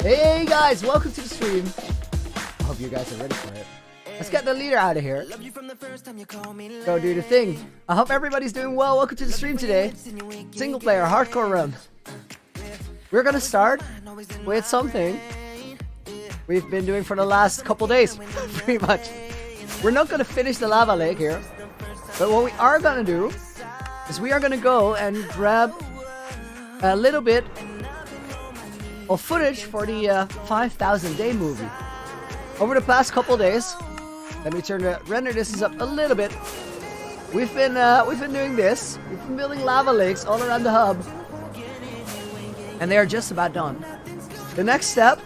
Hey guys, welcome to the stream. I hope you guys are ready for it. Let's get the leader out of here. Go do the thing. I hope everybody's doing well. Welcome to the stream today. Single player, hardcore run. We're gonna start with something we've been doing for the last couple days, pretty much. We're not gonna finish the lava lake here, but what we are gonna do is we are gonna go and grab a little bit of footage for the 5,000 day movie. Over the past couple days, let me turn the render distance up a little bit. We've been doing this. We've been building lava lakes all around the hub, and they are just about done. The next step,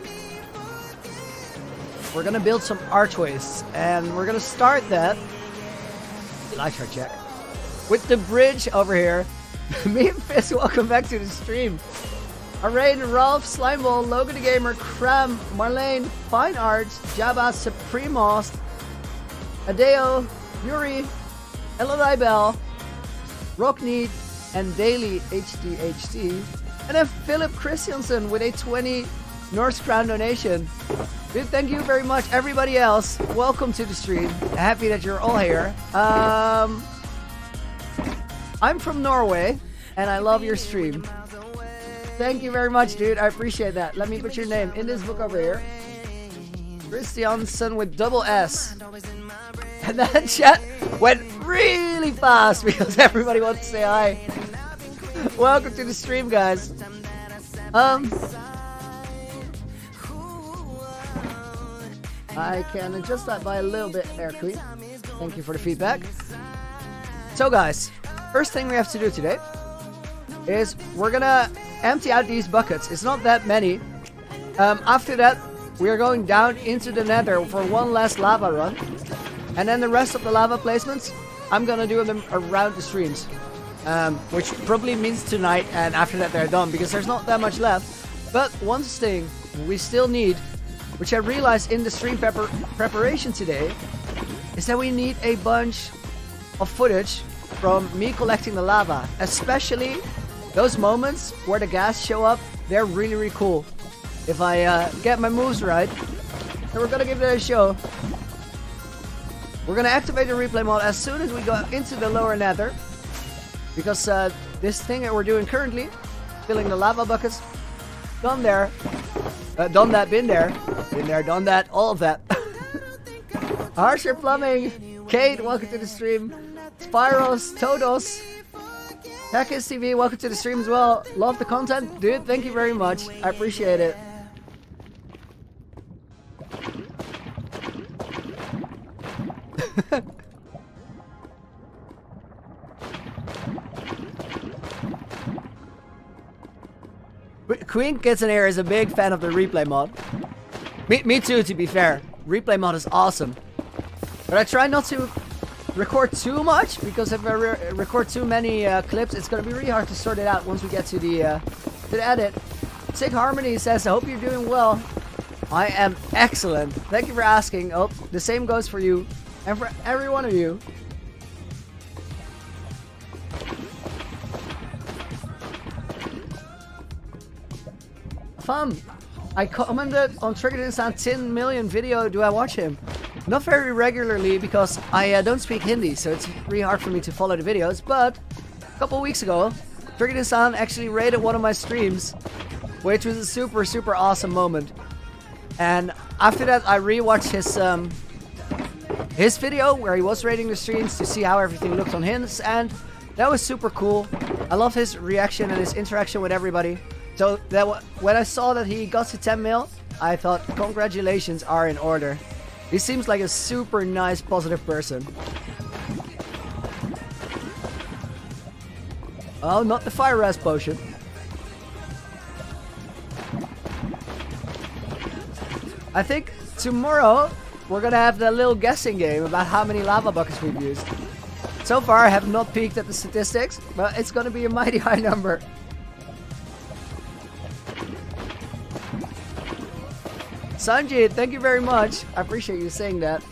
we're gonna build some archways, and we're gonna start that. Light chart check with the bridge over here. Me and Fizz, welcome back to the stream. Arain, Ralph, Slimeball, Logan the Gamer, Cram, Marlene, Fine Arts, Jabba, Supremos, Adeo, Yuri, Elodie Bell, Rockneed, and Daily HDHD. And then Philip Christiansen with a 20 Norse Crown donation. Dude, thank you very much. Everybody else, welcome to the stream. Happy that you're all here. I'm from Norway, and I love your stream. Thank you very much, dude. I appreciate that. Let me put your name in this book over here. Christiansen with double S. And that chat went really fast because everybody wants to say hi. Welcome to the stream, guys. I can adjust that by a little bit there, Queen. Thank you for the feedback. So, guys, first thing we have to do today is we're gonna empty out these buckets. It's not that many. After that, we are going down into the nether for one last lava run. And then the rest of the lava placements, I'm gonna do them around the streams. Which probably means tonight, and after that they're done, because there's not that much left. But one thing we still need, which I realized in the stream preparation today, is that we need a bunch of footage from me collecting the lava. Especially those moments where the gas show up. They're really, really cool. If I get my moves right, then we're gonna give it a show. We're gonna activate the replay mode as soon as we go into the lower nether, because this thing that we're doing currently, filling the lava buckets, done there, done that, been there, done that, all of that. Harsher Plumbing, Kate, welcome to the stream. Spyros, Todos, Hackers TV, welcome to the stream as well. Love the content, dude. Thank you very much. I appreciate it. Queen Kitchener is a big fan of the replay mod. Me too, to be fair. Replay mod is awesome. But I try not to record too much, because if I record too many clips, it's gonna be really hard to sort it out once we get to the edit. Sick Harmony says, I hope you're doing well. I am excellent. Thank you for asking. Oh, the same goes for you and for every one of you. Fun. I commented on Triggered Instant 10 million video. Do I watch him? Not very regularly, because I don't speak Hindi, so it's really hard for me to follow the videos. But a couple weeks ago, Triggered Instant actually rated one of my streams, which was a super, super awesome moment. And after that, I rewatched his video where he was rating the streams to see how everything looked on his, and that was super cool. I love his reaction and his interaction with everybody. So that when I saw that he got to 10 mil, I thought congratulations are in order. He seems like a super nice, positive person. Oh, not the fire res potion. I think tomorrow we're gonna have that little guessing game about how many lava buckets we've used. So far I have not peeked at the statistics, but it's gonna be a mighty high number. Sanjit, thank you very much. I appreciate you saying that.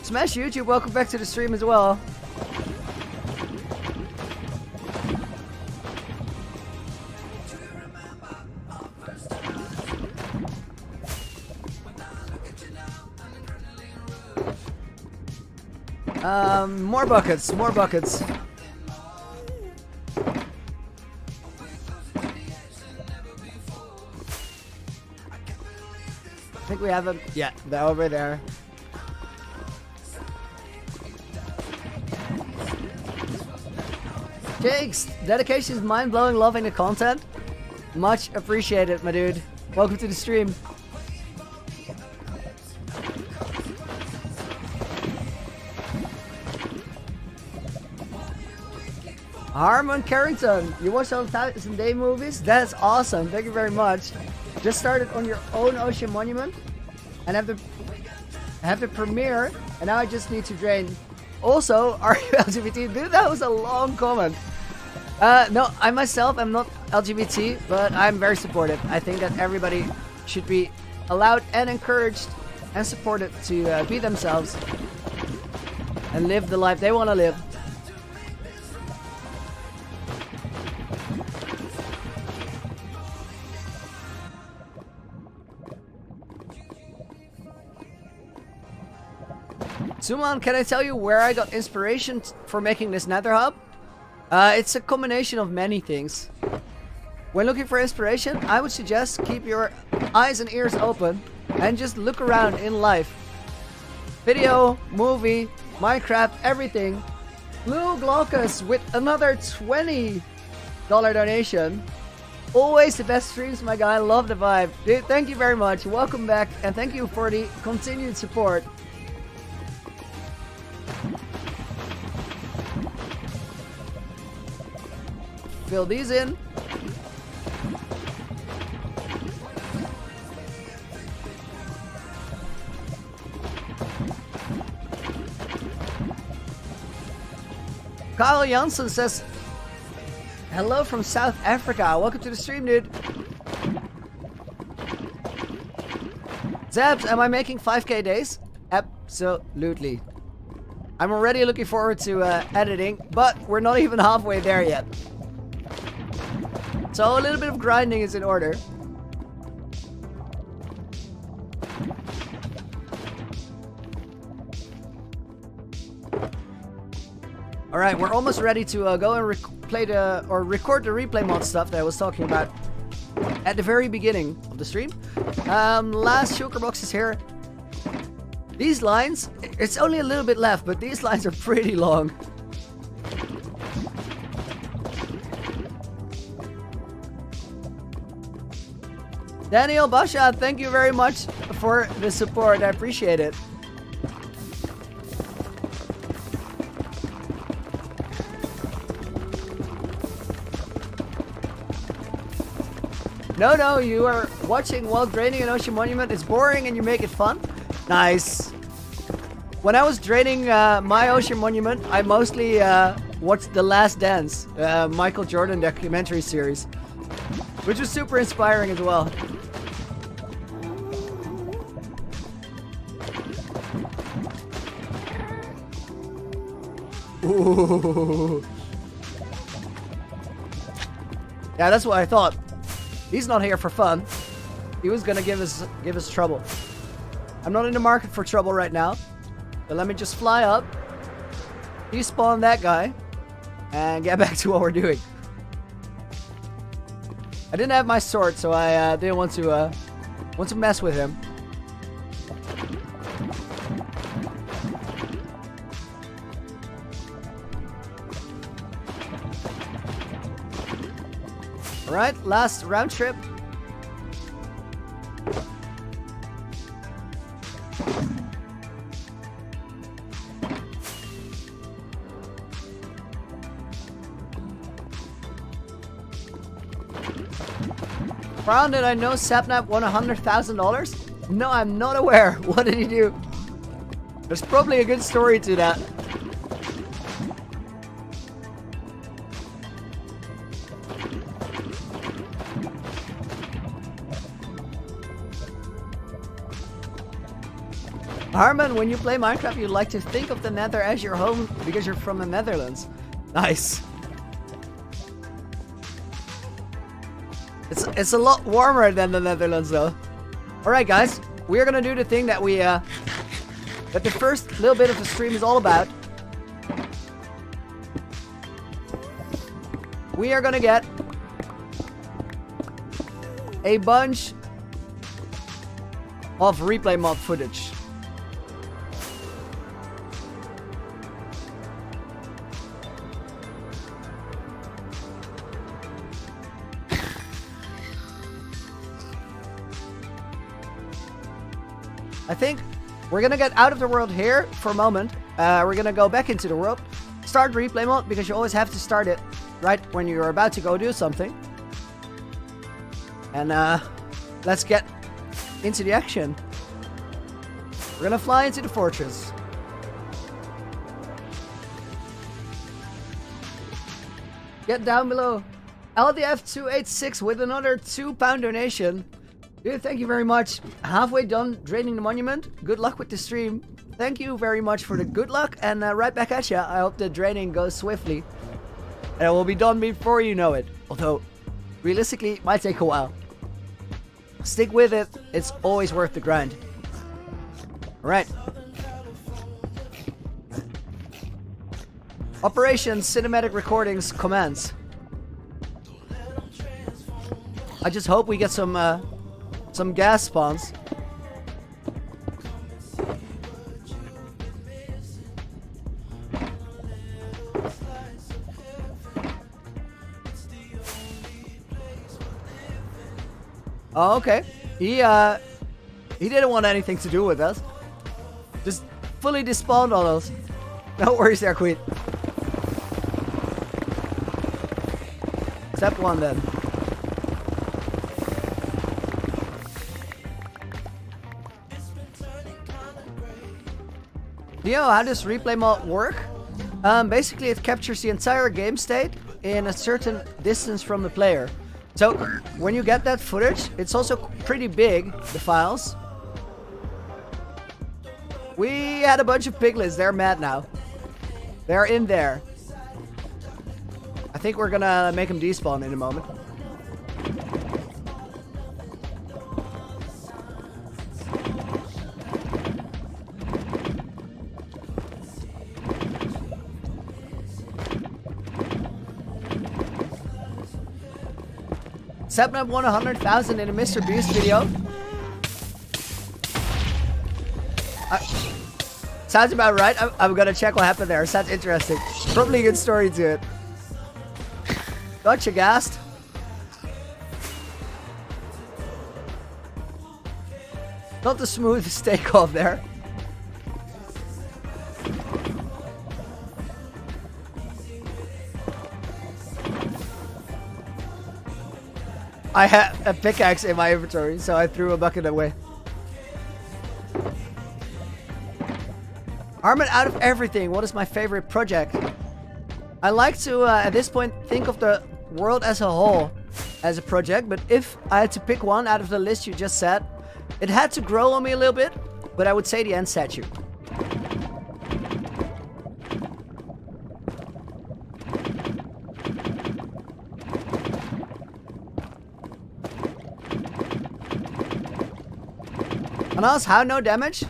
Smash YouTube, welcome back to the stream as well. More buckets, more buckets. I think we have them. Yeah, they're over there. Jake's dedication is mind-blowing, loving the content. Much appreciated, my dude. Welcome to the stream. Harmon Carrington, you watch all the 1000 Day movies? That's awesome. Thank you very much. Just started on your own ocean monument and have the premiere, and now I just need to drain. Also, are you LGBT? Dude, that was a long comment. No, I myself am not LGBT, but I'm very supportive. I think that everybody should be allowed and encouraged and supported to be themselves and live the life they want to live. Suman, can I tell you where I got inspiration for making this Nether Hub? It's a combination of many things. When looking for inspiration, I would suggest keep your eyes and ears open and just look around in life. Video, movie, Minecraft, everything. Blue Glaucus with another $20 donation. Always the best streams, my guy. Love the vibe. Dude, thank you very much. Welcome back and thank you for the continued support. Fill these in. Kyle Janssen says, hello from South Africa. Welcome to the stream, dude. Zabs, am I making 5k days? Absolutely. I'm already looking forward to editing, but we're not even halfway there yet. So a little bit of grinding is in order. Alright, we're almost ready to go and record the replay mod stuff that I was talking about at the very beginning of the stream. Last shulker box is here. These lines, it's only a little bit left, but these lines are pretty long. Daniel Basha, thank you very much for the support. I appreciate it. No, you are watching while draining an ocean monument. It's boring and you make it fun. Nice. When I was draining my ocean monument, I mostly watched The Last Dance, Michael Jordan documentary series, which was super inspiring as well. Ooh. Yeah, that's what I thought. He's not here for fun. He was gonna give us trouble. I'm not in the market for trouble right now. But let me just fly up, despawn that guy, and get back to what we're doing. I didn't have my sword, so I didn't want to mess with him. Alright, last round trip. Brown, did I know Sapnap won $100,000? No, I'm not aware. What did he do? There's probably a good story to that. Harman, when you play Minecraft, you like to think of the Nether as your home because you're from the Netherlands. Nice. It's a lot warmer than the Netherlands, though. All right, guys, we are gonna do the thing that we that the first little bit of the stream is all about. we are gonna get a bunch of replay mod footage. I think we're gonna get out of the world here for a moment. We're gonna go back into the world, start replay mode, because you always have to start it right when you're about to go do something. And let's get into the action. We're gonna fly into the fortress. Get down below. LDF286 with another £2 donation. Dude, thank you very much. Halfway done draining the monument. Good luck with the stream. Thank you very much for the good luck, and right back at ya. I hope the draining goes swiftly. And it will be done before you know it. Although, realistically, it might take a while. Stick with it. It's always worth the grind. Alright. Operation Cinematic Recordings commence. I just hope we get some gas spawns. Oh, okay. He didn't want anything to do with us. Just fully despawned on us. No worries there, Queen. Except one then. Do you know how does replay mode work? Basically it captures the entire game state in a certain distance from the player. So when you get that footage, it's also pretty big, the files. We had a bunch of piglets, they're mad now. They're in there. I think we're gonna make them despawn in a moment. Sepnap won 100,000 in a Mr. Beast video. Sounds about right. I'm gonna check what happened there. Sounds interesting. Probably a good story to it. Gotcha, gassed. Not the smoothest takeoff there. I had a pickaxe in my inventory, so I threw a bucket away. Armament out of everything. What is my favorite project? I like to, at this point, think of the world as a whole as a project, but if I had to pick one out of the list you just said, it had to grow on me a little bit, but I would say the end statue. Anas, how no damage?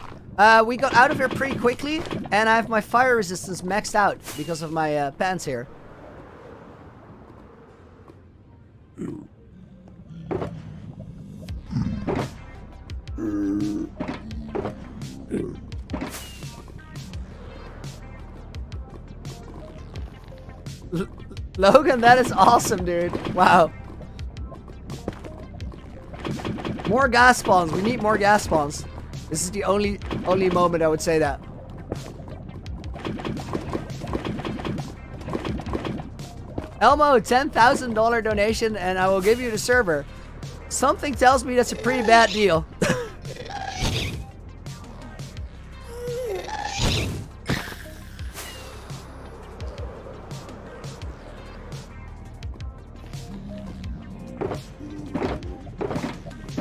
We got out of here pretty quickly, and I have my fire resistance maxed out because of my pants here. Logan, that is awesome, dude. Wow. More gas spawns. We need more gas spawns. This is the only moment I would say that. Elmo, $10,000 donation, and I will give you the server. Something tells me that's a pretty bad deal.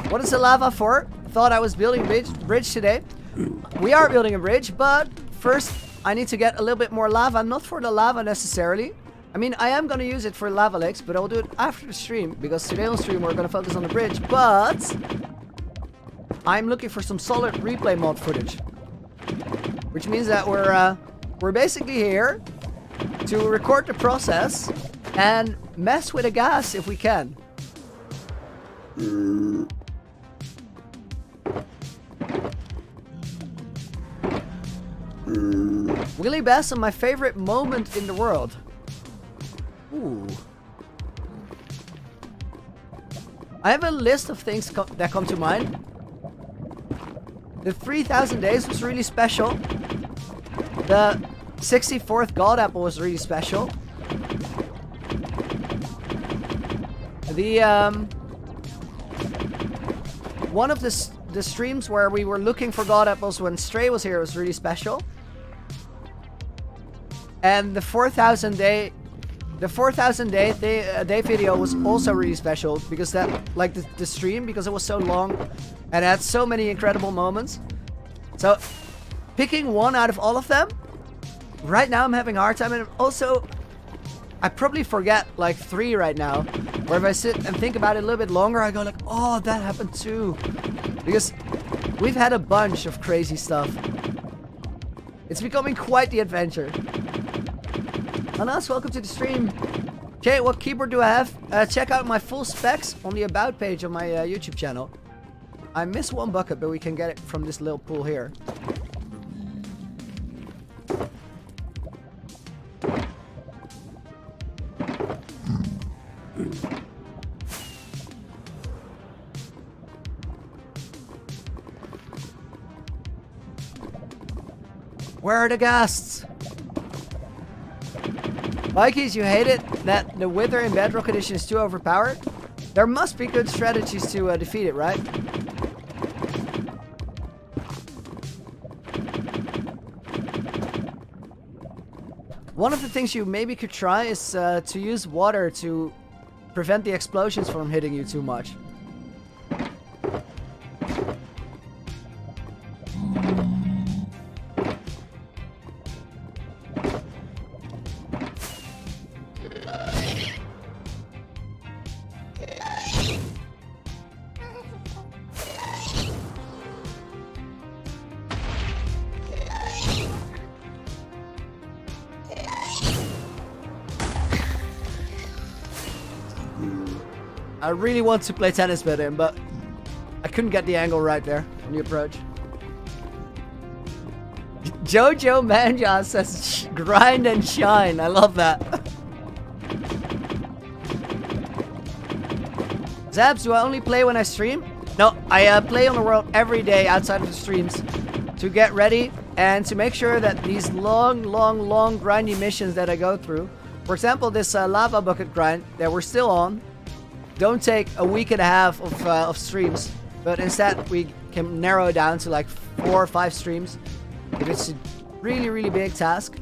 What is the lava for? Thought I was building a bridge today. We are building a bridge, but first I need to get a little bit more lava. Not for the lava necessarily. I mean, I am going to use it for lava lakes, but I'll do it after the stream, because today on stream we're going to focus on the bridge. But I'm looking for some solid replay mod footage, which means that we're basically here to record the process and mess with the gas if we can. Willy Basson, my favorite moment in the world. Ooh. I have a list of things that come to mind. The 3000 days was really special. The 64th God Apple was really special. The one of the streams where we were looking for God Apples when Stray was here was really special. And the 4000 day video was also really special because that, like the stream, because it was so long and had so many incredible moments. So picking one out of all of them, right now I'm having a hard time, and also I probably forget like 3 right now. Where if I sit and think about it a little bit longer, I go like, oh, that happened too. Because we've had a bunch of crazy stuff. It's becoming quite the adventure. Anas, welcome to the stream. Okay, what keyboard do I have? Check out my full specs on the About page on my YouTube channel. I missed one bucket, but we can get it from this little pool here. Where are the ghasts? Vikings, you hate it that the Wither in Bedrock Edition is too overpowered? There must be good strategies to defeat it, right? One of the things you maybe could try is to use water to prevent the explosions from hitting you too much. I really want to play tennis with him, but I couldn't get the angle right there on the approach. Jojo Manja says grind and shine. I love that. Zabs, do I only play when I stream? No, I play on the world every day outside of the streams to get ready and to make sure that these long grindy missions that I go through, for example, this lava bucket grind that we're still on, don't take a week and a half of streams, but instead we can narrow it down to like 4 or 5 streams if it's a really big task.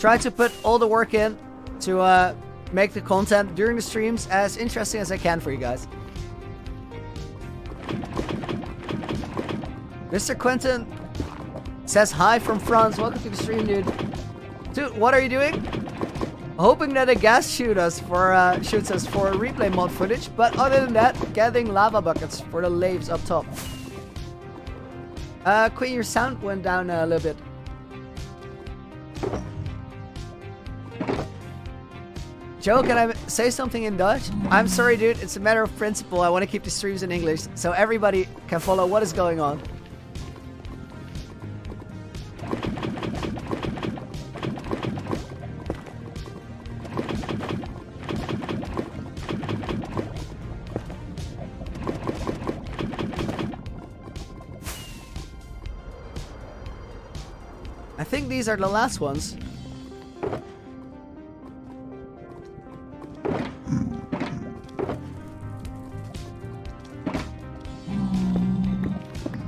Try to put all the work in to make the content during the streams as interesting as I can for you guys. Mr. Quentin says hi from France. Welcome to the stream, dude. Dude, what are you doing? Hoping that a gas shoots us for replay mod footage, but other than that, gathering lava buckets for the laves up top. Queen, your sound went down a little bit. Joe, can I say something in Dutch? I'm sorry, dude. It's a matter of principle. I want to keep the streams in English so everybody can follow what is going on. I think these are the last ones.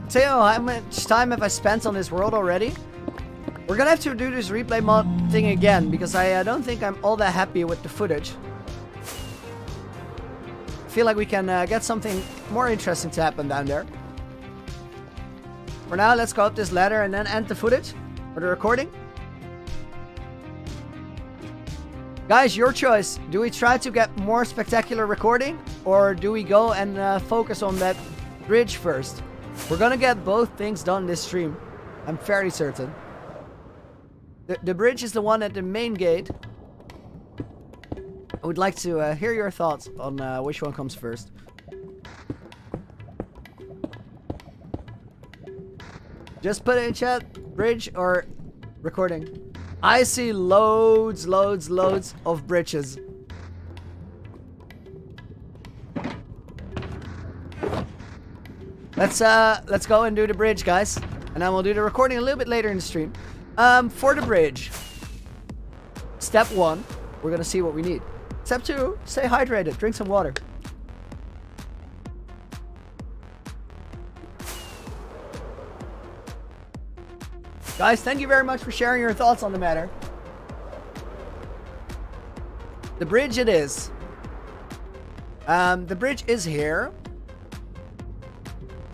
Theo, how much time have I spent on this world already? We're gonna have to do this replay mod thing again because I don't think I'm all that happy with the footage. I feel like we can get something more interesting to happen down there. For now, let's go up this ladder and then end the footage for the recording. Guys, your choice. Do we try to get more spectacular recording or do we go and focus on that bridge first? We're gonna get both things done this stream. I'm fairly certain. The bridge is the one at the main gate. would like to hear your thoughts on which one comes first. Just put it in chat, bridge or recording. I see loads of bridges. Let's go and do the bridge, guys, and then we'll do the recording a little bit later in the stream. For the bridge, step 1, we're gonna see what we need. Step 2, stay hydrated, drink some water. Guys, thank you very much for sharing your thoughts on the matter. The bridge it is. The bridge is here.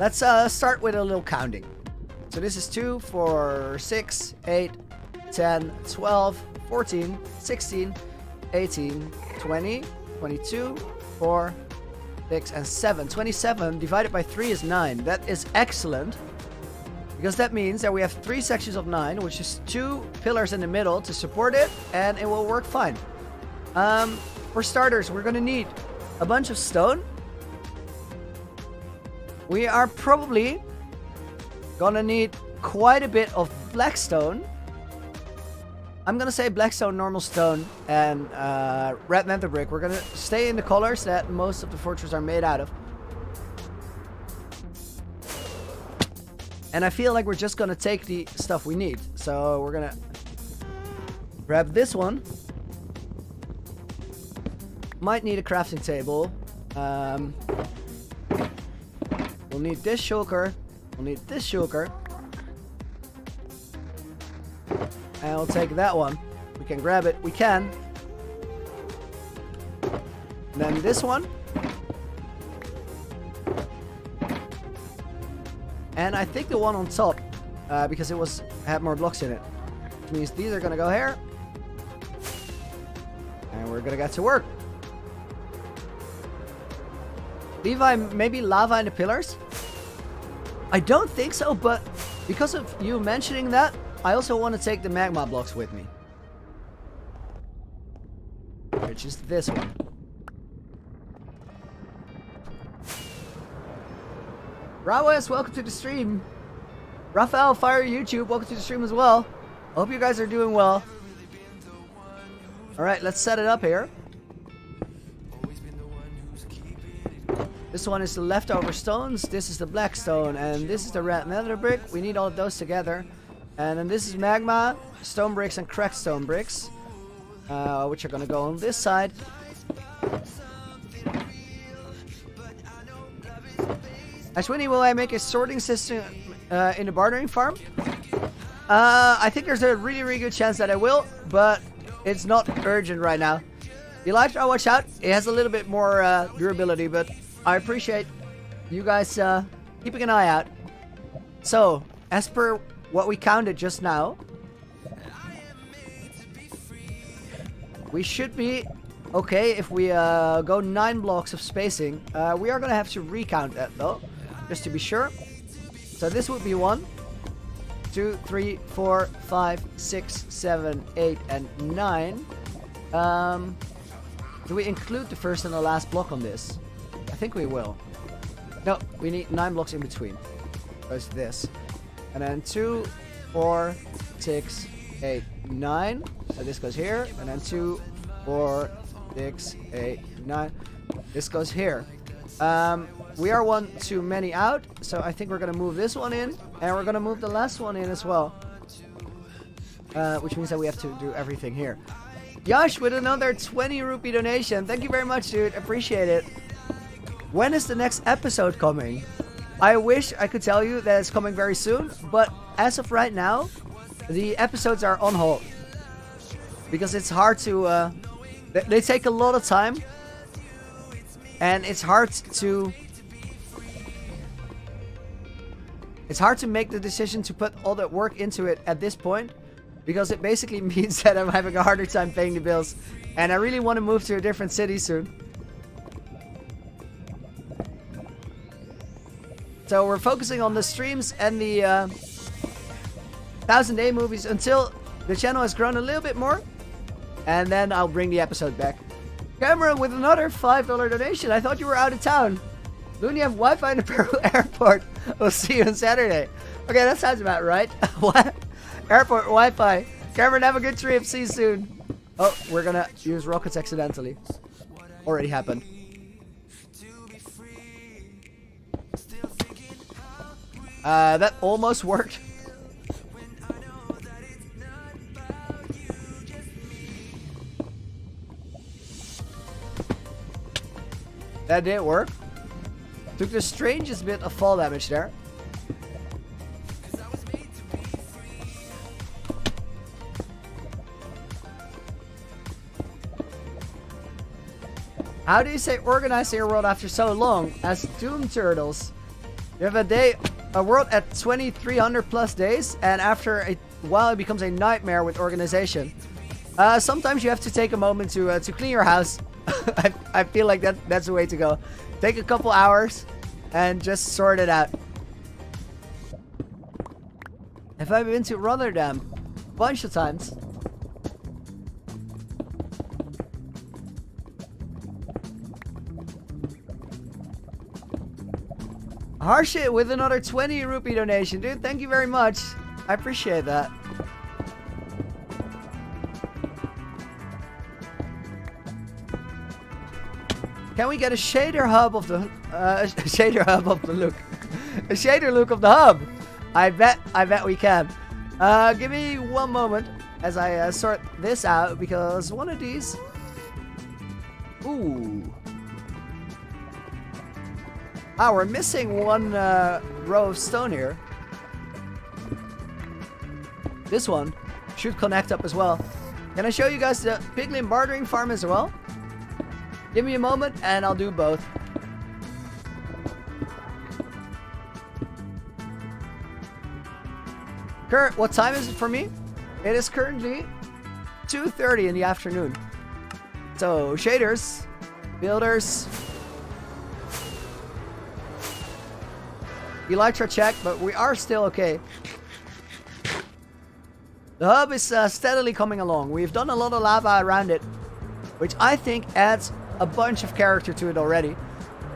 Let's start with a little counting. So this is 2, 4, 6, 8, 10, 12, 14, 16, 18, 20, 22, 4, 6, and 7. 27 divided by 3 is 9. That is excellent. Because that means that we have 3 sections of 9, which is 2 pillars in the middle to support it, and it will work fine. For starters, we're going to need a bunch of stone. We are probably going to need quite a bit of black stone. I'm going to say black stone, normal stone, and red nether brick. We're going to stay in the colors that most of the fortresses are made out of. And I feel like we're just gonna take the stuff we need. So we're gonna grab this one. Might need a crafting table. We'll need this shulker. We'll need this shulker. And we'll take that one. We can grab it. We can. And then this one. And I think the one on top, because it had more blocks in it. Which means these are gonna go here. And we're gonna get to work. Levi, maybe lava in the pillars? I don't think so, but because of you mentioning that, I also want to take the magma blocks with me. Which is this one. Rawes, welcome to the stream. Raphael, Fire YouTube, welcome to the stream as well. I hope you guys are doing well. Alright, let's set it up here. This one is the leftover stones, this is the black stone, and this is the red nether brick. We need all of those together. And then this is magma, stone bricks, and cracked stone bricks. Which are gonna go on this side. Ashwini, will I make a sorting system in the bartering farm? I think there's a really good chance that I will, but it's not urgent right now. The Elytra, watch out. It has a little bit more durability, but I appreciate you guys keeping an eye out. So, as per what we counted just now, we should be okay if we go 9 blocks of spacing. We are going to have to recount that though, just to be sure. So this would be 1, 2, 3, 4, 5, 6, 7, 8, and 9. Do we include the first and the last block on this? I think we will. No, we need 9 blocks in between. Goes this. And then 2, 4, 6, 8, 9. So this goes here. And then 2, 4, 6, 8, 9. This goes here. We are one too many out. So I think we're going to move this one in. And we're going to move the last one in as well. Which means that we have to do everything here. Yash with another 20 rupee donation. Thank you very much, dude. Appreciate it. When is the next episode coming? I wish I could tell you that it's coming very soon, but as of right now, the episodes are on hold. Because it's hard to... they take a lot of time. And it's hard to... It's hard to make the decision to put all that work into it at this point. Because it basically means that I'm having a harder time paying the bills. And I really want to move to a different city soon. So we're focusing on the streams and the 1000-day movies until the channel has grown a little bit more. And then I'll bring the episode back. Cameron with another $5 donation. I thought you were out of town. Don't you have Wi-Fi in the Peru airport? We'll see you on Saturday. Okay, that sounds about right. What? Airport Wi-Fi. Cameron, have a good trip. See you soon. Oh, we're gonna use rockets accidentally. Already happened. That almost worked. That didn't work. Took the strangest bit of fall damage there. How do you say organizing your world after so long? As Doom Turtles. You have a world at 2,300 plus days, and after a while it becomes a nightmare with organization. Sometimes you have to take a moment to clean your house. I feel like that's the way to go. Take a couple hours and just sort it out. Have I been to Rotterdam? A bunch of times. Harshit with another 20 rupee donation. Dude, thank you very much. I appreciate that. Can we get a shader hub of the look? A shader look of the hub. I bet we can. Give me one moment as I sort this out, because one of these. Ooh. Ah, we're missing one row of stone here. This one should connect up as well. Can I show you guys the piglin bartering farm as well? Give me a moment and I'll do both. Kurt, what time is it for me? It is currently 2:30 in the afternoon. So, shaders, builders, Elytra check, but we are still okay. The hub is steadily coming along. We've done a lot of lava around it, which I think adds a bunch of character to it already.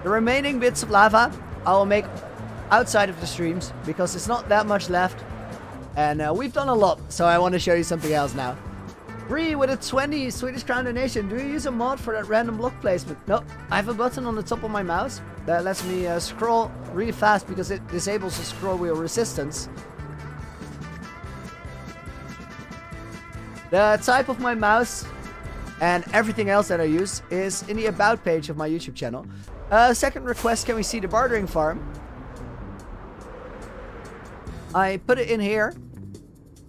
The remaining bits of lava I will make outside of the streams, because it's not that much left. And we've done a lot, so I want to show you something else now. Bree with a 20 Swedish crown donation. Do you use a mod for that random block placement? No, I have a button on the top of my mouse that lets me scroll really fast, because it disables the scroll wheel resistance. The type of my mouse and everything else that I use is in the about page of my YouTube channel. Second request, can we see the bartering farm? I put it in here.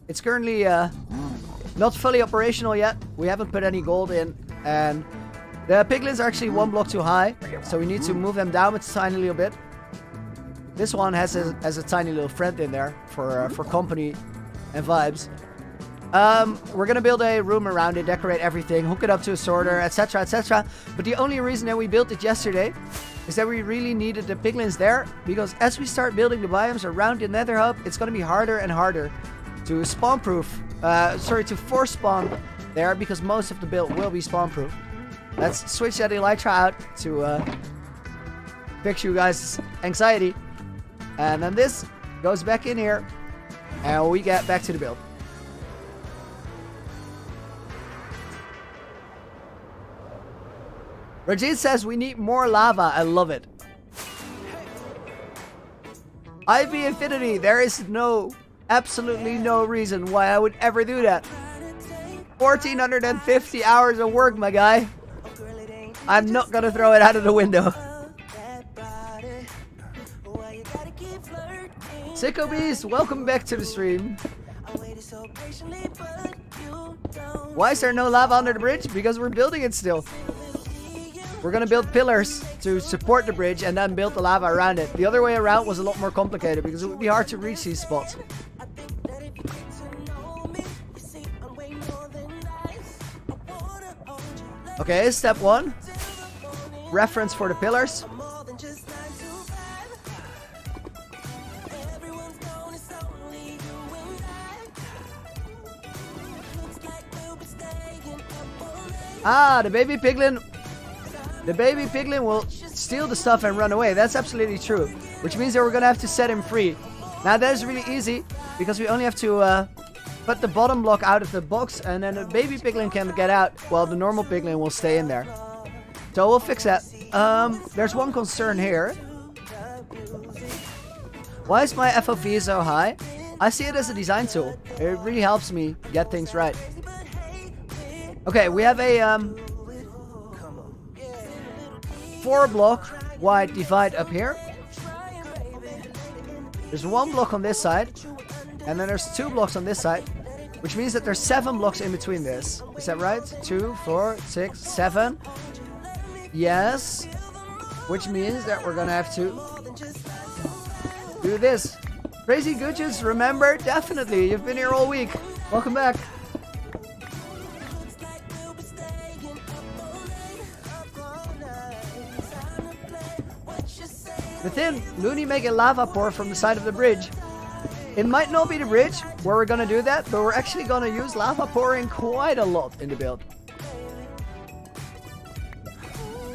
It's currently not fully operational yet. We haven't put any gold in, and the piglins are actually one block too high, so we need to move them down a tiny little bit. This one has a tiny little friend in there for company and vibes. We're gonna build a room around it, decorate everything, hook it up to a sorter, etc, etc. But the only reason that we built it yesterday is that we really needed the piglins there, because as we start building the biomes around the Nether Hub, it's gonna be harder and harder to to force spawn there, because most of the build will be spawn proof. Let's switch that Elytra out to fix you guys' anxiety. And then this goes back in here, and we get back to the build. Rajit says we need more lava. I love it. IV Infinity, there is absolutely no reason why I would ever do that. 1,450 hours of work, my guy. I'm not gonna throw it out of the window. Sicko Beast, welcome back to the stream. Why is there no lava under the bridge? Because we're building it still. We're gonna build pillars to support the bridge and then build the lava around it. The other way around was a lot more complicated, because it would be hard to reach these spots. Okay, step one. Reference for the pillars. Ah, the baby piglin the baby piglin will steal the stuff and run away. That's absolutely true. Which means that we're going to have to set him free. Now that is really easy, because we only have to put the bottom block out of the box, and then the baby piglin can get out, while the normal piglin will stay in there. So we'll fix that. There's one concern here. Why is my FOV so high? I see it as a design tool. It really helps me get things right. Okay, we have a 4-block wide divide up here. There's 1 block on this side, and then there's 2 blocks on this side, which means that there's 7 blocks in between this. Is that right? 2, 4, 6, 7. Yes. Which means that we're gonna have to do this. Crazy Gooches, remember? Definitely. You've been here all week. Welcome back. Within, Looney make a lava pour from the side of the bridge. It might not be the bridge where we're gonna do that, but we're actually gonna use lava pouring quite a lot in the build.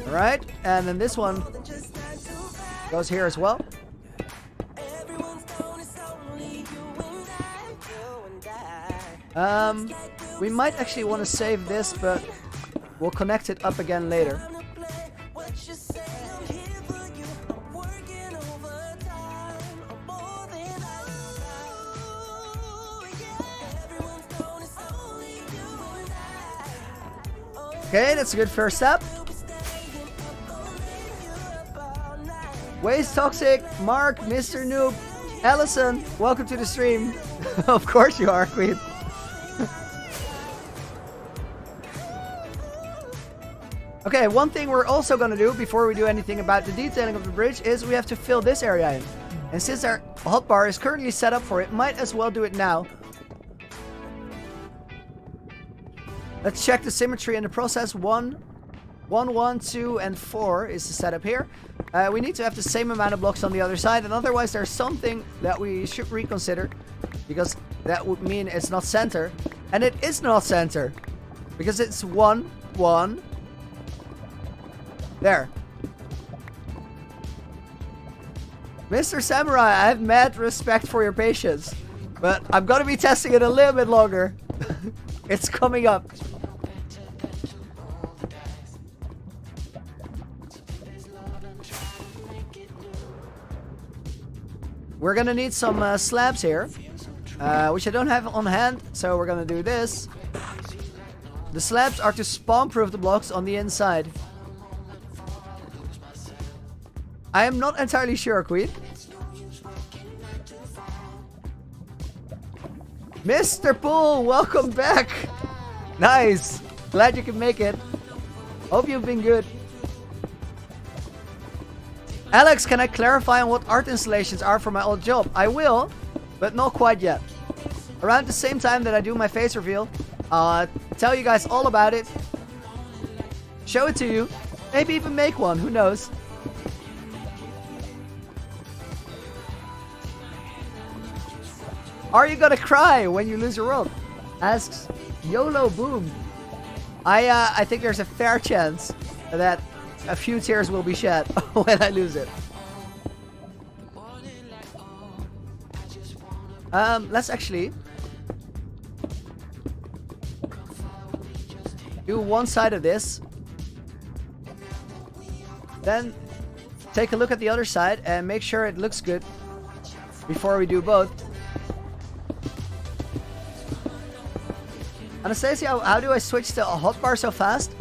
Alright, and then this one goes here as well. We might actually want to save this, but we'll connect it up again later. Okay, that's a good first step. Waste Toxic, Mark, Mr. Noob, Allison, welcome to the stream. Of course you are, Queen. Okay, one thing we're also gonna do before we do anything about the detailing of the bridge is we have to fill this area in. And since our hotbar is currently set up for it, might as well do it now. Let's check the symmetry in the process. 1, 1, 2, and 4 is the setup here. We need to have the same amount of blocks on the other side, and otherwise there's something that we should reconsider, because that would mean it's not center, and it is not center, because it's 1, 1. There. Mr. Samurai, I have mad respect for your patience, but I'm gonna be testing it a little bit longer. It's coming up. We're gonna need some slabs here, which I don't have on hand, so we're gonna do this. The slabs are to spawn-proof the blocks on the inside. I am not entirely sure, Queen. Mr. Pool, welcome back! Nice! Glad you could make it. Hope you've been good. Alex, can I clarify on what art installations are for my old job? I will, but not quite yet. Around the same time that I do my face reveal, I'll tell you guys all about it. Show it to you. Maybe even make one, who knows? Are you gonna cry when you lose your world? Asks YOLO Boom. I think there's a fair chance that a few tears will be shed when I lose it. Let's actually do one side of this, then take a look at the other side and make sure it looks good before we do both. Anastasia, how do I switch to a hotbar so fast?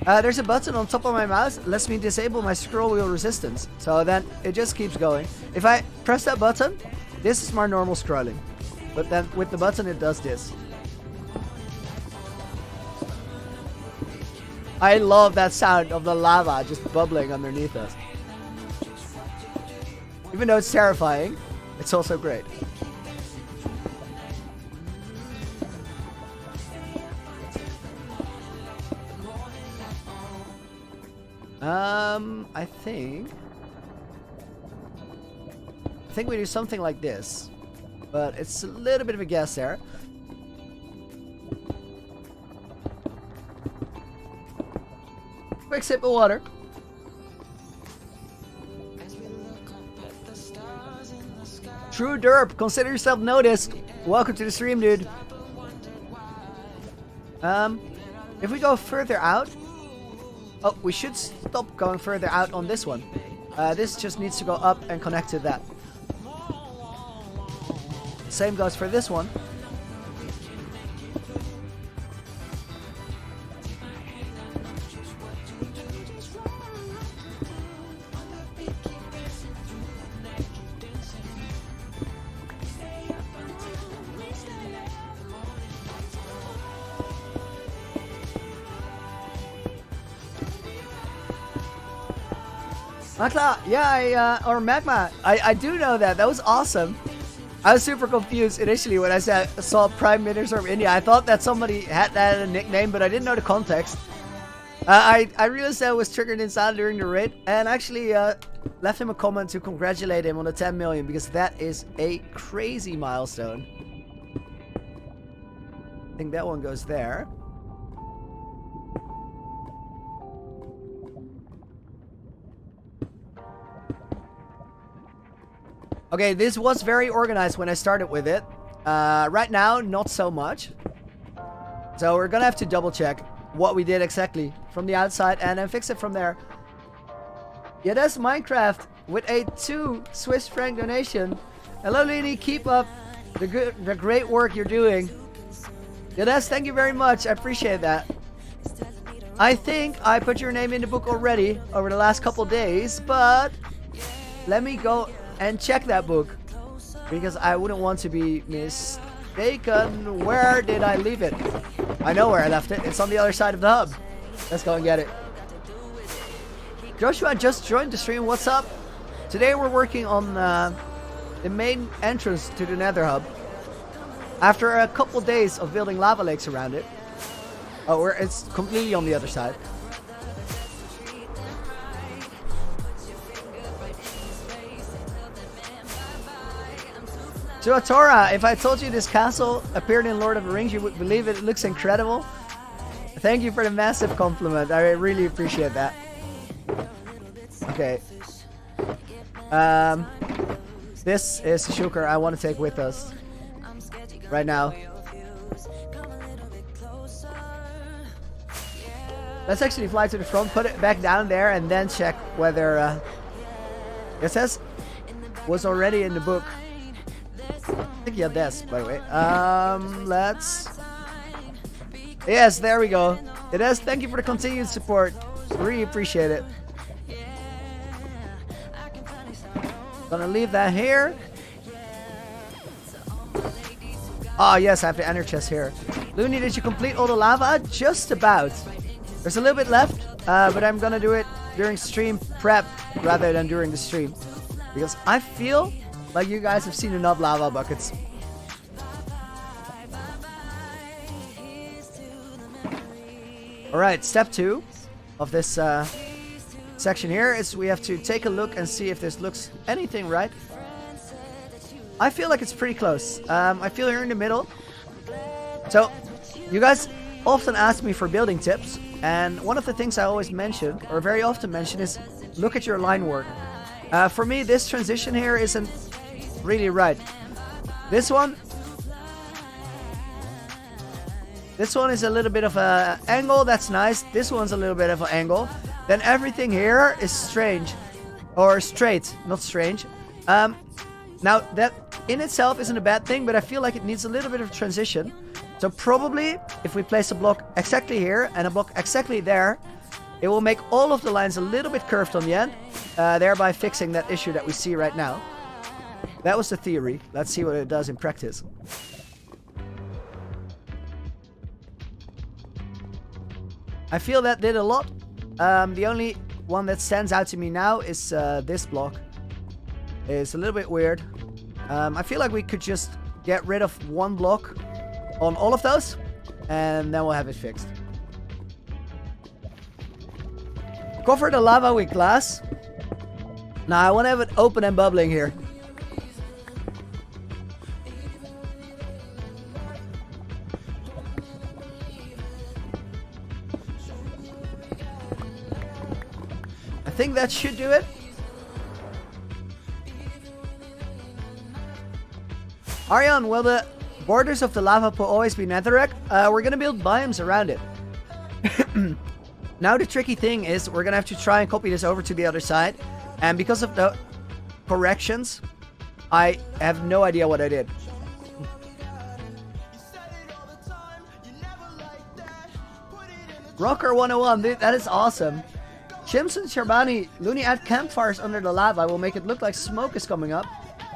There's a button on top of my mouse that lets me disable my scroll wheel resistance. So then it just keeps going. If I press that button, this is my normal scrolling. But then with the button it does this. I love that sound of the lava just bubbling underneath us. Even though it's terrifying, it's also great. I think we do something like this, but it's a little bit of a guess there. Quick sip of water. True derp, consider yourself noticed. Welcome to the stream, dude. If we go further out... Oh, we should stop going further out on this one. This just needs to go up and connect to that. Same goes for this one. Magma, yeah, or Magma. I do know that. That was awesome. I was super confused initially when I saw Prime Minister of India. I thought that somebody had that as a nickname, but I didn't know the context. I realized that was triggered inside during the raid, and actually left him a comment to congratulate him on the 10 million, because that is a crazy milestone. I think that one goes there. Okay, this was very organized when I started with it. Right now, not so much. So we're gonna have to double check what we did exactly from the outside and then fix it from there. Yeah, that's Minecraft with a 2 Swiss franc donation. Hello, Lini, keep up the great work you're doing. Yeah, that's, thank you very much. I appreciate that. I think I put your name in the book already over the last couple days, but let me go and check that book, because I wouldn't want to be mistaken. Where did I leave it? I know where I left it. It's on the other side of the hub. Let's go and get it. Joshua just joined the stream. What's up? Today we're working on the main entrance to the Nether Hub. After a couple days of building lava lakes around it. Oh, it's completely on the other side. To Atora, if I told you this castle appeared in Lord of the Rings, you would believe it. It looks incredible. Thank you for the massive compliment. I really appreciate that. Okay. This is a shulker I want to take with us right now. Let's actually fly to the front, put it back down there, and then check whether it says was already in the book. I think you have this, by the way. Let's... Yes, there we go. It is. Thank you for the continued support. Really appreciate it. Gonna leave that here. Ah, yes, I have the ender chest here. Looney, did you complete all the lava? Just about. There's a little bit left, but I'm gonna do it during stream prep rather than during the stream, because I feel like you guys have seen enough lava buckets. Alright, step 2 of this section here is we have to take a look and see if this looks anything right. I feel like it's pretty close. I feel you're in the middle. So, you guys often ask me for building tips, and one of the things I always mention, or very often mention, is look at your line work. For me, this transition here isn't really right. This one is a little bit of an angle. That's nice. This one's a little bit of an angle. Then everything here is strange, or straight, not strange. Now that in itself isn't a bad thing, but I feel like it needs a little bit of transition. So probably if we place a block exactly here and a block exactly there, it will make all of the lines a little bit curved on the end, thereby fixing that issue that we see right now. That was the theory. Let's see what it does in practice. I feel that did a lot. The only one that stands out to me now is this block. It's a little bit weird. I feel like we could just get rid of one block on all of those, and then we'll have it fixed. Cover the lava with glass. Now I want to have it open and bubbling here. think that should do it. Arion, will the borders of the lava pool always be netherrack? We're gonna build biomes around it. Now the tricky thing is we're gonna have to try and copy this over to the other side. And because of the corrections, I have no idea what I did. Rocker 101, dude, that is awesome. Shimson Sharbani, Looney, add campfires under the lava will make it look like smoke is coming up.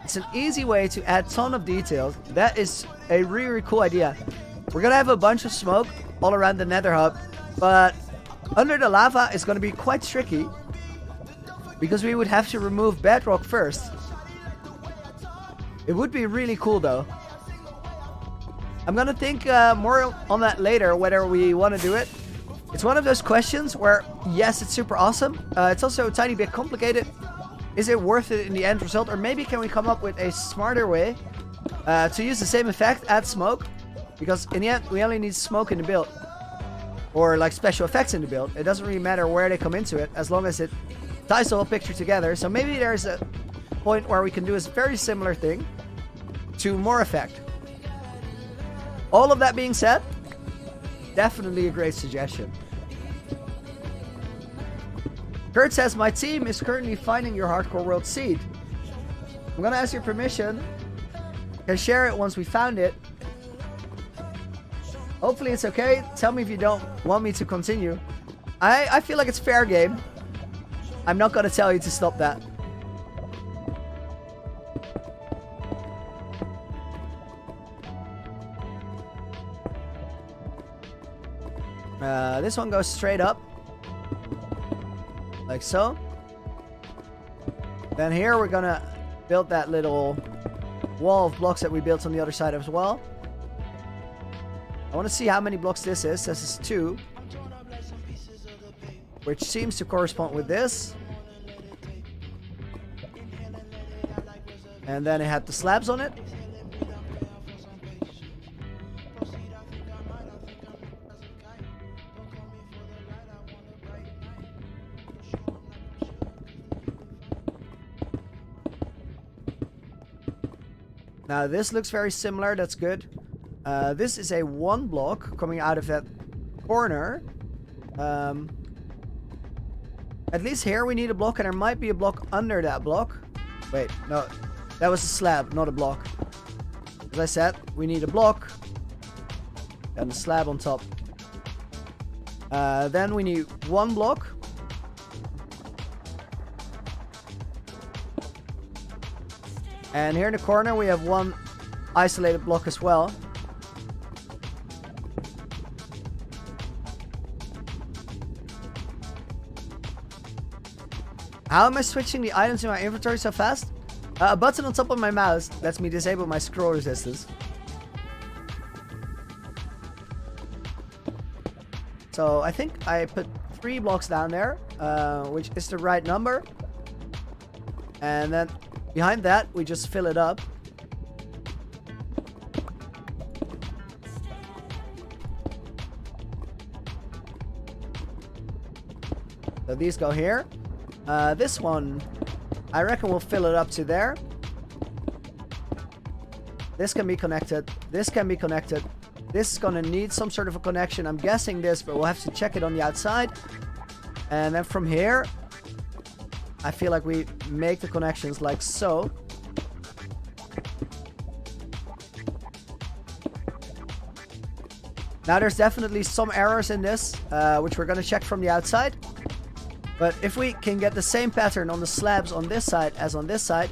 It's an easy way to add ton of details. That is a really, really cool idea. We're gonna have a bunch of smoke all around the Nether Hub, but under the lava is gonna be quite tricky because we would have to remove bedrock first. It would be really cool though. I'm gonna think more on that later, whether we want to do it. It's one of those questions where, yes, it's super awesome. It's also a tiny bit complicated. Is it worth it in the end result? Or maybe can we come up with a smarter way to use the same effect, add smoke? Because in the end, we only need smoke in the build. Or like special effects in the build. It doesn't really matter where they come into it, as long as it ties the whole picture together. So maybe there's a point where we can do a very similar thing to more effect. All of that being said, definitely a great suggestion. Kurt says, my team is currently finding your Hardcore World seed. I'm gonna ask your permission. Can share it once we found it. Hopefully it's okay. Tell me if you don't want me to continue. I feel like it's fair game. I'm not gonna tell you to stop that. This one goes straight up. Like so. Then here we're gonna build that little wall of blocks that we built on the other side as well. I want to see how many blocks this is. This is 2. Which seems to correspond with this. And then it had the slabs on it. Now this looks very similar, that's good. This is a 1 block coming out of that corner. At least here we need a block, and there might be a block under that block. Wait, no, that was a slab, not a block. As I said, we need a block and a slab on top. Then we need 1 block. And here in the corner we have 1 isolated block as well. How am I switching the items in my inventory so fast? A button on top of my mouse lets me disable my scroll resistance. So I think I put 3 blocks down there, which is the right number. And then behind that, we just fill it up. So these go here. This one, I reckon we'll fill it up to there. This can be connected. This can be connected. This is gonna need some sort of a connection. I'm guessing this, but we'll have to check it on the outside. And then from here, I feel like we make the connections like so. Now there's definitely some errors in this, which we're gonna check from the outside. But if we can get the same pattern on the slabs on this side as on this side,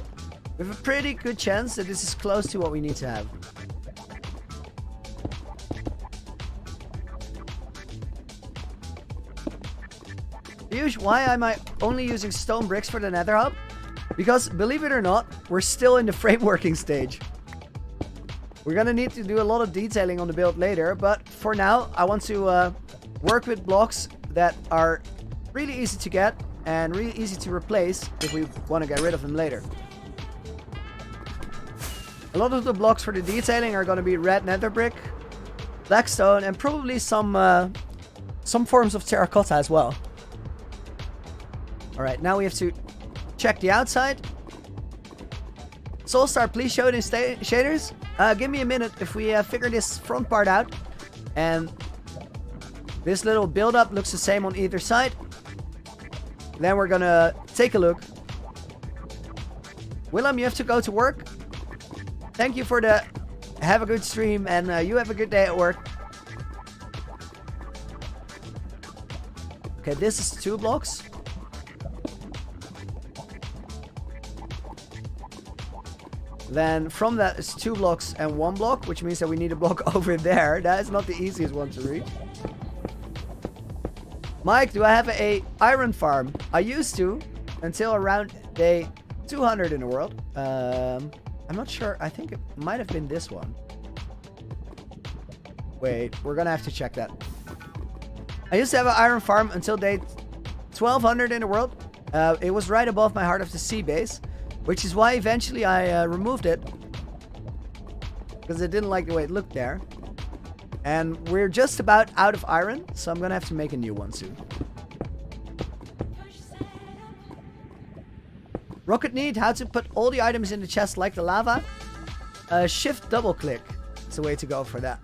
we have a pretty good chance that this is close to what we need to have. Why am I only using stone bricks for the Nether Hub? Because, believe it or not, we're still in the frameworking stage. We're gonna need to do a lot of detailing on the build later, but for now, I want to work with blocks that are really easy to get and really easy to replace if we want to get rid of them later. A lot of the blocks for the detailing are going to be red nether brick, black stone, and probably some forms of terracotta as well. Alright, now we have to check the outside. Soulstar, please show it in shaders. Give me a minute if we figure this front part out. And this little build-up looks the same on either side. Then we're gonna take a look. Willem, you have to go to work. Thank you for the have a good stream, and you have a good day at work. Okay, this is 2 blocks. Then from that is 2 blocks and 1 block, which means that we need a block over there. That is not the easiest one to reach. Mike, do I have a iron farm? I used to until around day 200 in the world. I'm not sure. I think it might have been this one. Wait, we're gonna have to check that. I used to have an iron farm until day 1200 in the world. It was right above my Heart of the Sea base, which is why eventually I removed it, because I didn't like the way it looked there. And we're just about out of iron, so I'm gonna have to make a new one soon. Rocket Need, how to put all the items in the chest like the lava. Shift double click is the way to go for that.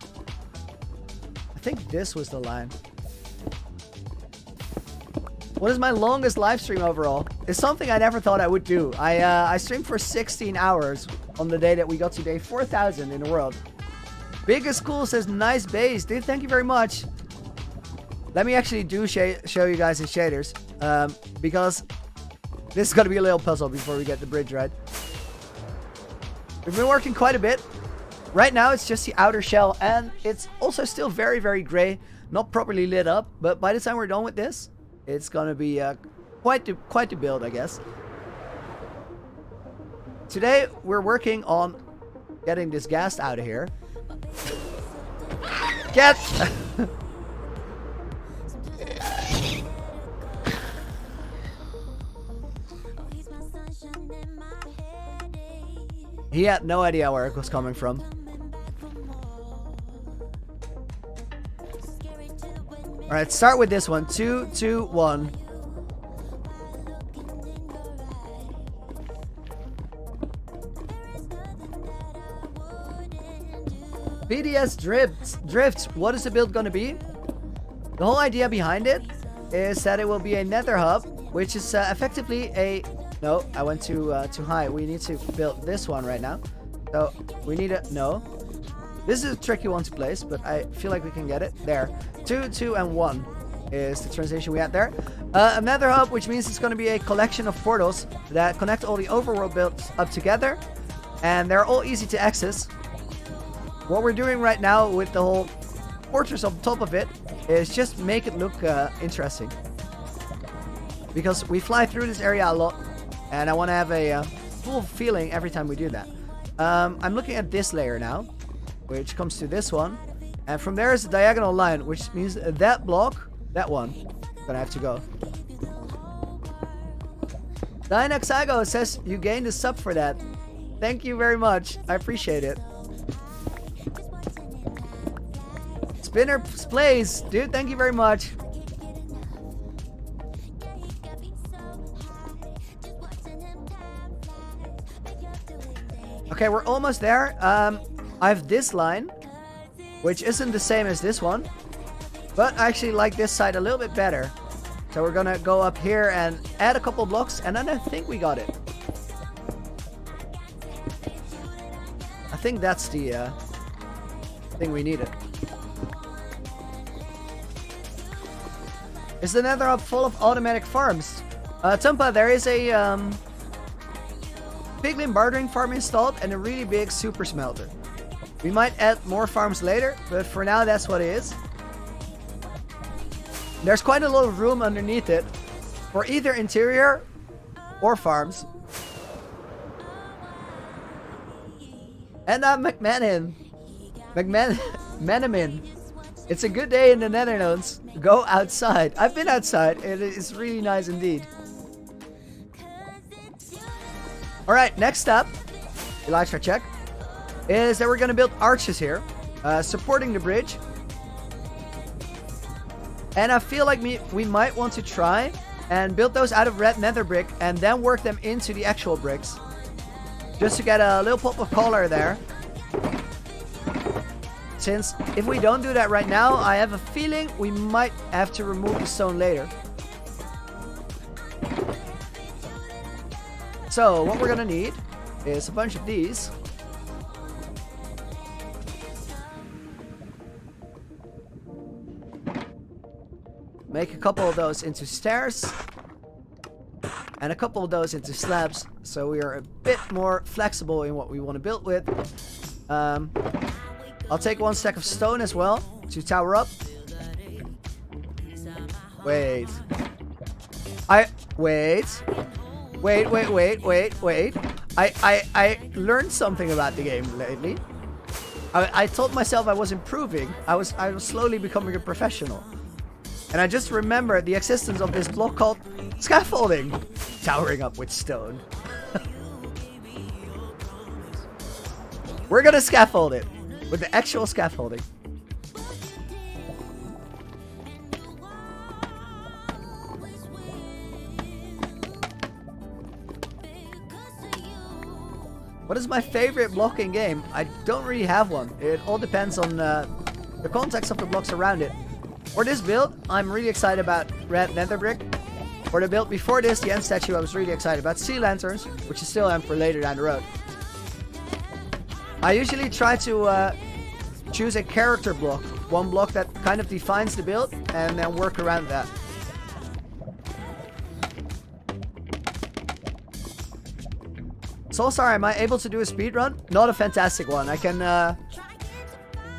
I think this was the line. What is my longest live stream overall? It's something I never thought I would do. I streamed for 16 hours on the day that we got to day 4,000 in the world. Biggest Cool says, nice base. Dude, thank you very much. Let me actually show you guys in shaders. Because this is going to be a little puzzle before we get the bridge right. We've been working quite a bit. Right now it's just the outer shell, and it's also still very, very gray. Not properly lit up, but by the time we're done with this, it's going to be quite the build, I guess. Today we're working on getting this ghast out of here. Get! He had no idea where it was coming from. Alright, start with this one. 2, 2, 1. BDS drifts. What is the build going to be? The whole idea behind it is that it will be a Nether Hub, which is effectively a... No, I went too high. We need to build this one right now. So we need a... No. This is a tricky one to place, but I feel like we can get it. There. 2, 2, and 1 is the transition we had there. A Nether Hub, which means it's going to be a collection of portals that connect all the overworld builds up together. And they're all easy to access. What we're doing right now with the whole fortress on top of it is just make it look interesting. Because we fly through this area a lot, and I want to have a full feeling every time we do that. I'm looking at this layer now, which comes to this one. And from there is a diagonal line, which means that block, that one, gonna have to go. Dynaxago says you gained a sub for that. Thank you very much. I appreciate it. Spinner plays, dude. Thank you very much. Okay, we're almost there. I have this line, which isn't the same as this one, but I actually like this side a little bit better. So we're gonna go up here and add a couple blocks, and then I think we got it. I think that's the thing we needed. Is the Nether Hub full of automatic farms? Tumpa, there is a piglin bartering farm installed and a really big super smelter. We might add more farms later, but for now that's what it is. There's quite a lot of room underneath it for either interior or farms. And McManaman. It's a good day in the Netherlands. Go outside. I've been outside. It is really nice indeed. Alright, next up, Elytra check, is that we're going to build arches here, supporting the bridge. And I feel like we might want to try and build those out of red nether brick and then work them into the actual bricks. Just to get a little pop of color there. Since if we don't do that right now, I have a feeling we might have to remove the stone later. So what we're gonna need is a bunch of these. Make a couple of those into stairs. And a couple of those into slabs. So we are a bit more flexible in what we want to build with. I'll take 1 stack of stone as well to tower up. Wait. Wait. I learned something about the game lately. I told myself I was improving. I was slowly becoming a professional. And I just remembered the existence of this block called scaffolding. Towering up with stone. We're gonna scaffold it. With the actual scaffolding. What is my favorite blocking game? I don't really have one. It all depends on the context of the blocks around it. For this build, I'm really excited about red nether brick. For the build before this, the end statue, I was really excited about sea lanterns, which is still am for later down the road. I usually try to choose a character block. One block that kind of defines the build, and then work around that. So sorry, am I able to do a speed run? Not a fantastic one. I can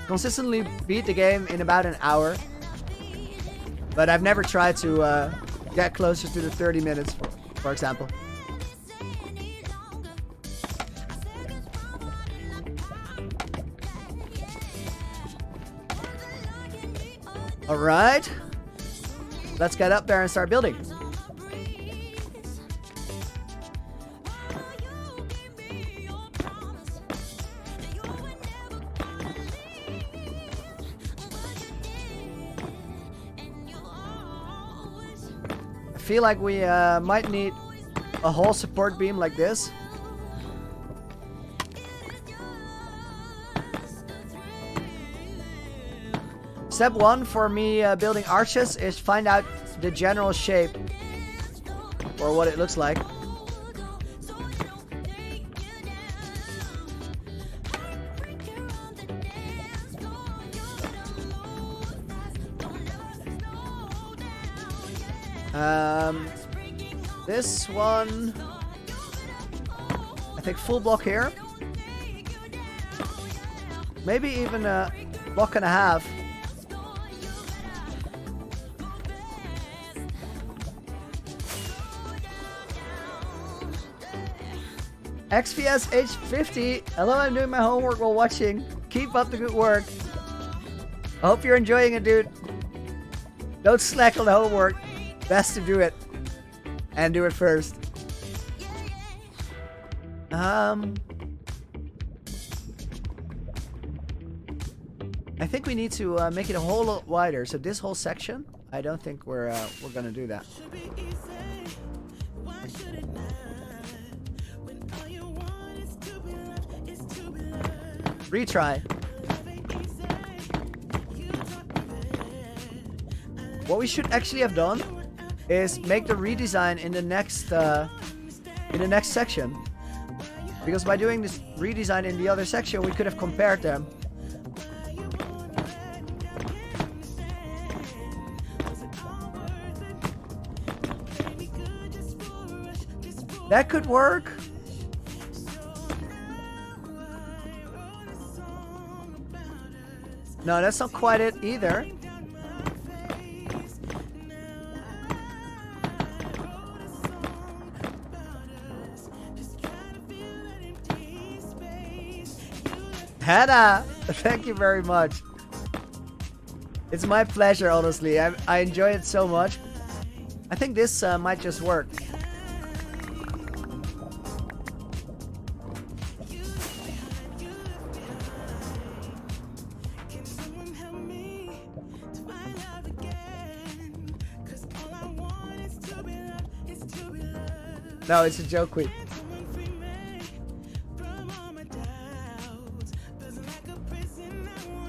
consistently beat the game in about an hour. But I've never tried to get closer to the 30 minutes, for example. Alright. Let's get up there and start building. I feel like we might need a whole support beam like this. Step 1 for me building arches is find out the general shape or what it looks like. This one, I think full block here. Maybe even a block and a half. XPS age 50. Hello, I'm doing my homework while watching. Keep up the good work. I hope you're enjoying it, dude. Don't slack on the homework. Best to do it. And do it first. I think we need to make it a whole lot wider. So this whole section, I don't think we're gonna do that. Retry. What we should actually have done is make the redesign in the next section, because by doing this redesign in the other section, we could have compared them. That could work. No, that's not quite it either. Hannah, thank you very much. It's my pleasure, honestly. I enjoy it so much. I think this might just work. No, it's a joke, Queen.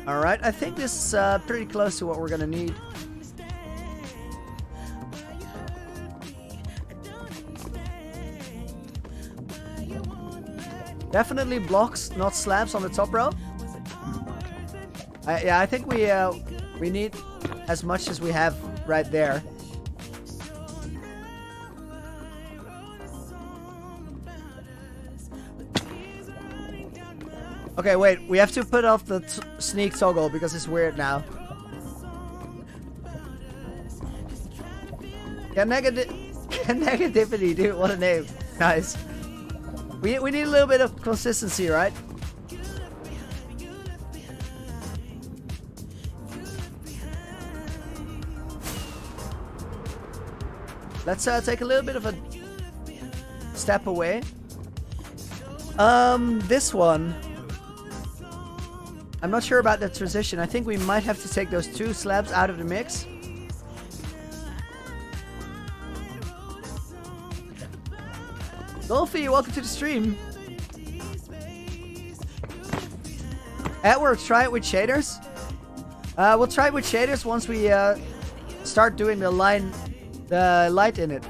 Alright, I think this is pretty close to what we're gonna need. Definitely blocks, not slabs on the top row. Yeah, I think we need as much as we have right there. Okay, wait. We have to put off the sneak toggle because it's weird now. Yeah, negativity, dude. What a name. Nice. We need a little bit of consistency, right? Let's take a little bit of a step away. This one. I'm not sure about that transition. I think we might have to take those 2 slabs out of the mix. Dolphy, welcome to the stream. Edward, try it with shaders. We'll try it with shaders once we start doing the light in it.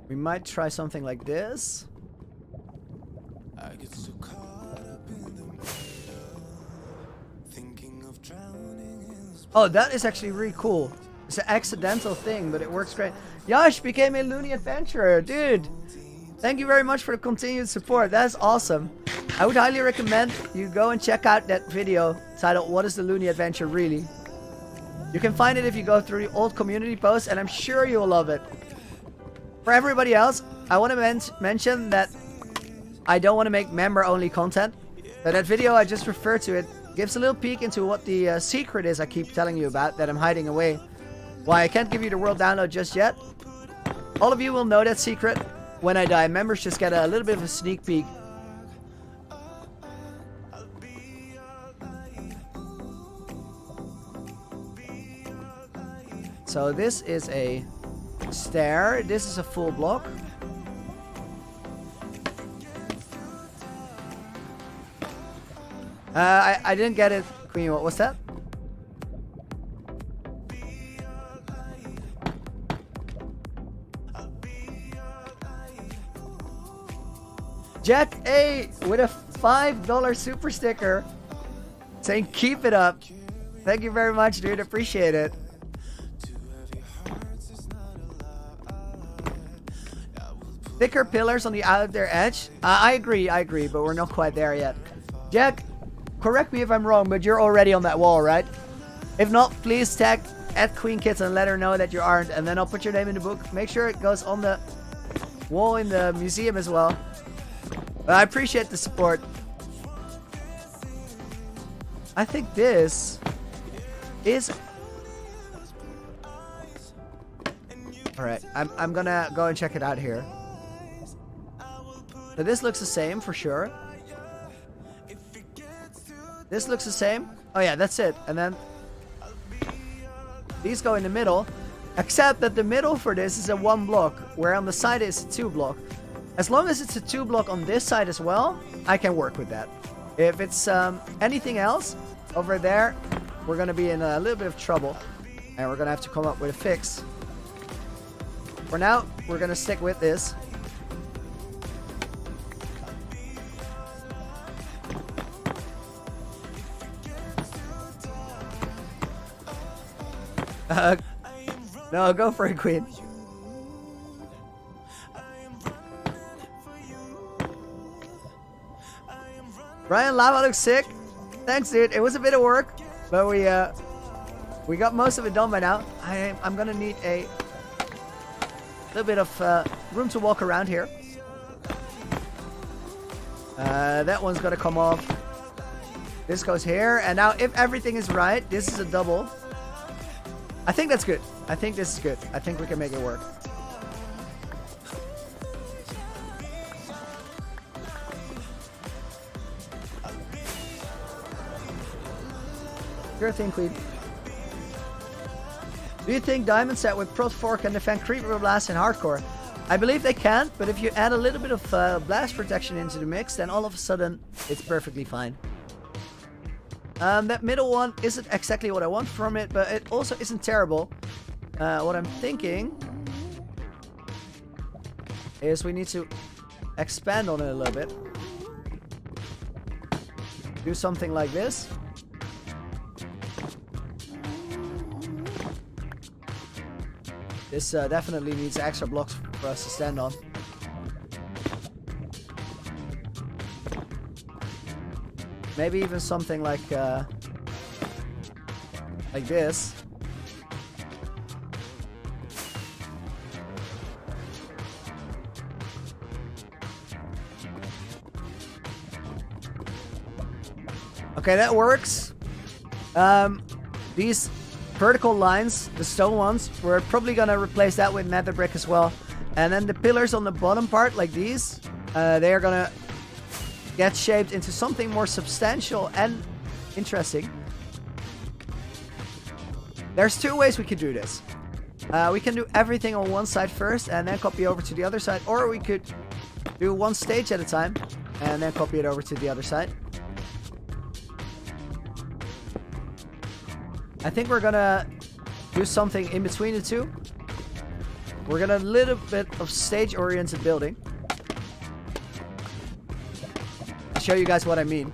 We might try something like this. I get so caught up in the middle, thinking of drowning in this. Oh, that is actually really cool. It's an accidental thing, but it works great. Yash became a Looney Adventurer, dude. Thank you very much for the continued support. That's awesome. I would highly recommend you go and check out that video titled "What is the Looney Adventure Really?" You can find it if you go through the old community posts, and I'm sure you'll love it. For everybody else, I want to mention that I don't want to make member-only content. But that video I just referred to, it gives a little peek into what the secret is I keep telling you about that I'm hiding away. Why I can't give you the world download just yet. All of you will know that secret when I die. Members just get a little bit of a sneak peek. So this is a stair. This is a full block. I didn't get it, Queen. What was that? Jet A with a $5 super sticker saying keep it up. Thank you very much, dude. Appreciate it. Thicker pillars on the outer edge. I agree, but we're not quite there yet. Jack, correct me if I'm wrong, but you're already on that wall, right? If not, please tag @QueenKids and let her know that you aren't, and then I'll put your name in the book. Make sure it goes on the wall in the museum as well. But I appreciate the support. I think this is... Alright, I'm gonna go and check it out here. So this looks the same for sure. This looks the same. Oh yeah, that's it. And then these go in the middle. Except that the middle for this is a 1 block, where on the side it's a 2 block. As long as it's a 2 block on this side as well, I can work with that. If it's anything else over there, we're gonna be in a little bit of trouble, and we're gonna have to come up with a fix. For now, we're gonna stick with this. No, go for it, Queen. Brian Lava looks sick. Thanks, dude. It was a bit of work, but we got most of it done by now. I'm gonna need a little bit of room to walk around here. That one's gonna come off. This goes here, and now if everything is right, this is a double. I think that's good. I think this is good. I think we can make it work. Sure thing, Queen. Do you think Diamond Set with Prot 4 can defend Creeper Blast in hardcore? I believe they can, but if you add a little bit of blast protection into the mix, then all of a sudden it's perfectly fine. That middle one isn't exactly what I want from it, but it also isn't terrible. What I'm thinking is we need to expand on it a little bit. Do something like this. This definitely needs extra blocks for us to stand on. Maybe even something like this. Okay, that works. These vertical lines, the stone ones, we're probably gonna replace that with nether brick as well. And then the pillars on the bottom part, like these, they are gonna get shaped into something more substantial and interesting. There's two ways we could do this. We can do everything on one side first and then copy over to the other side, or we could do one stage at a time and then copy it over to the other side. I think we're gonna do something in between the two. We're gonna a little bit of stage-oriented building. I'll show you guys what I mean.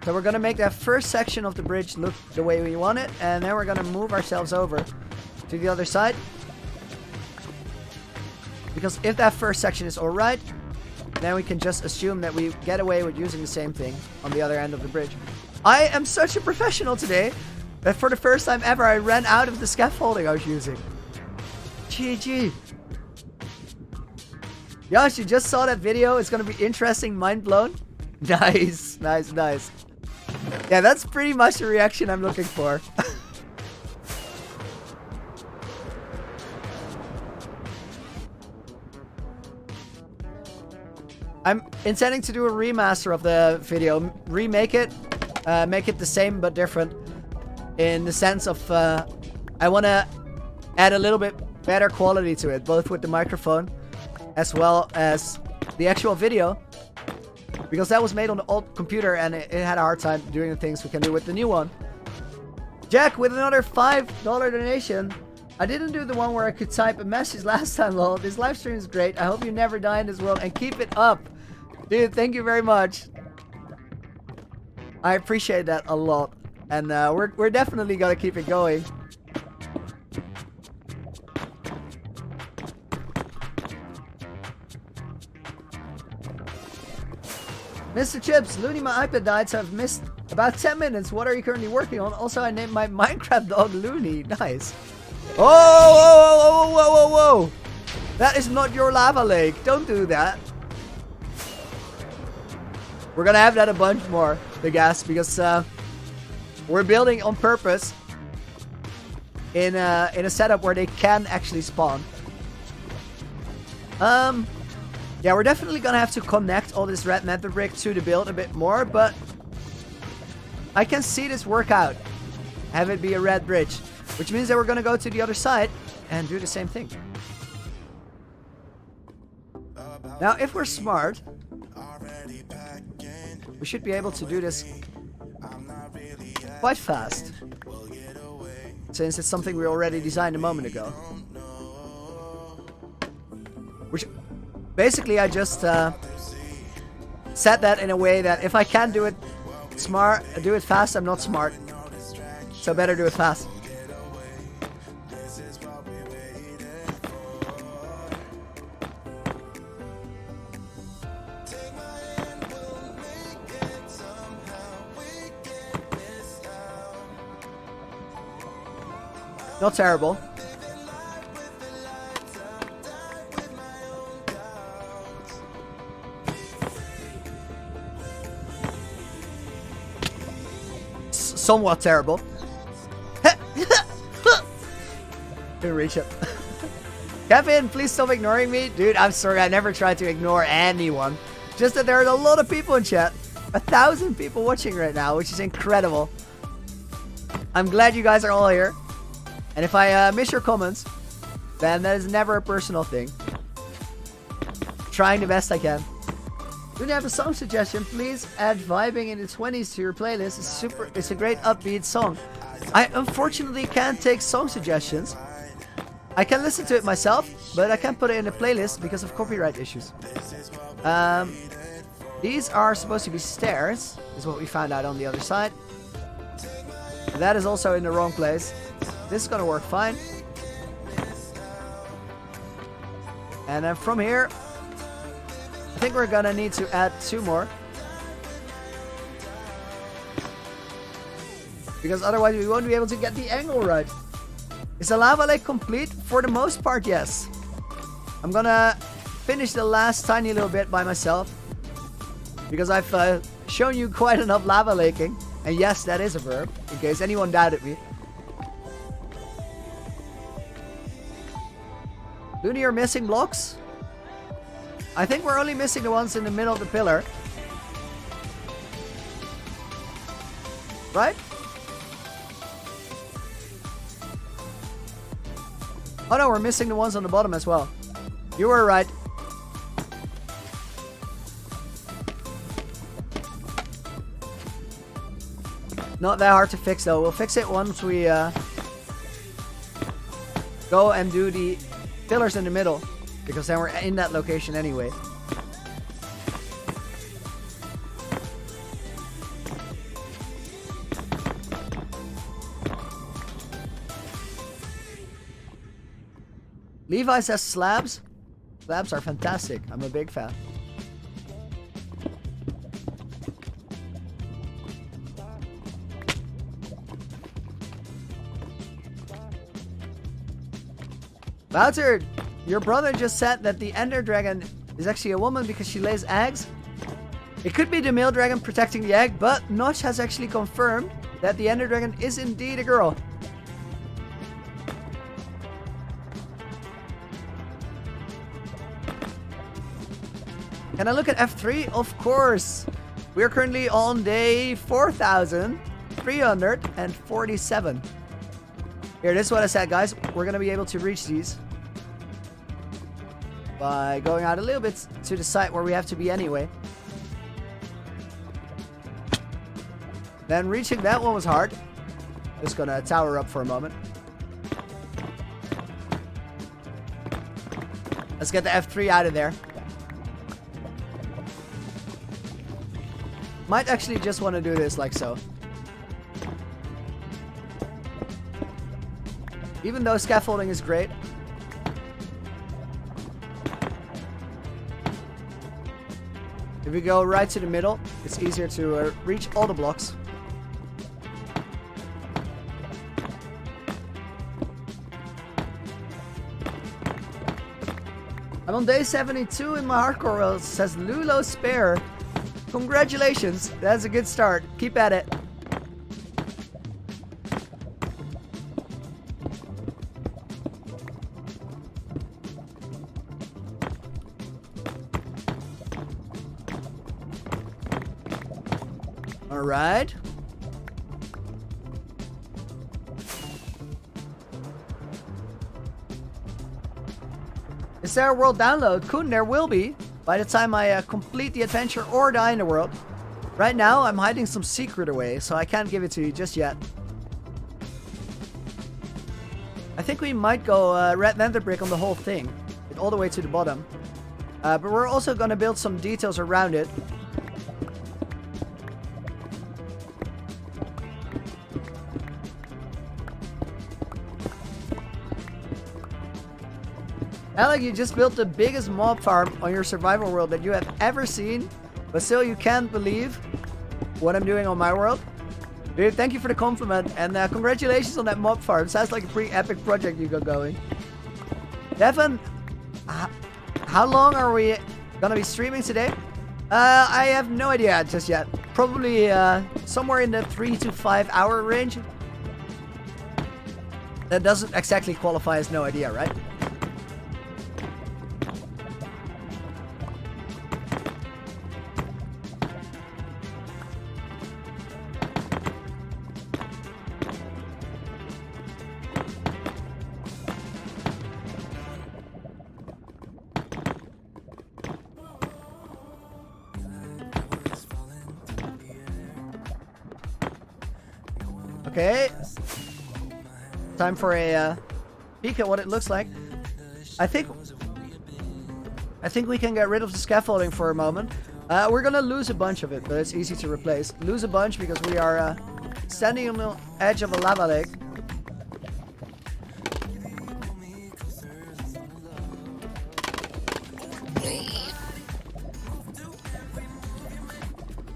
So we're gonna make that first section of the bridge look the way we want it, and then we're gonna move ourselves over to the other side. Because if that first section is alright, then we can just assume that we get away with using the same thing on the other end of the bridge. I am such a professional today that for the first time ever I ran out of the scaffolding I was using. GG. Josh, you just saw that video. It's gonna be interesting, mind blown. Nice, nice, nice. Yeah, that's pretty much the reaction I'm looking for. I'm intending to do a remaster of the video, remake it. Make it the same but different in the sense of I want to add a little bit better quality to it, both with the microphone as well as the actual video, because that was made on the old computer and it had a hard time doing the things we can do with the new one. Jack with another $5 donation. I didn't do the one where I could type a message last time, lol. This live stream is great. I hope you never die in this world and keep it up. Dude, thank you very much. I appreciate that a lot, and we're definitely gonna keep it going. Mr. Chips, Looney, my iPad died, so I've missed about 10 minutes. What are you currently working on? Also, I named my Minecraft dog Looney. Nice. Oh, whoa, whoa, whoa, whoa, whoa, whoa! That is not your lava lake. Don't do that. We're gonna have that a bunch more, the gas, because we're building on purpose in a setup where they can actually spawn. Yeah, we're definitely gonna have to connect all this red nether brick to the build a bit more, but I can see this work out. Have it be a red bridge, which means that we're gonna go to the other side and do the same thing. Now, if we're smart, we should be able to do this quite fast, since it's something we already designed a moment ago. Which, basically, I just set that in a way that if I can't do it fast, I'm not smart. So better do it fast. Not terrible. Somewhat terrible. Didn't reach it. Kevin, please stop ignoring me. Dude, I'm sorry. I never tried to ignore anyone. Just that there are a lot of people in chat. 1,000 people watching right now, which is incredible. I'm glad you guys are all here. And if I miss your comments, then that is never a personal thing. Trying the best I can. Do you have a song suggestion? Please add Vibing in the 20s to your playlist. It's a great upbeat song. I unfortunately can't take song suggestions. I can listen to it myself, but I can't put it in a playlist because of copyright issues. These are supposed to be stairs, is what we found out on the other side. That is also in the wrong place. This is gonna work fine. And then from here, I think we're gonna need to add 2 more. Because otherwise we won't be able to get the angle right. Is the lava lake complete? For the most part, yes. I'm gonna finish the last tiny little bit by myself. Because I've shown you quite enough lava laking. And yes, that is a verb, in case anyone doubted me. Looney, you're missing blocks? I think we're only missing the ones in the middle of the pillar. Right? Oh no, we're missing the ones on the bottom as well. You were right. Not that hard to fix though. We'll fix it once we go and do the pillars in the middle. Because then we're in that location anyway. Levi says slabs. Slabs are fantastic. I'm a big fan. Bouter, your brother just said that the Ender Dragon is actually a woman because she lays eggs. It could be the male dragon protecting the egg, but Notch has actually confirmed that the Ender Dragon is indeed a girl. Can I look at F3? Of course. We are currently on day 4,347. Here, this is what I said, guys. We're going to be able to reach these by going out a little bit to the side where we have to be anyway. Then reaching that one was hard. Just going to tower up for a moment. Let's get the F3 out of there. Might actually just want to do this like so. Even though scaffolding is great. If we go right to the middle, it's easier to reach all the blocks. I'm on day 72 in my hardcore world, says Lulo Spare. Congratulations, that's a good start. Keep at it. All right. Is there a world download? Kun, there will be. By the time I complete the adventure or die in the world. Right now, I'm hiding some secret away, so I can't give it to you just yet. I think we might go red nether brick on the whole thing. All the way to the bottom. But we're also going to build some details around it. Alec, you just built the biggest mob farm on your survival world that you have ever seen, but still you can't believe what I'm doing on my world. Dude, thank you for the compliment, and congratulations on that mob farm. Sounds like a pretty epic project you got going. Devin, how long are we gonna be streaming today? I have no idea just yet. Probably somewhere in the 3 to 5 hour range. That doesn't exactly qualify as no idea, right? Okay. Time for a peek at what it looks like. I think we can get rid of the scaffolding for a moment. We're gonna lose a bunch of it, but it's easy to replace. Lose a bunch because we are standing on the edge of a lava lake.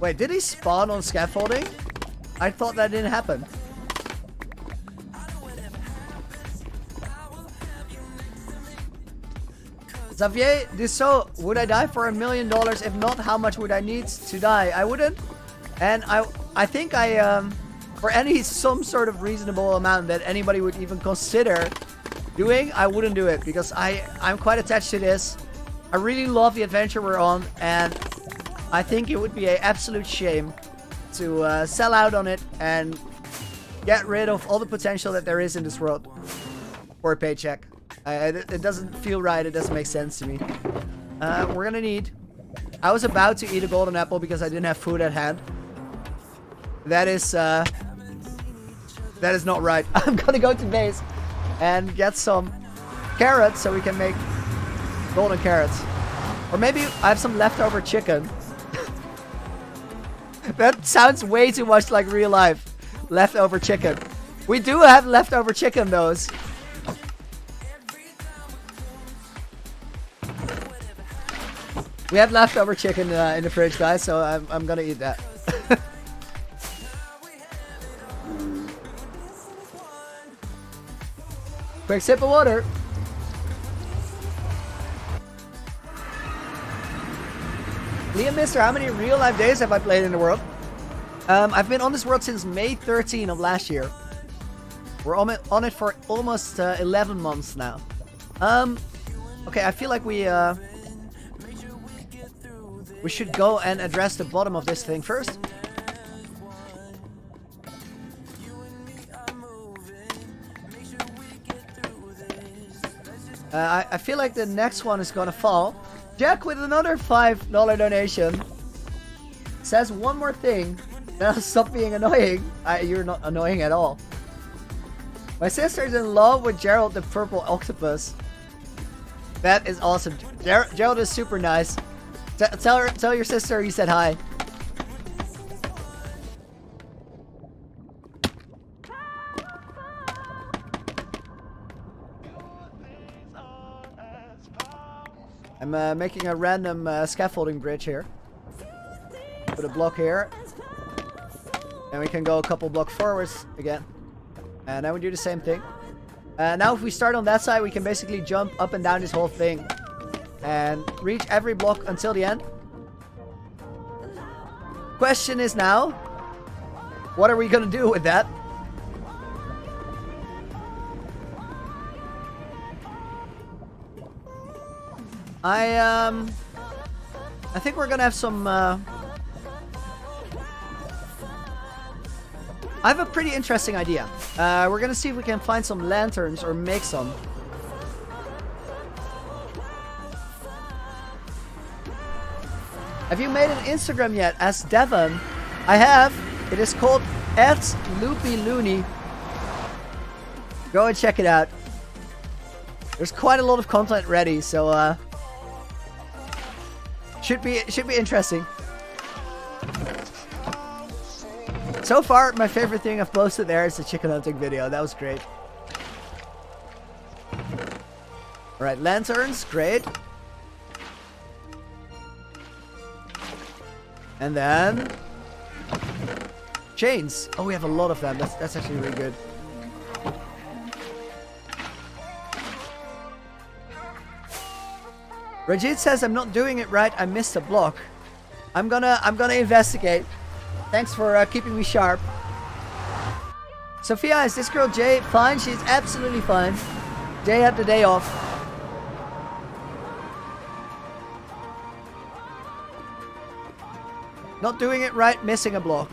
Wait, did he spawn on scaffolding? I thought that didn't happen. Xavier Dussault, would I die for $1 million? If not, how much would I need to die? I wouldn't. And I think for some sort of reasonable amount that anybody would even consider doing, I wouldn't do it because I'm quite attached to this. I really love the adventure we're on, and I think it would be an absolute shame to sell out on it and get rid of all the potential that there is in this world for a paycheck. It doesn't feel right. It doesn't make sense to me. We're gonna need... I was about to eat a golden apple because I didn't have food at hand. That is not right. I'm gonna go to base and get some carrots so we can make golden carrots. Or maybe I have some leftover chicken. That sounds way too much like real life. Leftover chicken. We do have leftover chicken, though. We have leftover chicken in the fridge, guys, so I'm gonna eat that. Quick sip of water. Liam Mister, how many real life days have I played in the world? I've been on this world since May 13 of last year. We're on it for almost 11 months now. Okay, I feel like we should go and address the bottom of this thing first. I feel like the next one is gonna fall. Jack with another $5 donation says one more thing, then I'll stop being annoying. You're not annoying at all. My sister's in love with Gerald the purple octopus. That is awesome. Gerald is super nice. Tell your sister you said hi. I'm making a random scaffolding bridge here. Put a block here. And we can go a couple blocks forwards again. And then we do the same thing. Now if we start on that side, we can basically jump up and down this whole thing. And reach every block until the end. Question is now, what are we gonna do with that? I think we're gonna have some I have a pretty interesting idea. We're gonna see if we can find some lanterns or make some. Have you made an Instagram yet? Asked Devon. I have. It is called @LoopyLooney. Go and check it out. There's quite a lot of content ready, so should be interesting. So far, my favorite thing I've posted there is the chicken hunting video. That was great. Alright, lanterns, great. And then chains. Oh, we have a lot of them. That's actually really good. Rajit says I'm not doing it right. I missed a block. I'm gonna investigate. Thanks for keeping me sharp. Sophia, is this girl Jay fine? She's absolutely fine. Jay had the day off. Not doing it right, missing a block.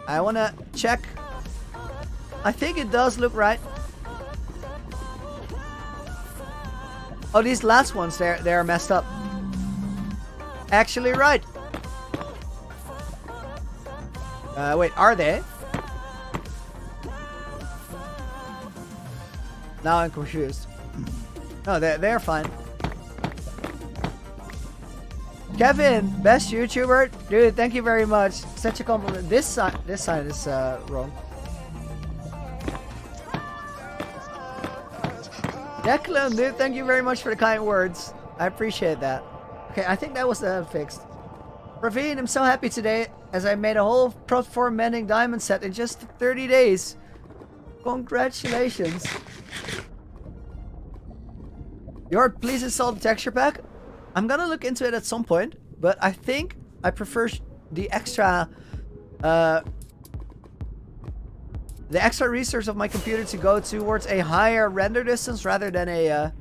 I wanna check. I think it does look right. Oh, these last ones, they're messed up. Actually right. Wait, are they? Now I'm confused. No, they're fine. Kevin, best YouTuber, dude. Thank you very much. Such a compliment. This side is wrong. Declan, dude. Thank you very much for the kind words. I appreciate that. Okay, I think that was fixed. Ravine, I'm so happy today as I made a whole Prot 4 mending diamond set in just 30 days. Congratulations. Yord, please install the texture pack. I'm gonna look into it at some point, but I think I prefer the extra resource of my computer to go towards a higher render distance rather than a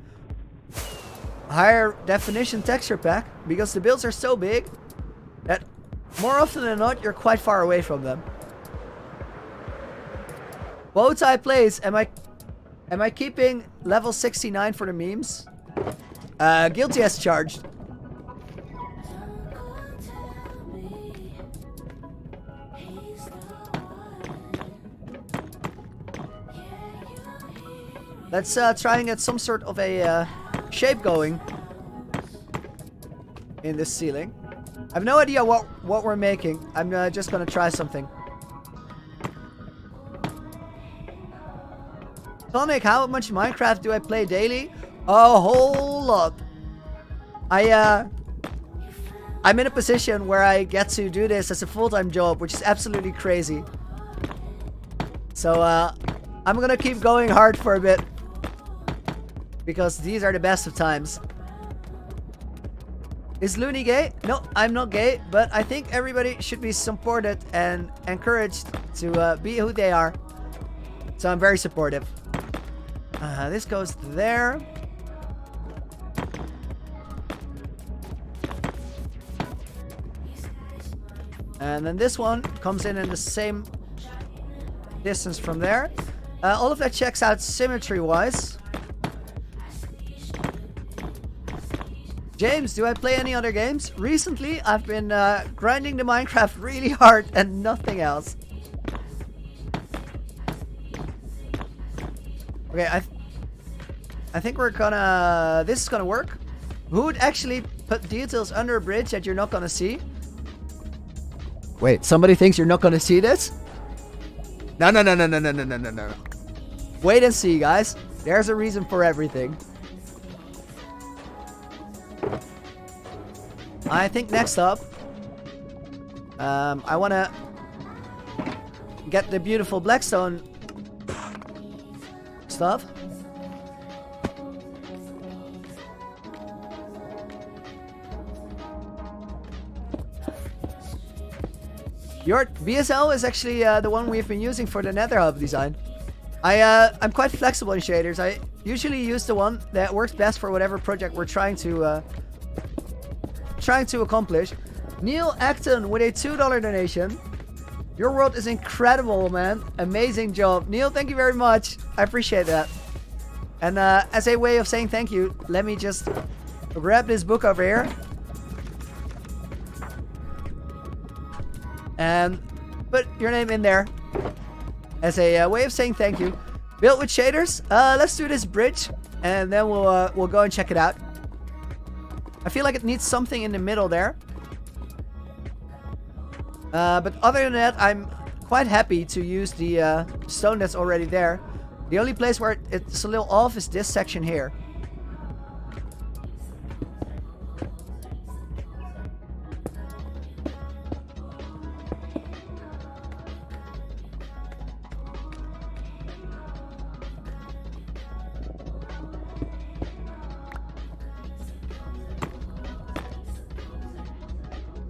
higher definition texture pack, because the builds are so big that more often than not you're quite far away from them. Bowtie plays. Am I keeping level 69 for the memes? Guilty as charged. Let's try and get some sort of a shape going in this ceiling. I have no idea what we're making. I'm just gonna try something. Sonic, how much Minecraft do I play daily? A whole lot. I'm in a position where I get to do this as a full-time job, which is absolutely crazy. So I'm gonna keep going hard for a bit, because these are the best of times. Is Looney gay? No, I'm not gay, but I think everybody should be supported and encouraged to be who they are. So I'm very supportive. This goes there. And then this one comes in the same distance from there. All of that checks out symmetry-wise. James, do I play any other games? Recently, I've been grinding the Minecraft really hard and nothing else. Okay, I think we're gonna... This is gonna work. Who would actually put details under a bridge that you're not gonna see? Wait, somebody thinks you're not gonna see this? No. Wait and see, guys. There's a reason for everything. I think next up, I want to get the beautiful blackstone stuff. Your BSL is actually the one we've been using for the Nether Hub design. I'm quite flexible in shaders. I usually use the one that works best for whatever project we're trying to accomplish. Neil Acton with a $2 donation. Your world is incredible, man. Amazing job. Neil, thank you very much. I appreciate that. And as a way of saying thank you, let me just grab this book over here. And put your name in there as a way of saying thank you. Built with shaders. Let's do this bridge, and then we'll go and check it out. I feel like it needs something in the middle there. But other than that, I'm quite happy to use the stone that's already there. The only place where it's a little off is this section here.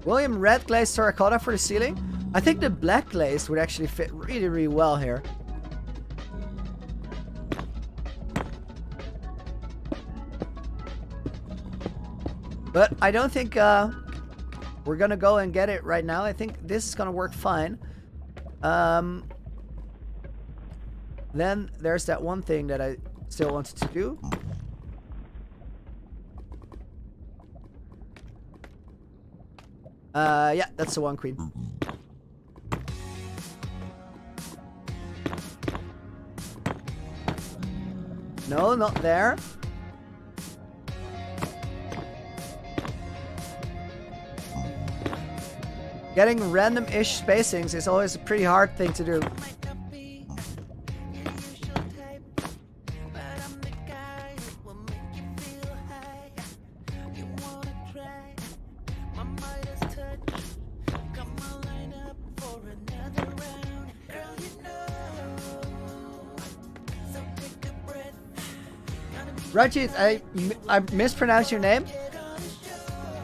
William, red glazed terracotta for the ceiling. I think the black glazed would actually fit really, really well here. But I don't think we're gonna go and get it right now. I think this is gonna work fine. Then there's that one thing that I still wanted to do. Yeah, that's the one, Queen. No, not there. Getting random-ish spacings is always a pretty hard thing to do. Rajit, I mispronounced your name.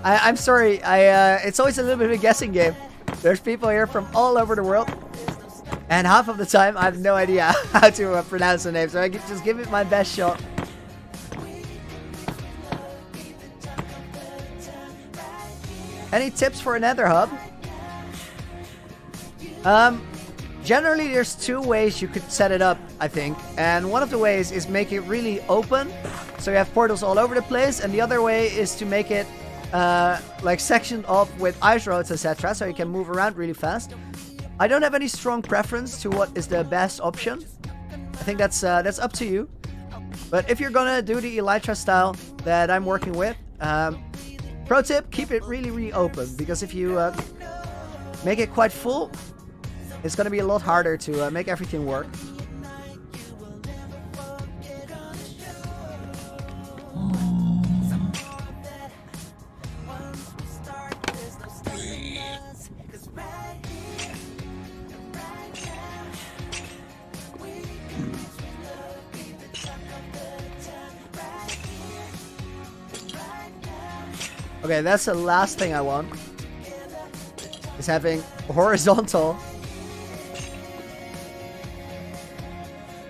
I'm sorry. It's always a little bit of a guessing game. There's people here from all over the world, and half of the time I have no idea how to pronounce the name. So I just give it my best shot. Any tips for a Nether Hub? Generally, there's two ways you could set it up, I think. And one of the ways is make it really open, so you have portals all over the place. And the other way is to make it like sectioned off with ice roads, etc., so you can move around really fast. I don't have any strong preference to what is the best option. I think that's up to you. But if you're gonna do the Elytra style that I'm working with, pro tip: keep it really open, because if you make it quite full, it's going to be a lot harder to make everything work. Okay, that's the last thing I want. Is having horizontal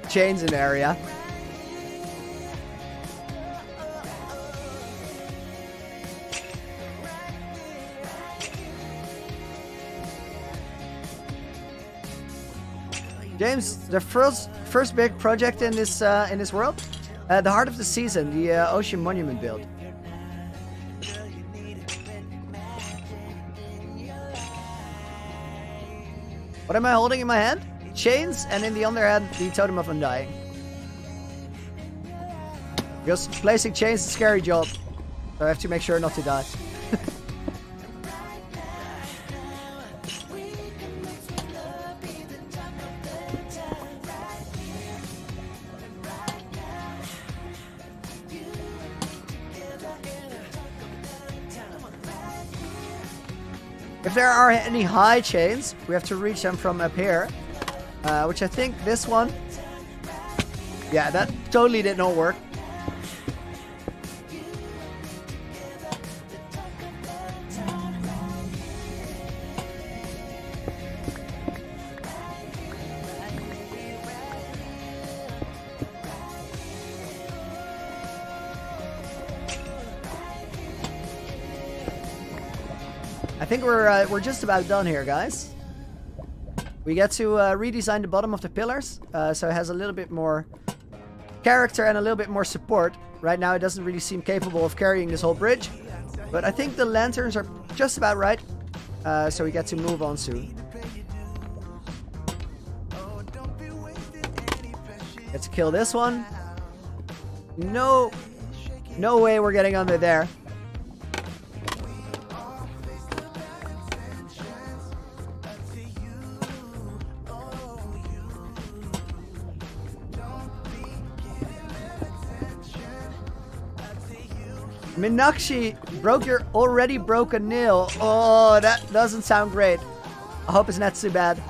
chains in the area. James, the first big project in this world, the heart of the season, the Ocean Monument build. What am I holding in my hand? Chains, and in the other hand, the Totem of Undying. Because placing chains is a scary job, so I have to make sure not to die. If there are any high chains, we have to reach them from up here. Which I think this one... Yeah, that totally did not work. I think we're just about done here, guys. We get to redesign the bottom of the pillars, so it has a little bit more character and a little bit more support. Right now it doesn't really seem capable of carrying this whole bridge, but I think the lanterns are just about right, so we get to move on soon. Get to kill this one. No way we're getting under there. Minakshi broke your already broken nail. Oh, that doesn't sound great. I hope it's not too bad.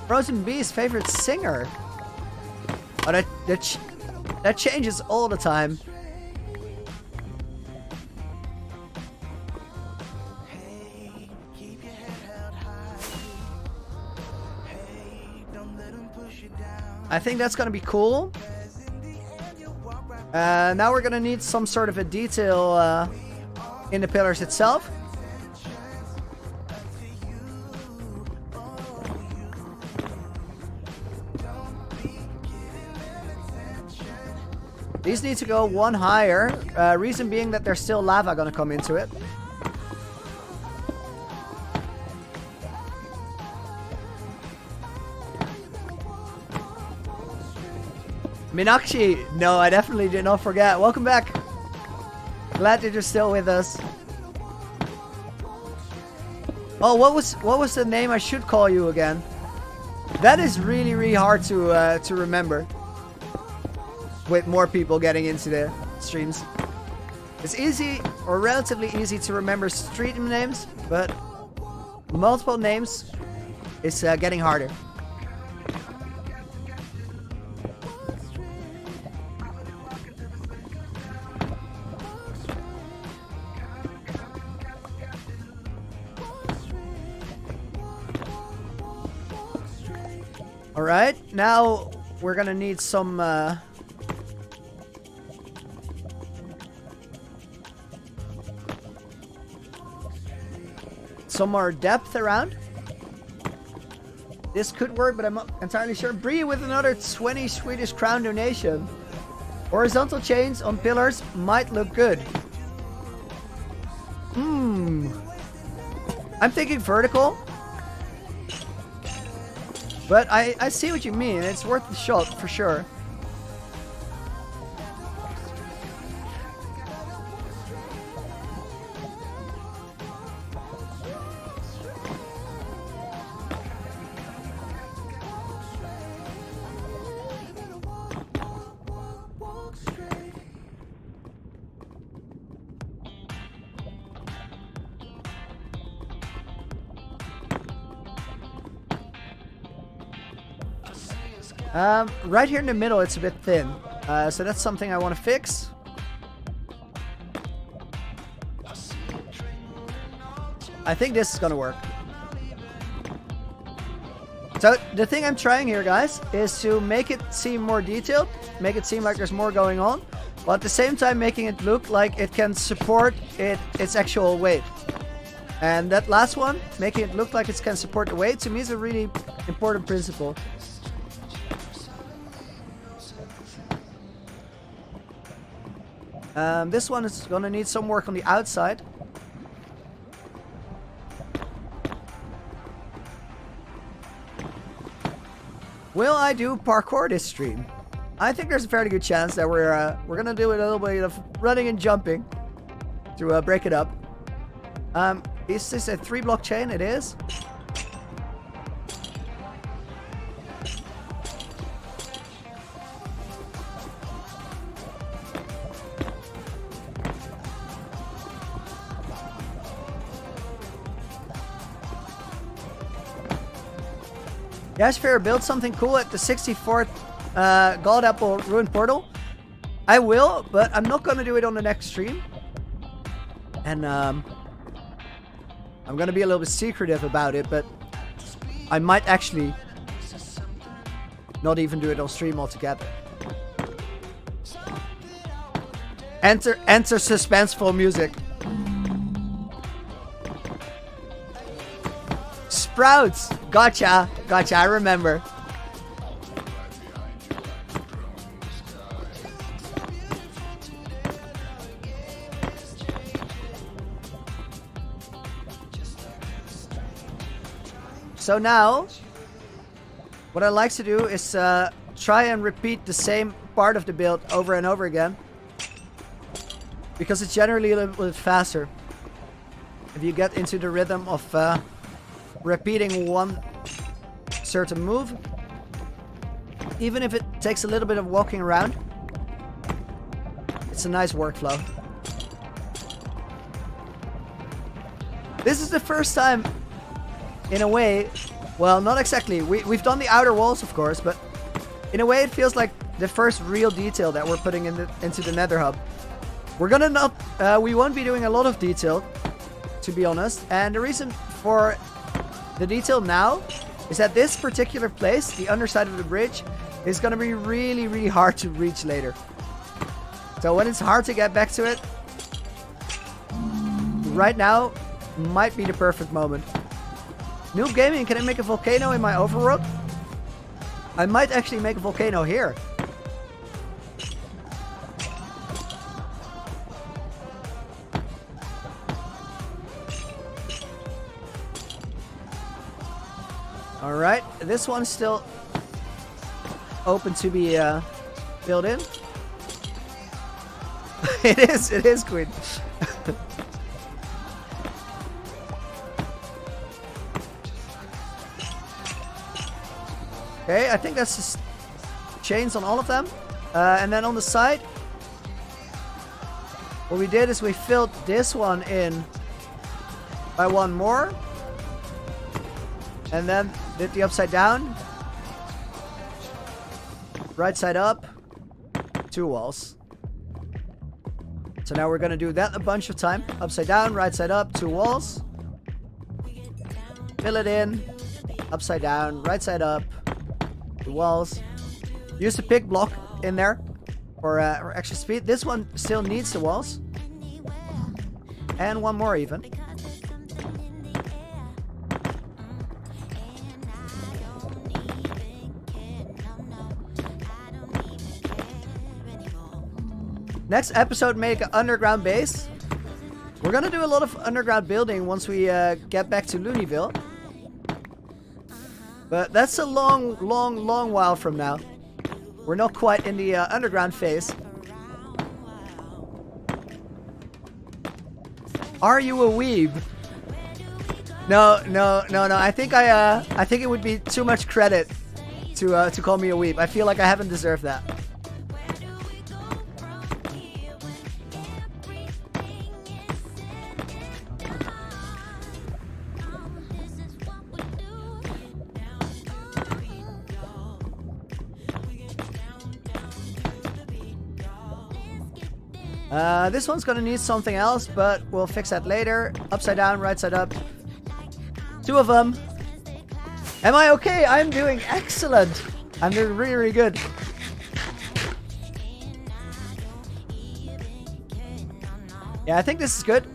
Frozen Bee's favorite singer. Oh, that changes all the time. I think that's gonna be cool. Now we're gonna need some sort of a detail in the pillars itself. These need to go one higher. Reason being that there's still lava gonna come into it. Minakshi, no, I definitely did not forget. Welcome back. Glad that you're still with us. Oh, what was the name I should call you again? That is really, really hard to remember. With more people getting into the streams. It's easy, or relatively easy, to remember stream names, but multiple names is getting harder. Alright, now we're gonna need some more depth around. This could work, but I'm not entirely sure. Bree with another 20 Swedish crown donation. Horizontal chains on pillars might look good. I'm thinking vertical. But I see what you mean. It's worth the shot for sure. Right here in the middle, it's a bit thin. So that's something I want to fix. I think this is gonna work. So the thing I'm trying here, guys, is to make it seem more detailed, make it seem like there's more going on, while at the same time making it look like it can support its actual weight. And that last one, making it look like it can support the weight, to me is a really important principle. This one is gonna need some work on the outside. Will I do parkour this stream? I think there's a fairly good chance that we're gonna do a little bit of running and jumping to break it up. Is this a 3-block chain? It is. Yashfair, build something cool at the 64th God Apple Ruined Portal. I will, but I'm not going to do it on the next stream. And I'm going to be a little bit secretive about it, but I might actually not even do it on stream altogether. Enter suspenseful music. Sprouts! Gotcha! Gotcha, I remember. So now, what I like to do is try and repeat the same part of the build over and over again. Because it's generally a little bit faster. If you get into the rhythm of repeating one certain move, even if it takes a little bit of walking around, it's a nice workflow. This is the first time, in a way, well, not exactly, we've done the outer walls of course, but in a way it feels like the first real detail that we're putting into the Nether Hub. We're gonna we won't be doing a lot of detail, to be honest, and the reason for the detail now is that this particular place, the underside of the bridge, is going to be really, really hard to reach later. So when it's hard to get back to it, right now might be the perfect moment. Noob Gaming, can I make a volcano in my overworld? I might actually make a volcano here. Alright, this one's still open to be Build in. It is, Queen. Okay, I think that's just chains on all of them. And then on the side, what we did is we filled this one in by one more. And then did the upside down. Right side up. 2 walls. So now we're going to do that a bunch of time. Upside down, right side up, 2 walls. Fill it in. Upside down, right side up, 2 walls. Use the pick block in there for extra speed. This one still needs the walls. And one more even. Next episode, make an underground base. We're gonna do a lot of underground building once we get back to Looneyville. But that's a long while from now. We're not quite in the underground phase. Are you a weeb? No. I think it would be too much credit to call me a weeb. I feel like I haven't deserved that. This one's gonna need something else, but we'll fix that later. Upside down, right side up. 2 of them. Am I okay? I'm doing excellent. I'm doing really, really good. Yeah, I think this is good.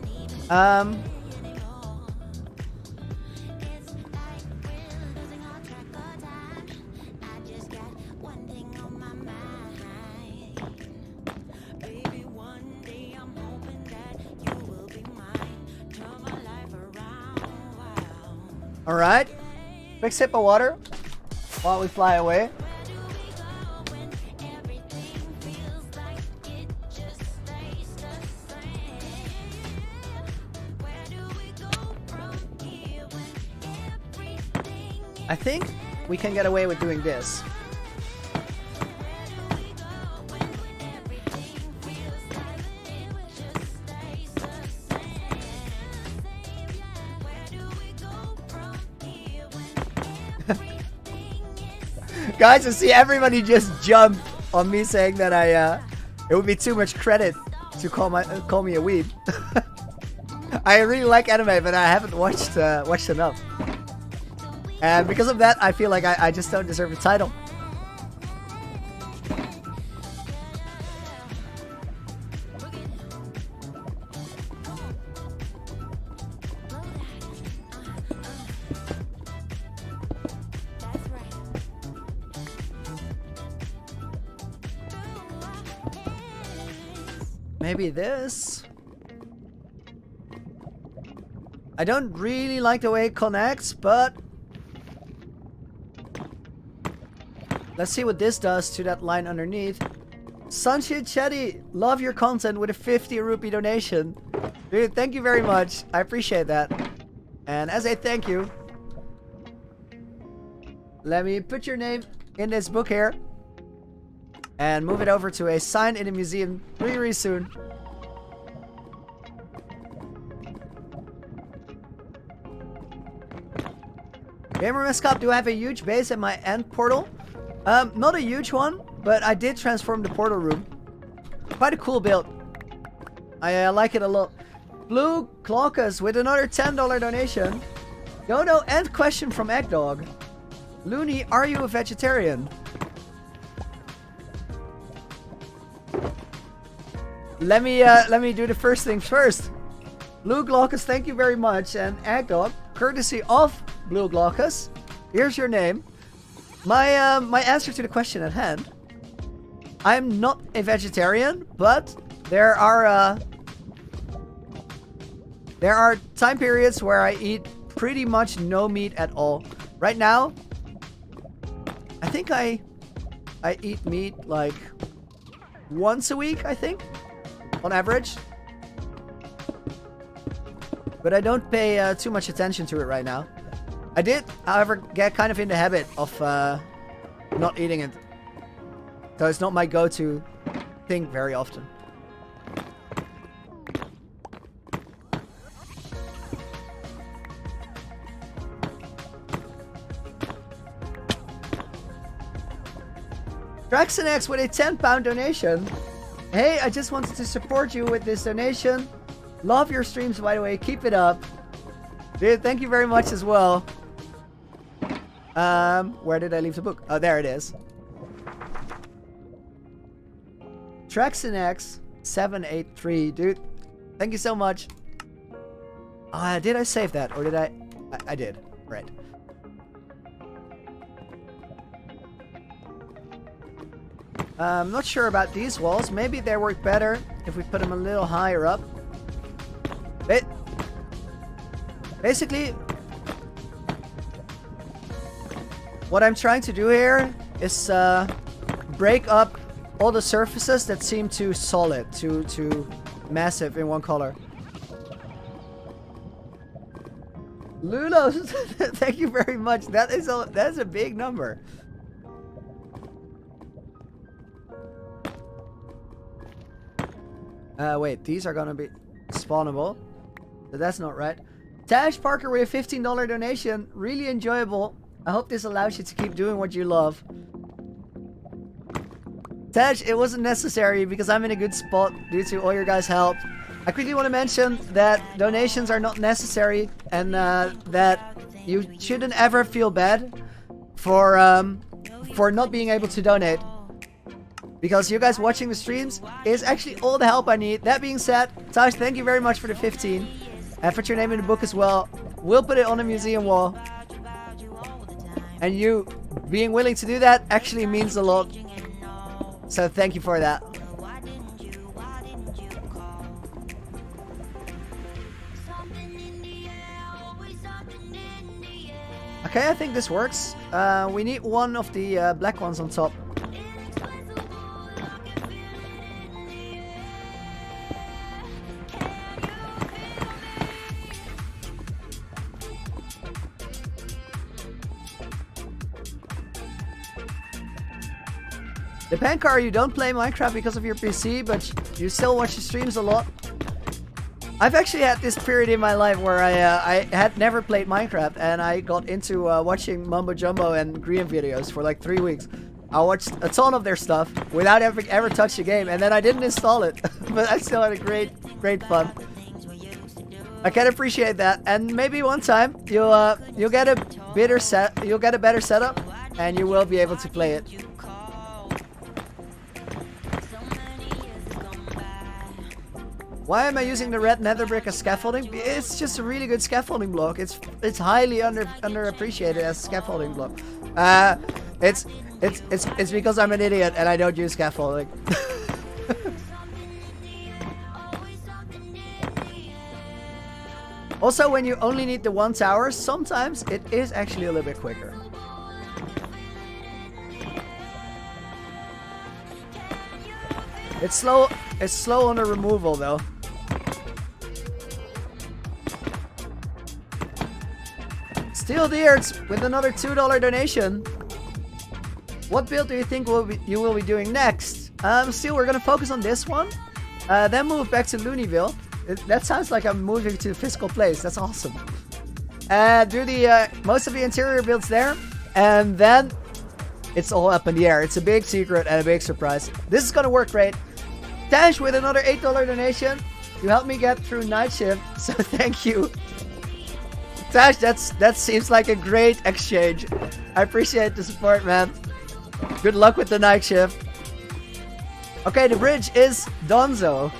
Alright, quick sip of water while we fly away. I think we can get away with doing this. Guys, I see everybody just jump on me saying that it would be too much credit to call me a weeb. I really like anime, but I haven't watched enough. And because of that, I feel like I just don't deserve the title. Maybe this. I don't really like the way it connects, but let's see what this does to that line underneath. Sunshine Chetty, love your content with a 50 rupee donation. Dude, thank you very much. I appreciate that. And as a thank you, let me put your name in this book here and move it over to a sign in a museum really, really soon. Gamer Mescop, do I have a huge base at my end portal? Not a huge one, but I did transform the portal room. Quite a cool build. I like it a lot. Blue Clockus with another $10 donation. Dono and question from Eggdog. Looney, are you a vegetarian? Let me do the first things first. Blue Glaucus, thank you very much. And Eggdog, courtesy of Blue Glaucus, here's your name. My answer to the question at hand. I'm not a vegetarian, but there are time periods where I eat pretty much no meat at all. Right now, I think I eat meat like once a week, I think, on average. But I don't pay too much attention to it right now. I did, however, get kind of in the habit of not eating it. So it's not my go-to thing very often. Draxonex with a £10 donation. Hey, I just wanted to support you with this donation. Love your streams, by the way. Keep it up. Dude, thank you very much as well. Where did I leave the book? Oh, there it is. Draxonex 783. Dude, thank you so much. Did I save that? Or did I did. Right. I'm not sure about these walls. Maybe they work better if we put them a little higher up. Basically, what I'm trying to do here is break up all the surfaces that seem too solid, too massive in one color. Lulos, thank you very much. That's a big number. Wait, these are gonna be spawnable. But that's not right. Tash Parker with a $15 donation. Really enjoyable. I hope this allows you to keep doing what you love. Tash, it wasn't necessary because I'm in a good spot due to all your guys' help. I quickly want to mention that donations are not necessary and that you shouldn't ever feel bad for not being able to donate. Because you guys watching the streams is actually all the help I need. That being said, Tash, thank you very much for the 15. And put your name in the book as well. We'll put it on the museum wall. And you being willing to do that actually means a lot. So thank you for that. Okay, I think this works. We need one of the black ones on top. The Pankar, you don't play Minecraft because of your PC, but you still watch the streams a lot. I've actually had this period in my life where I had never played Minecraft, and I got into watching Mumbo Jumbo and Green videos for like 3 weeks. I watched a ton of their stuff without ever touching the game, and then I didn't install it, but I still had a great fun. I can appreciate that, and maybe one time you'll get a better setup, and you will be able to play it. Why am I using the red nether brick as scaffolding? It's just a really good scaffolding block. It's highly underappreciated as scaffolding block. It's because I'm an idiot and I don't use scaffolding. Also, when you only need the one tower, sometimes it is actually a little bit quicker. It's slow on the removal though. Steel Deerts with another $2 donation. What build do you think you will be doing next? Steel, we're gonna focus on this one. Then move back to Looneyville. That sounds like I'm moving to a physical place. That's awesome. Do the most of the interior builds there, and then it's all up in the air. It's a big secret and a big surprise. This is gonna work great. Dash with another $8 donation. You helped me get through night shift, so thank you. Tash, that seems like a great exchange. I appreciate the support, man. Good luck with the night shift. Okay, the bridge is donezo.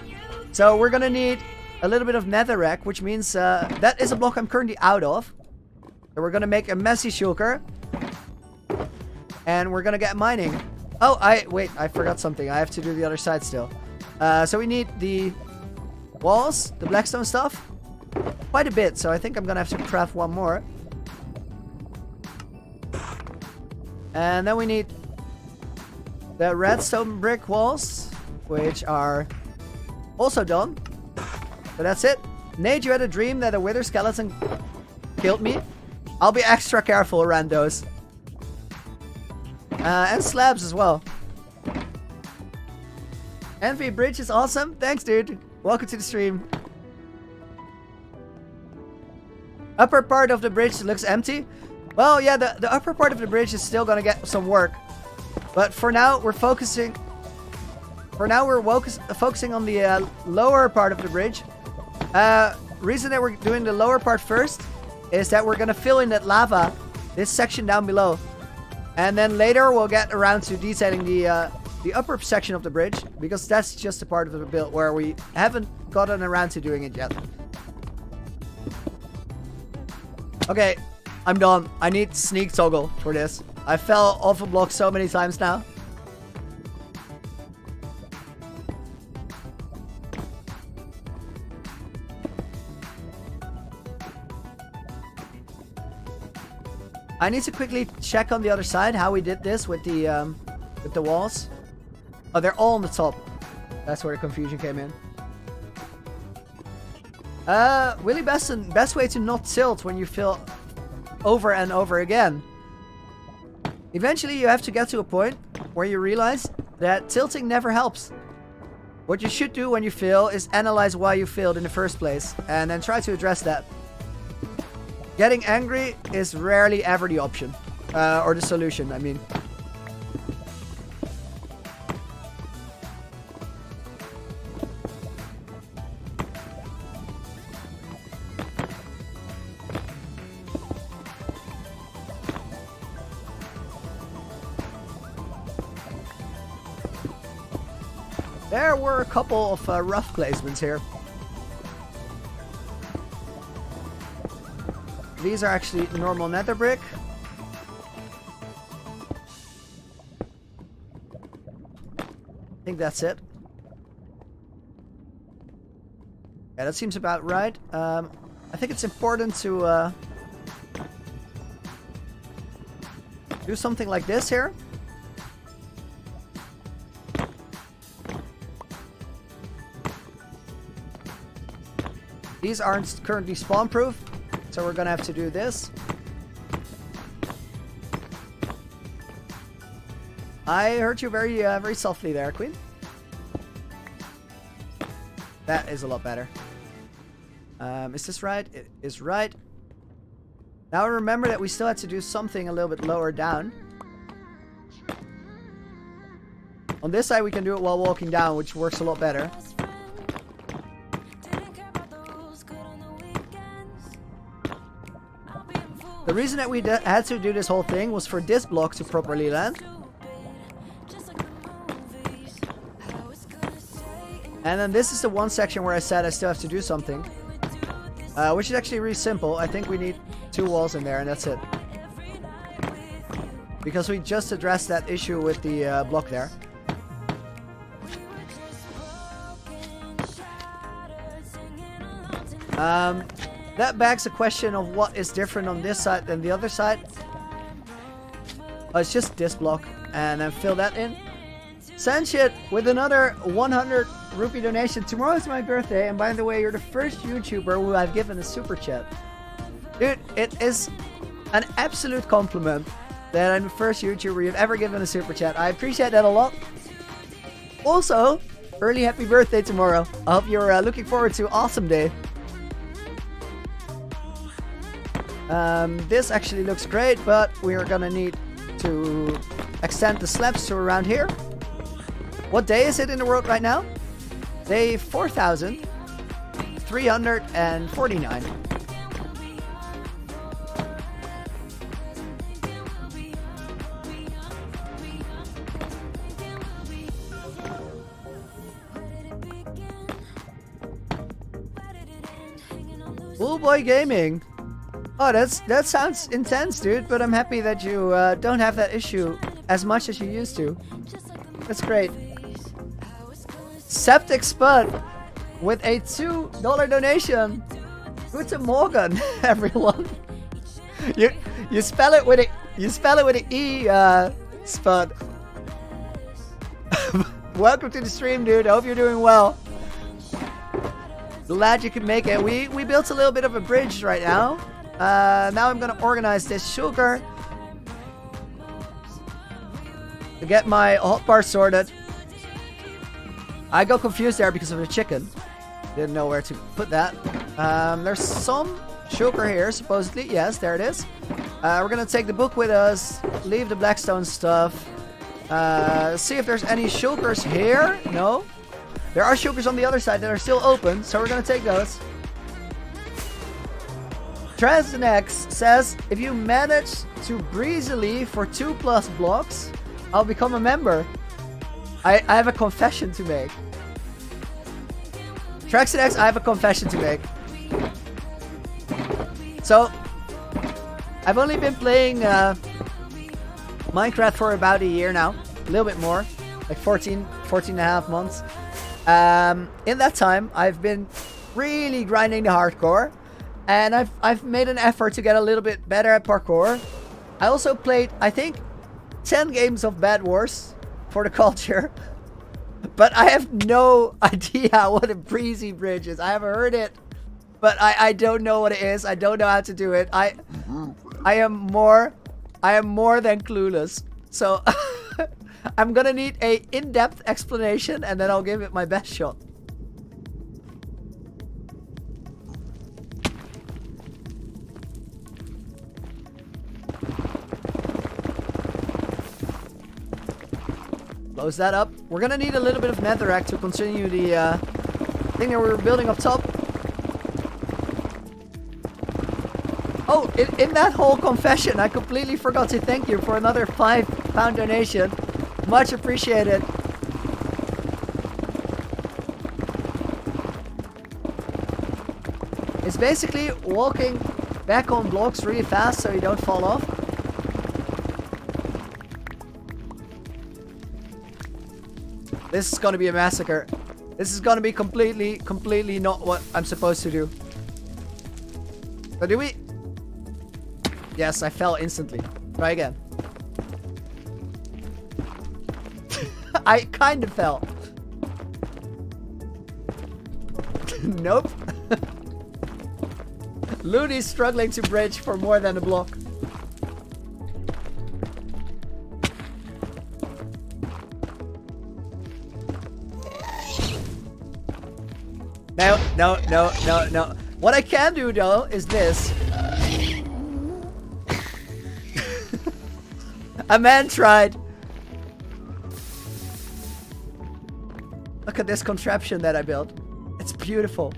So we're gonna need a little bit of netherrack, which means that is a block I'm currently out of. So we're gonna make a messy shulker. And we're gonna get mining. Oh, wait, I forgot something. I have to do the other side still. So we need the walls, the blackstone stuff. Quite a bit, so I think I'm gonna have to craft one more. And then we need the redstone brick walls. which are also done. So that's it. Nate, you had a dream that a wither skeleton killed me. I'll be extra careful around those. And slabs as well. Envy Bridge is awesome. Thanks, dude. Welcome to the stream. Upper part of the bridge looks empty. Well, yeah, the upper part of the bridge is still gonna get some work. But for now, we're focusing... focusing on the lower part of the bridge. Reason that we're doing the lower part first is that we're gonna fill in that lava, this section down below. And then later we'll get around to detailing the upper section of the bridge, because that's just a part of the build where we haven't gotten around to doing it yet. Okay, I'm done. I need sneak toggle for this. I fell off a block so many times now. I need to quickly check on the other side how we did this with the walls. Oh, they're all on the top. That's where the confusion came in. Willie Besson, best way to not tilt when you fill over and over again. Eventually you have to get to a point where you realize that tilting never helps. What you should do when you fail is analyze why you failed in the first place, and then try to address that. Getting angry is rarely ever the option. Or the solution, I mean. There were a couple of rough placements here. These are actually the normal nether brick. I think that's it. Yeah, that seems about right. I think it's important to do something like this here. These aren't currently spawn proof, so we're gonna have to do this. I heard you very very softly there, Queen. That is a lot better. Is this right? It is right. Now remember that we still had to do something a little bit lower down. On this side we can do it while walking down, which works a lot better. The reason that we had to do this whole thing was for this block to properly land. And then this is the one section where I said I still have to do something. Which is actually really simple. I think we need 2 walls in there and that's it. Because we just addressed that issue with the block there. That begs the question of what is different on this side than the other side. Oh, it's just this block. And then fill that in. Sanshit with another 100 rupee donation. Tomorrow is my birthday, and by the way, you're the first YouTuber who I've given a super chat. Dude, it is an absolute compliment that I'm the first YouTuber you've ever given a super chat. I appreciate that a lot. Also, early happy birthday tomorrow. I hope you're looking forward to an awesome day. This actually looks great, but we are gonna need to extend the slabs to around here. What day is it in the world right now? Day 4,349. Bullboy Gaming. Oh, that sounds intense, dude, but I'm happy that you don't have that issue as much as you used to. That's great. Septic Spud with a $2 donation. Guten Morgen, everyone. You spell it with a E, Spud. Welcome to the stream, dude. I hope you're doing well. Glad you could make it. We built a little bit of a bridge right now. Now I'm gonna organize this sugar to get my hotbar sorted. I got confused there because of the chicken. Didn't know where to put that. There's some sugar here, supposedly. Yes, there it is. We're gonna take the book with us, leave the blackstone stuff. See if there's any shulkers here. No. There are shulkers on the other side that are still open, so we're gonna take those. Transnex says, if you manage to breezily for 2+ blocks, I'll become a member. I have a confession to make. Traxenex, I have a confession to make. So, I've only been playing Minecraft for about a year now. A little bit more. Like 14 and a half months. In that time, I've been really grinding the hardcore. And I've made an effort to get a little bit better at parkour. I also played, I think, 10 games of Bad Wars for the culture. But I have no idea what a breezy bridge is. I haven't heard it. But I don't know what it is. I don't know how to do it. I am more than clueless. So I'm gonna need a in-depth explanation and then I'll give it my best shot. Close that up. We're gonna need a little bit of netherrack to continue the thing that we were building up top. Oh, in that whole confession, I completely forgot to thank you for another £5 donation. Much appreciated. It's basically walking back on blocks really fast so you don't fall off. This is gonna be a massacre. This is gonna be completely not what I'm supposed to do. So do we... Yes, I fell instantly. Try again. I kind of fell. Nope. Looney's struggling to bridge for more than a block. No. What I can do though is this. A man tried. Look at this contraption that I built. It's beautiful.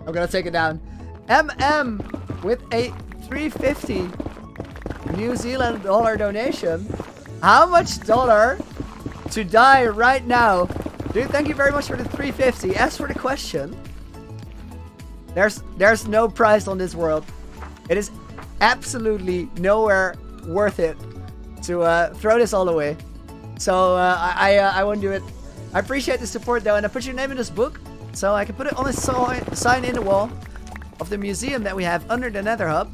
I'm gonna take it down. MM with a 350 New Zealand dollar donation. How much dollar to die right now? Dude, thank you very much for the 350. As for the question, there's no prize on this world. It is absolutely nowhere worth it to throw this all away. So I won't do it. I appreciate the support though, and I put your name in this book so I can put it on a sign in the wall of the museum that we have under the Nether Hub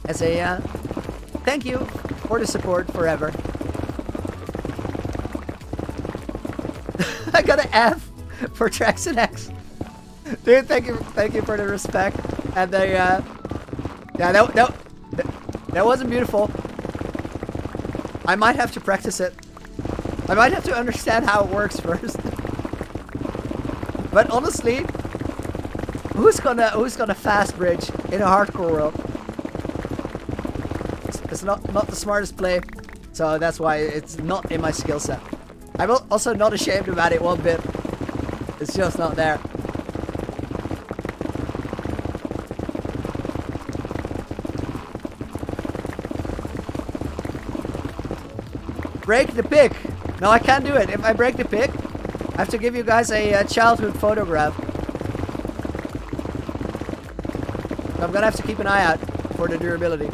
as a thank you for the support forever. I got an F for Traxon X. Dude, thank you for the respect. And the yeah, no, that wasn't beautiful. I might have to practice it. I might have to understand how it works first. But honestly, who's gonna fast bridge in a hardcore world? It's not the smartest play, so that's why it's not in my skill set. I'm also not ashamed about it one bit. It's just not there. Break the pick. No, I can't do it. If I break the pick, I have to give you guys a childhood photograph. So I'm gonna have to keep an eye out for the durability.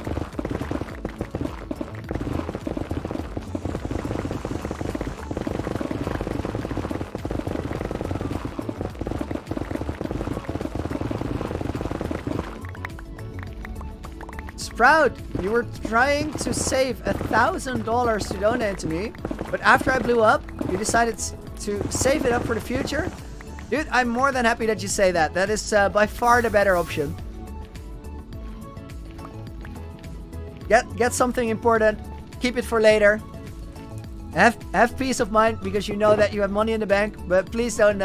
proud. You were trying to save $1,000 to donate to me, but after I blew up, you decided to save it up for the future. Dude, I'm more than happy that you say that. That is by far the better option. Get something important. Keep it for later. Have peace of mind because you know that you have money in the bank, but please don't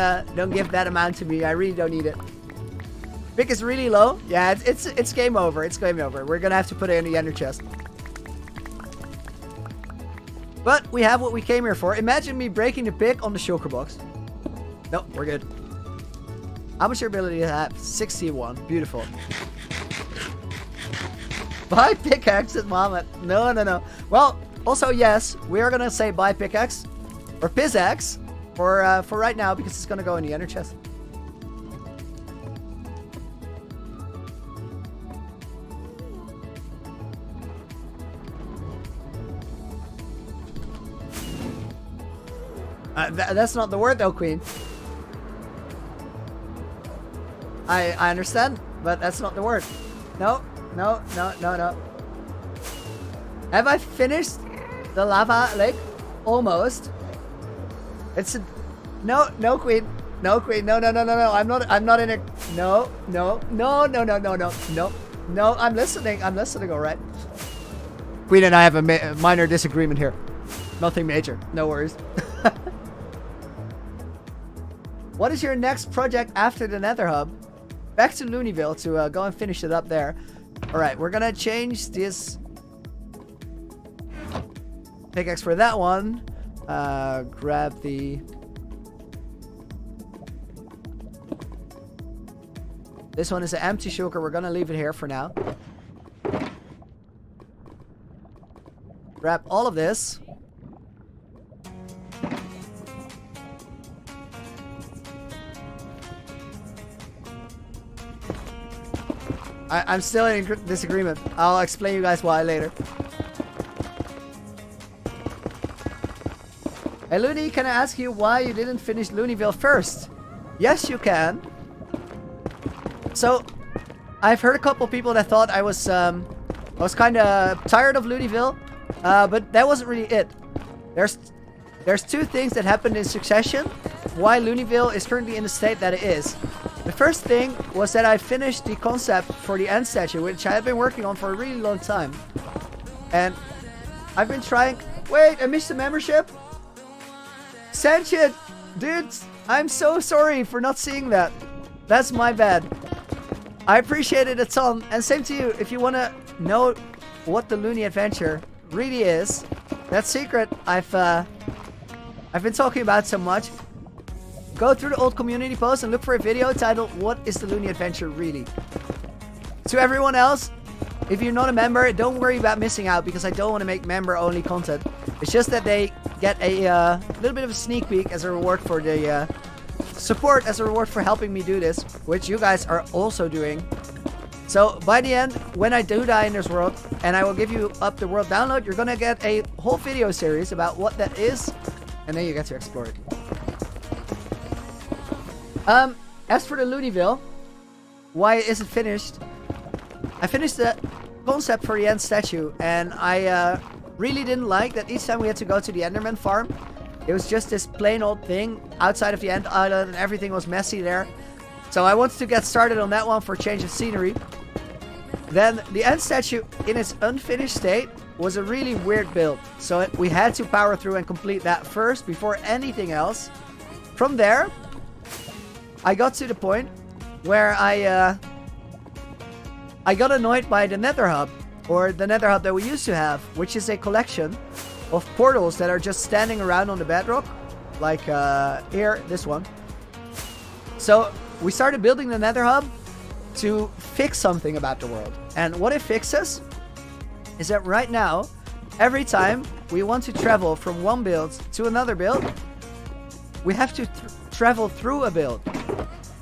give that amount to me. I really don't need it. Vic is really low. Yeah, it's game over. It's game over. We're gonna have to put it in the ender chest. But we have what we came here for. Imagine me breaking the pick on the shulker box. No, we're good. How much ability do you have? 61. Beautiful. Buy pickaxe at Mohammed. No. Well, also yes, we are gonna say buy pickaxe or pizzaxe for right now because it's gonna go in the ender chest. That's not the word though, Queen. I understand, but that's not the word. No. Have I finished the lava lake? Almost. It's a... No, Queen. No, Queen. No. I'm not in a... No. I'm listening, all right. Queen and I have a minor disagreement here. Nothing major. No worries. What is your next project after the Nether Hub? Back to Looneyville to go and finish it up there. Alright, we're gonna change this pickaxe for that one. Grab the... This one is an empty shulker. We're gonna leave it here for now. Grab all of this. I'm still in disagreement. I'll explain you guys why later. Hey Looney, can I ask you why you didn't finish Looneyville first? Yes, you can. So, I've heard a couple people that thought I was kind of tired of Looneyville, but that wasn't really it. There's two things that happened in succession why Looneyville is currently in the state that it is. The first thing was that I finished the concept for the end statue, which I have been working on for a really long time. And I've been trying... Wait, I missed the membership? Sentient! Dude, I'm so sorry for not seeing that. That's my bad. I appreciate it a ton. And same to you, if you want to know what the Looney Adventure really is, that secret I've been talking about so much, go through the old community post and look for a video titled What is the Looney Adventure Really? To everyone else, if you're not a member, don't worry about missing out because I don't want to make member-only content. It's just that they get a little bit of a sneak peek as a reward for the support, as a reward for helping me do this, which you guys are also doing. So by the end, when I do die in this world, and I will give you up the world download, you're gonna get a whole video series about what that is, and then you get to explore it. As for the Looneyville, why it isn't finished, I finished the concept for the end statue, and I really didn't like that each time we had to go to the Enderman farm, it was just this plain old thing outside of the end island, and everything was messy there. So I wanted to get started on that one for a change of scenery. Then the end statue in its unfinished state was a really weird build, so we had to power through and complete that first before anything else. From there, I got to the point where I got annoyed by the Nether Hub, or the Nether Hub that we used to have, which is a collection of portals that are just standing around on the bedrock, like here, this one. So we started building the Nether Hub to fix something about the world. And what it fixes is that right now, every time we want to travel from one build to another build, we have to travel through a build.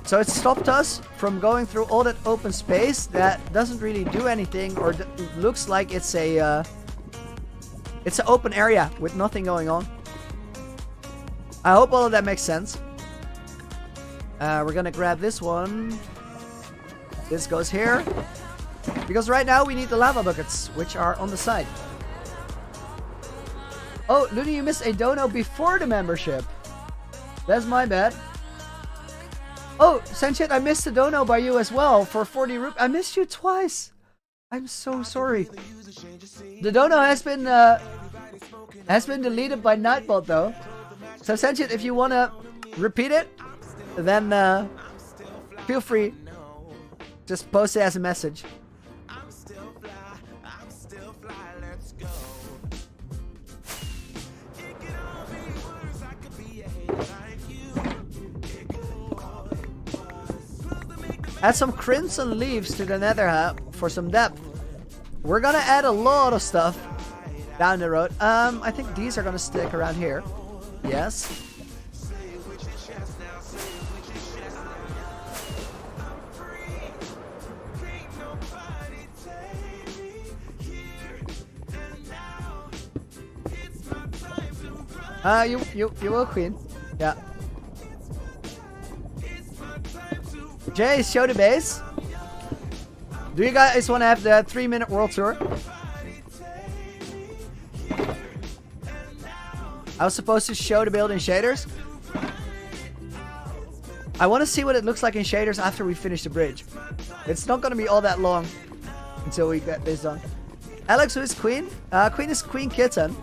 So it stopped us from going through all that open space that doesn't really do anything, or looks like it's an open area with nothing going on. I hope all of that makes sense. We're gonna grab this one. This goes here. Because right now we need the lava buckets, which are on the side. Oh, Looney, you missed a dono before the membership. That's my bad. Oh, Senchit, I missed a dono by you as well for 40 rupees. I missed you twice. I'm so sorry. The dono has been deleted by Nightbot though. So Senchit, if you wanna repeat it, then feel free. Just post it as a message. Add some crimson leaves to the Nether Hub for some depth. We're gonna add a lot of stuff down the road. I think these are gonna stick around here. Yes. You will, Queen. Yeah. Jay, show the base. Do you guys want to have the 3-minute world tour? I was supposed to show the build in shaders. I want to see what it looks like in shaders after we finish the bridge. It's not going to be all that long until we get this done. Alex, who is Queen? Queen is Queen Kitten,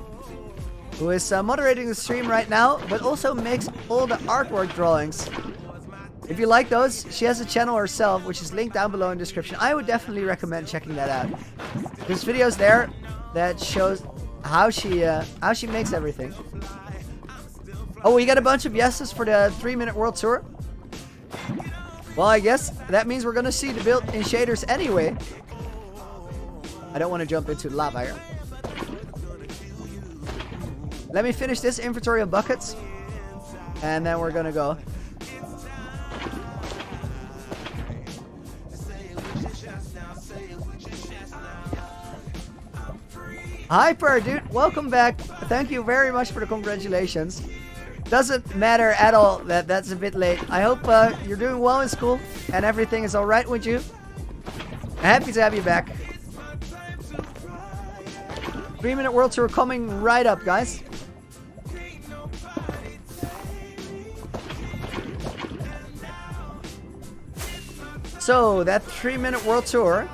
who is moderating the stream right now, but also makes all the artwork drawings. If you like those, she has a channel herself, which is linked down below in the description. I would definitely recommend checking that out. There's videos there that shows how she makes everything. Oh, we got a bunch of yeses for the 3-minute world tour. Well, I guess that means we're gonna see the build in shaders anyway. I don't want to jump into lava here. Let me finish this inventory of buckets, and then we're gonna go. Hyper, dude, welcome back. Thank you very much for the congratulations. Doesn't matter at all that that's a bit late. I hope you're doing well in school and everything is alright with you. Happy to have you back. 3-minute world tour coming right up, guys. So, that 3-minute world tour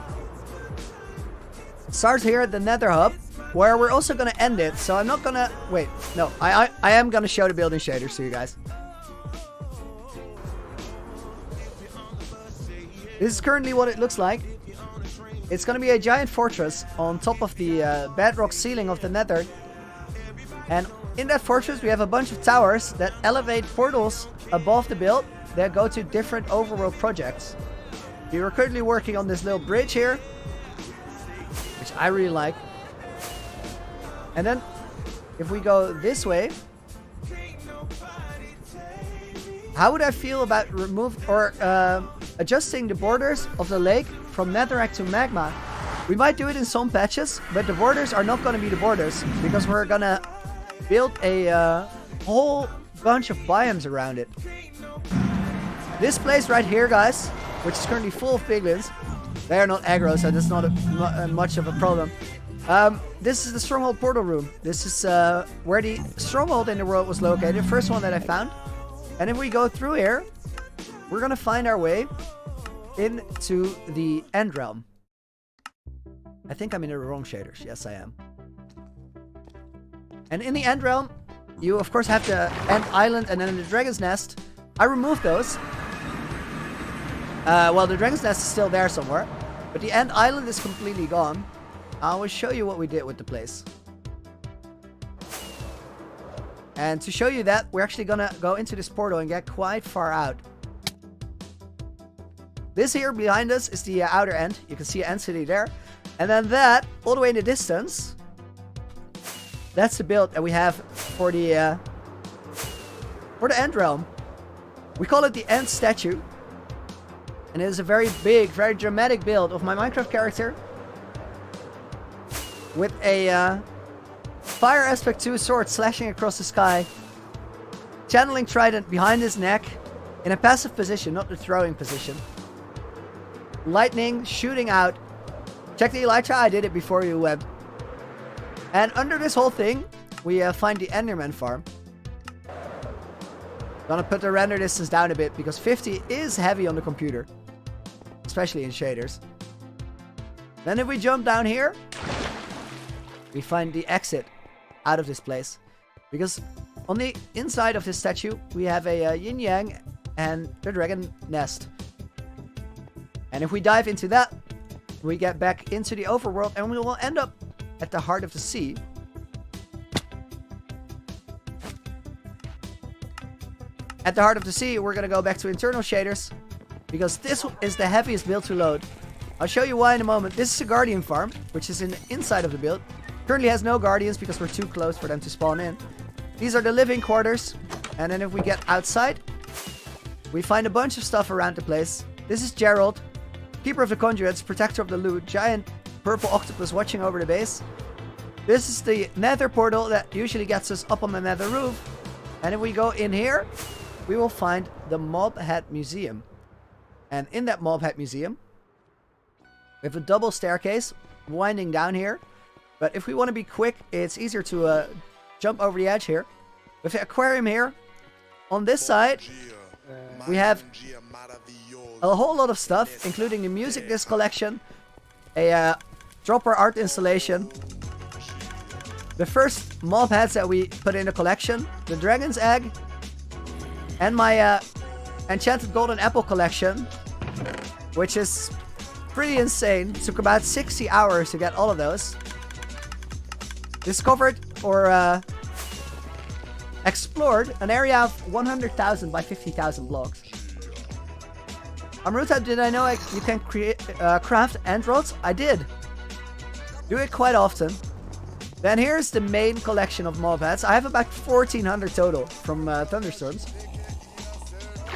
starts here at the Nether Hub, where we're also going to end it. So I'm not going to... Wait, no. I am going to show the building shaders to you guys. This is currently what it looks like. It's going to be a giant fortress on top of the bedrock ceiling of the Nether. And in that fortress we have a bunch of towers that elevate portals above the build that go to different overworld projects. We are currently working on this little bridge here, which I really like. And then, if we go this way, how would I feel about adjusting the borders of the lake from netherrack to magma? We might do it in some patches, but the borders are not going to be the borders because we're going to build a whole bunch of biomes around it. This place right here, guys, which is currently full of piglins. They are not aggro, so that's not much of a problem. This is the Stronghold portal room. This is where the Stronghold in the world was located. First one that I found. And if we go through here, we're going to find our way into the End Realm. I think I'm in the wrong shaders. Yes, I am. And in the End Realm, you of course have the End Island and then the Dragon's Nest. I removed those. Well, the Dragon's Nest is still there somewhere. But the End Island is completely gone. I will show you what we did with the place. And to show you that, we're actually gonna go into this portal and get quite far out. This here behind us is the outer end. You can see End City there. And then that, all the way in the distance, that's the build that we have for the End Realm. We call it the End Statue. And it is a very big, very dramatic build of my Minecraft character. With a Fire Aspect 2 sword slashing across the sky. Channeling Trident behind his neck. In a passive position, not the throwing position. Lightning shooting out Check the elytra, I did it before you went. And under this whole thing, we find the Enderman farm. Gonna put the render distance down a bit because 50 is heavy on the computer. Especially in shaders. Then if we jump down here, we find the exit out of this place. Because on the inside of this statue, we have a yin yang and the dragon nest. And if we dive into that, we get back into the overworld and we will end up at the heart of the sea. At the heart of the sea, we're gonna go back to internal shaders because this is the heaviest build to load. I'll show you why in a moment. This is a guardian farm, which is in the inside of the build. Currently has no guardians because we're too close for them to spawn in. These are the living quarters. And then if we get outside, we find a bunch of stuff around the place. This is Gerald, keeper of the conduits, protector of the loot, giant purple octopus watching over the base. This is the nether portal that usually gets us up on the nether roof. And if we go in here, we will find the Mob Head Museum. And in that Mob Head Museum, we have a double staircase winding down here. But if we want to be quick, it's easier to jump over the edge here. With the aquarium here, on this side, we have a whole lot of stuff, including the music disc collection, a dropper art installation, the first mob heads that we put in the collection, the dragon's egg, and my enchanted golden apple collection, which is pretty insane. It took about 60 hours to get all of those. Discovered or explored an area of 100,000 by 50,000 blocks. Amruta, did I know you can create craft androids? I did. Do it quite often. Then here's the main collection of mob heads. I have about 1,400 total from Thunderstorms.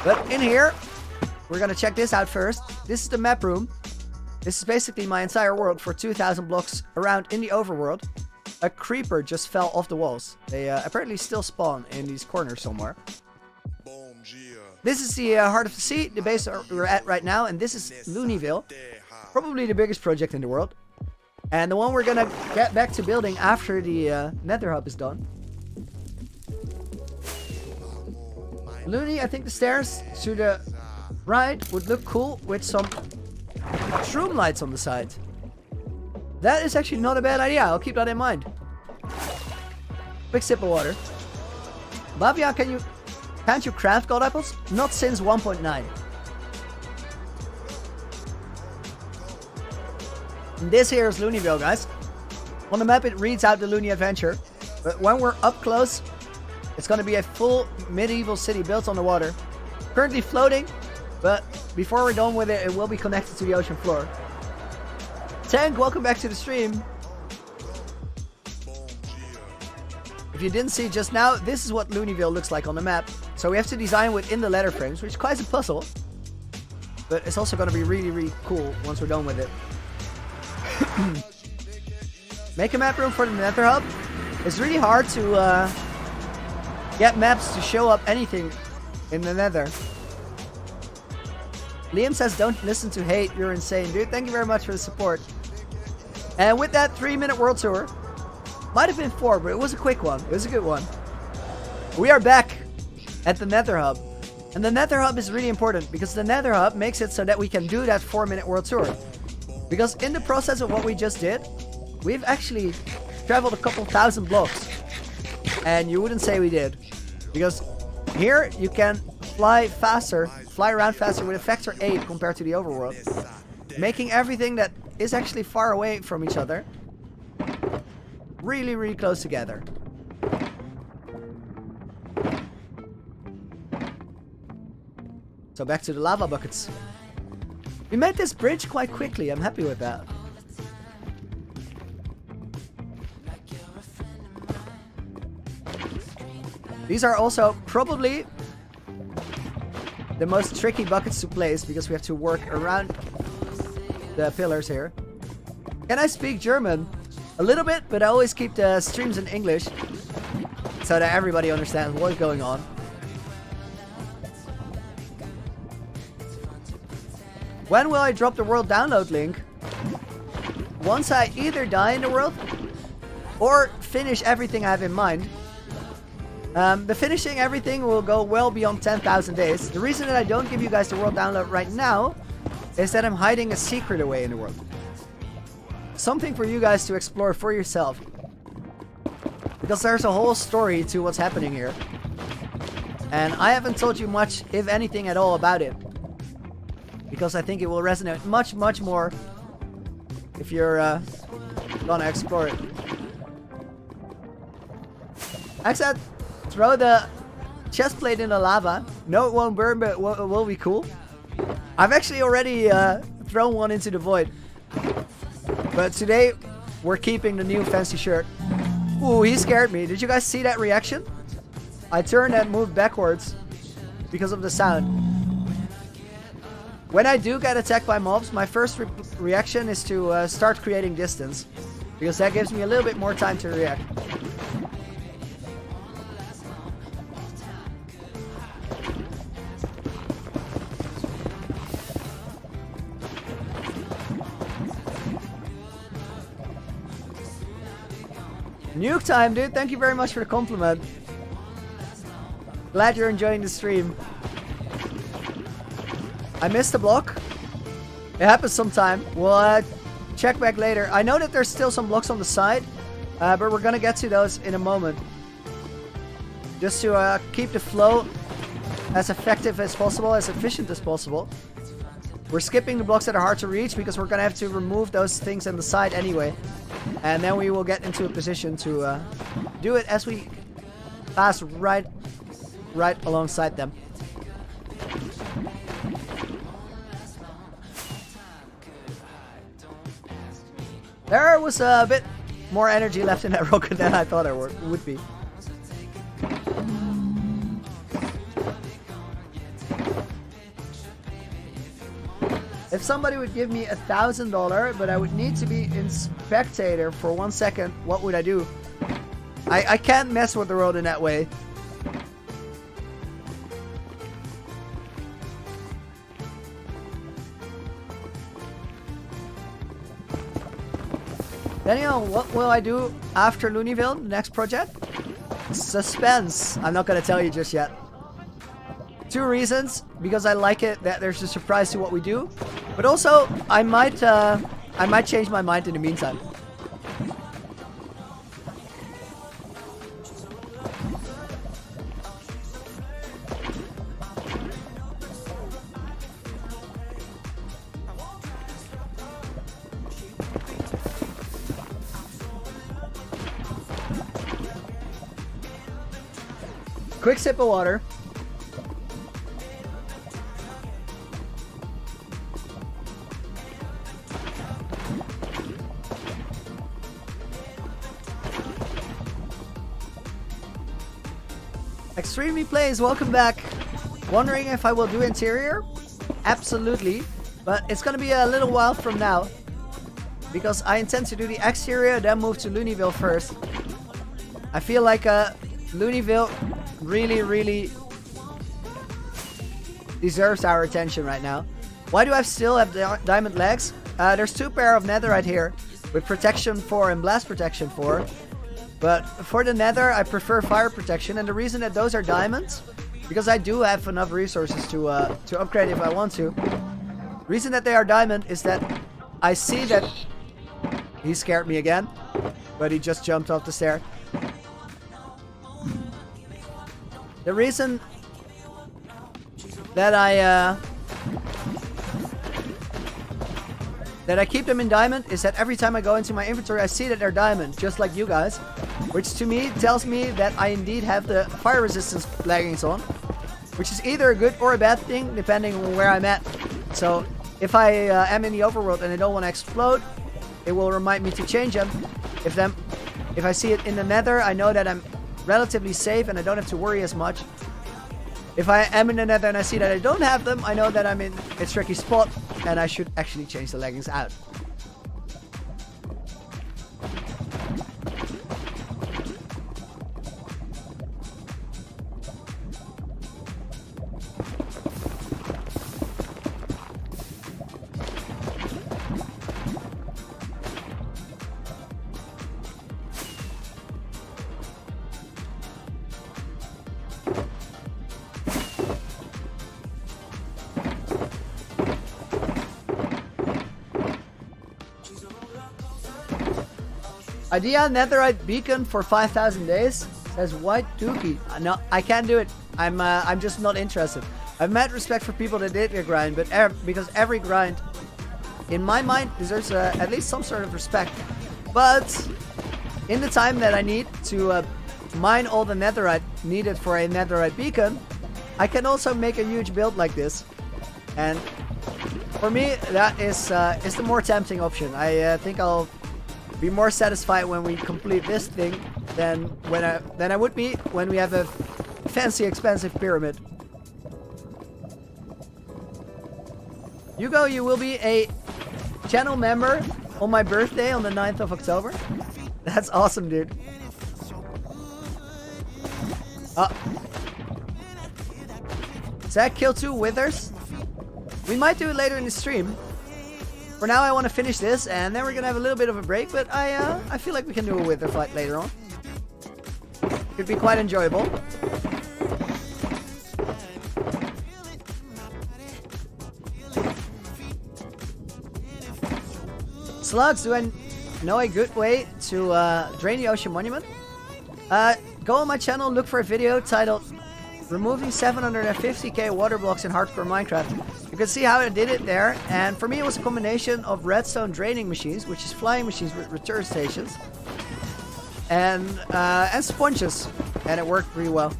But in here, we're gonna check this out first. This is the map room. This is basically my entire world for 2,000 blocks around in the overworld. A creeper just fell off the walls. They apparently still spawn in these corners somewhere. This is the heart of the sea, the base we're at right now, and this is Looneyville. Probably the biggest project in the world. And the one we're gonna get back to building after the Nether Hub is done. Looney, I think the stairs to the right would look cool with some shroom lights on the side. That is actually not a bad idea. I'll keep that in mind. Quick sip of water. Bavia, can't you craft gold apples? Not since 1.9. This here is Looneyville, guys. On the map, it reads out the Looney Adventure. But when we're up close, it's going to be a full medieval city built on the water. Currently floating, but before we're done with it, it will be connected to the ocean floor. Tank, welcome back to the stream. If you didn't see just now, this is what Looneyville looks like on the map. So we have to design within the ladder frames, which is quite a puzzle. But it's also going to be really, really cool once we're done with it. Make a map room for the Nether Hub. It's really hard to get maps to show up anything in the Nether. Liam says, don't listen to hate, you're insane. Dude, thank you very much for the support. And with that 3-minute world tour, might have been 4, but it was a quick one. It was a good one. We are back at the Nether Hub. And the Nether Hub is really important because the Nether Hub makes it so that we can do that 4-minute world tour. Because in the process of what we just did, we've actually traveled a couple thousand blocks. And you wouldn't say we did. Because here you can fly around faster with a factor 8 compared to the overworld. Making everything that is actually far away from each other really, really close together. So back to the lava buckets. We made this bridge quite quickly. I'm happy with that. These are also probably the most tricky buckets to place because we have to work around the pillars here. Can I speak German? A little bit, but I always keep the streams in English so that everybody understands what's going on. When will I drop the world download link? once I either die in the world or finish everything I have in mind. The finishing everything will go well beyond 10,000 days. The reason that I don't give you guys the world download right now is that I'm hiding a secret away in the world. Something for you guys to explore for yourself. Because there's a whole story to what's happening here. And I haven't told you much, if anything at all, about it. Because I think it will resonate much, much more if you're gonna explore it. I said, throw the chest plate in the lava. No, it won't burn, but it will be cool. I've actually already thrown one into the void. But today, we're keeping the new fancy shirt. Ooh, he scared me. Did you guys see that reaction? I turned and moved backwards because of the sound. When I do get attacked by mobs, my first reaction is to start creating distance. Because that gives me a little bit more time to react. Nuke time, dude. Thank you very much for the compliment. Glad you're enjoying the stream. I missed a block. It happens sometime. We'll check back later. I know that there's still some blocks on the side, but we're gonna get to those in a moment. Just to keep the flow as effective as possible, as efficient as possible. We're skipping the blocks that are hard to reach because we're gonna have to remove those things on the side anyway. And then we will get into a position to do it as we pass right alongside them. There was a bit more energy left in that rocket than I thought there would be. If somebody would give me $1,000, but I would need to be in spectator for 1 second, what would I do? I can't mess with the world in that way. Daniel, what will I do after Looneyville, the next project? Suspense. I'm not gonna tell you just yet. 2 reasons. Because I like it that there's a surprise to what we do. But also, I might change my mind in the meantime. Quick sip of water. Extremely Plays, welcome back. Wondering if I will do interior? Absolutely, but it's gonna be a little while from now because I intend to do the exterior, then move to Looneyville first. I feel like Looneyville really deserves our attention right now. Why do I still have diamond legs? There's 2 pair of netherite here with protection 4 and blast protection 4. But for the nether, I prefer fire protection, and the reason that those are diamonds, because I do have enough resources to upgrade if I want to. The reason that they are diamond is that I see that he scared me again, but he just jumped off the stair. The reason that I keep them in diamond is that every time I go into my inventory, I see that they're diamond, just like you guys. Which to me tells me that I indeed have the fire resistance leggings on. Which is either a good or a bad thing, depending on where I'm at. So, if I am in the overworld and I don't want to explode, it will remind me to change them. If I see it in the nether, I know that I'm relatively safe and I don't have to worry as much. If I am in the nether and I see that I don't have them, I know that I'm in a tricky spot and I should actually change the leggings out. Idea netherite beacon for 5,000 days, says White Dookie. No, I can't do it. I'm just not interested. I've mad respect for people that did a grind, but because every grind, in my mind, deserves at least some sort of respect. But in the time that I need to mine all the netherite needed for a netherite beacon, I can also make a huge build like this. And for me, that is the more tempting option. I think I'll be more satisfied when we complete this thing than I would be when we have a fancy, expensive pyramid. Hugo, you will be a channel member on my birthday on the 9th of October. That's awesome, dude. Zach, kill 2 withers. We might do it later in the stream. For now, I want to finish this, and then we're gonna have a little bit of a break. But I feel like we can do a wither fight later on. Could be quite enjoyable. Slugs, do I know a good way to drain the ocean monument? Go on my channel, look for a video titled Removing 750k water blocks in Hardcore Minecraft. You can see how I did it there, and for me it was a combination of redstone draining machines, which is flying machines with return stations, and sponges, and it worked pretty well.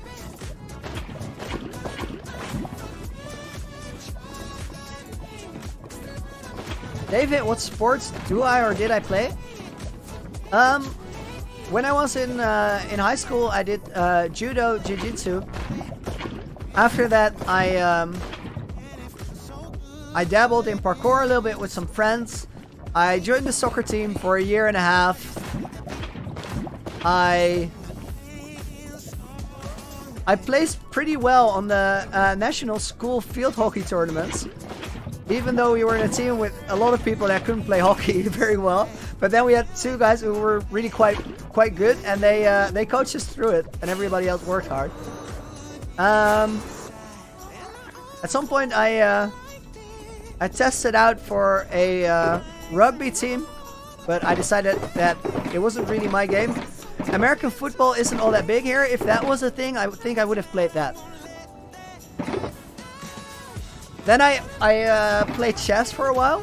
David, what sports do I or did I play? When I was in high school, I did judo, jiu-jitsu. After that, I dabbled in parkour a little bit with some friends. I joined the soccer team for a year and a half. I placed pretty well on the national school field hockey tournaments, even though we were in a team with a lot of people that couldn't play hockey very well. But then we had 2 guys who were really quite good, and they coached us through it, and everybody else worked hard. At some point, I tested out for a rugby team, but I decided that it wasn't really my game. American football isn't all that big here. If that was a thing, I think I would have played that. Then I played chess for a while,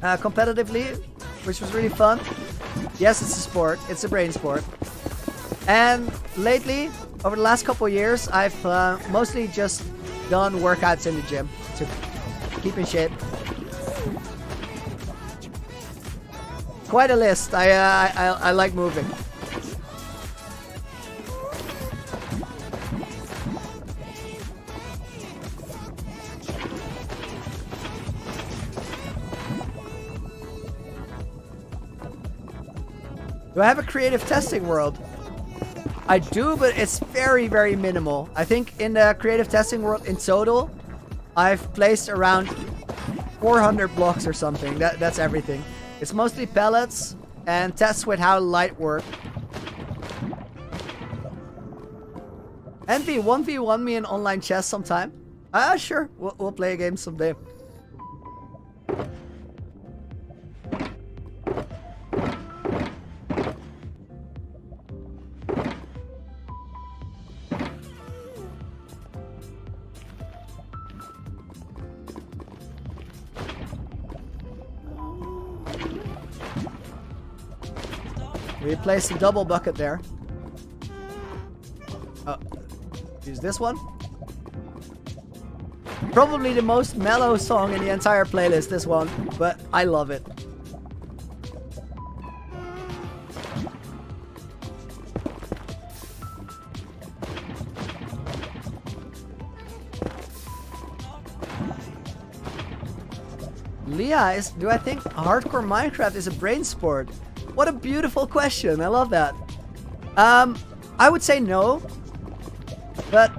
competitively, which was really fun. Yes, it's a sport. It's a brain sport. And lately, over the last couple of years, I've mostly just done workouts in the gym to keep in shape. Quite a list. I like moving. Do I have a creative testing world? I do, but it's very, very minimal. I think in the creative testing world in total, I've placed around 400 blocks or something. That's everything. It's mostly pellets and tests with how light works. Envy, 1v1 me in online chess sometime? Sure. We'll play a game someday. We placed a double bucket there. Oh, use this one. Probably the most mellow song in the entire playlist, this one, but I love it. Leah, do I think hardcore Minecraft is a brain sport? What a beautiful question. I love that. I would say no, but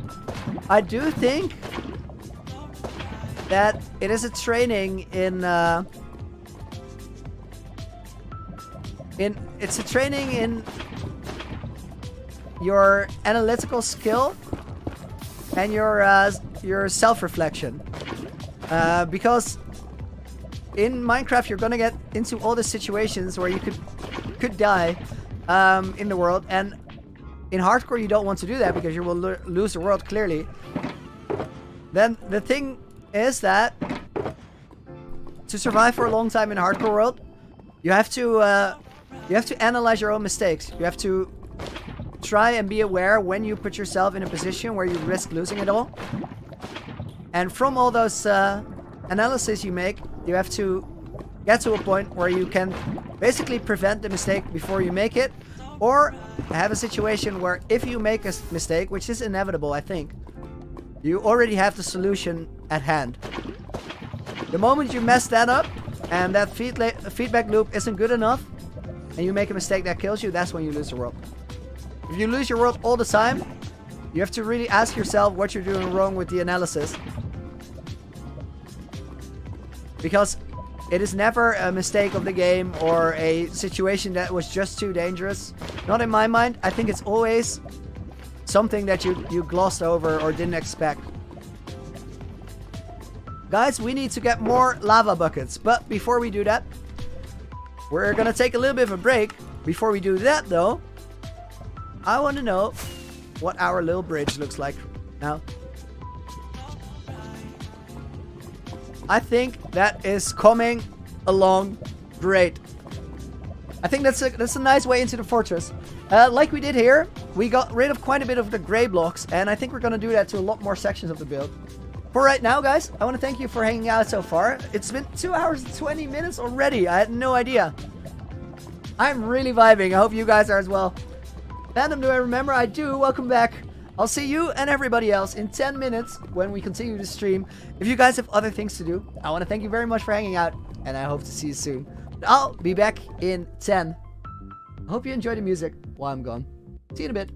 I do think that it is a training it's a training in your analytical skill and your self-reflection, because in Minecraft you're gonna get into all the situations where you could could die in the world, and in hardcore you don't want to do that because you will lose the world clearly. Then the thing is that to survive for a long time in a hardcore world, you have to analyze your own mistakes. You have to try and be aware when you put yourself in a position where you risk losing it all. And from all those analysis you make, you have to get to a point where you can basically prevent the mistake before you make it, or have a situation where if you make a mistake, which is inevitable, I think, you already have the solution at hand. The moment you mess that up and that feedback loop isn't good enough and you make a mistake that kills you, that's when you lose the world. If you lose your world all the time, you have to really ask yourself what you're doing wrong with the analysis. Because it is never a mistake of the game or a situation that was just too dangerous. Not in my mind. I think it's always something that you glossed over or didn't expect. Guys, we need to get more lava buckets. But before we do that, we're gonna take a little bit of a break. Before we do that though, I want to know what our little bridge looks like now. I think that is coming along great. I think that's a nice way into the fortress. Like we did here, we got rid of quite a bit of the gray blocks, and I think we're gonna do that to a lot more sections of the build. For right now, guys, I want to thank you for hanging out so far. It's been 2 hours and 20 minutes already. I had no idea. I'm really vibing. I hope you guys are as well. Fandom, do I remember? I do. Welcome back. I'll see you and everybody else in 10 minutes when we continue to stream. If you guys have other things to do, I want to thank you very much for hanging out, and I hope to see you soon. I'll be back in 10. I hope you enjoy the music while I'm gone. See you in a bit.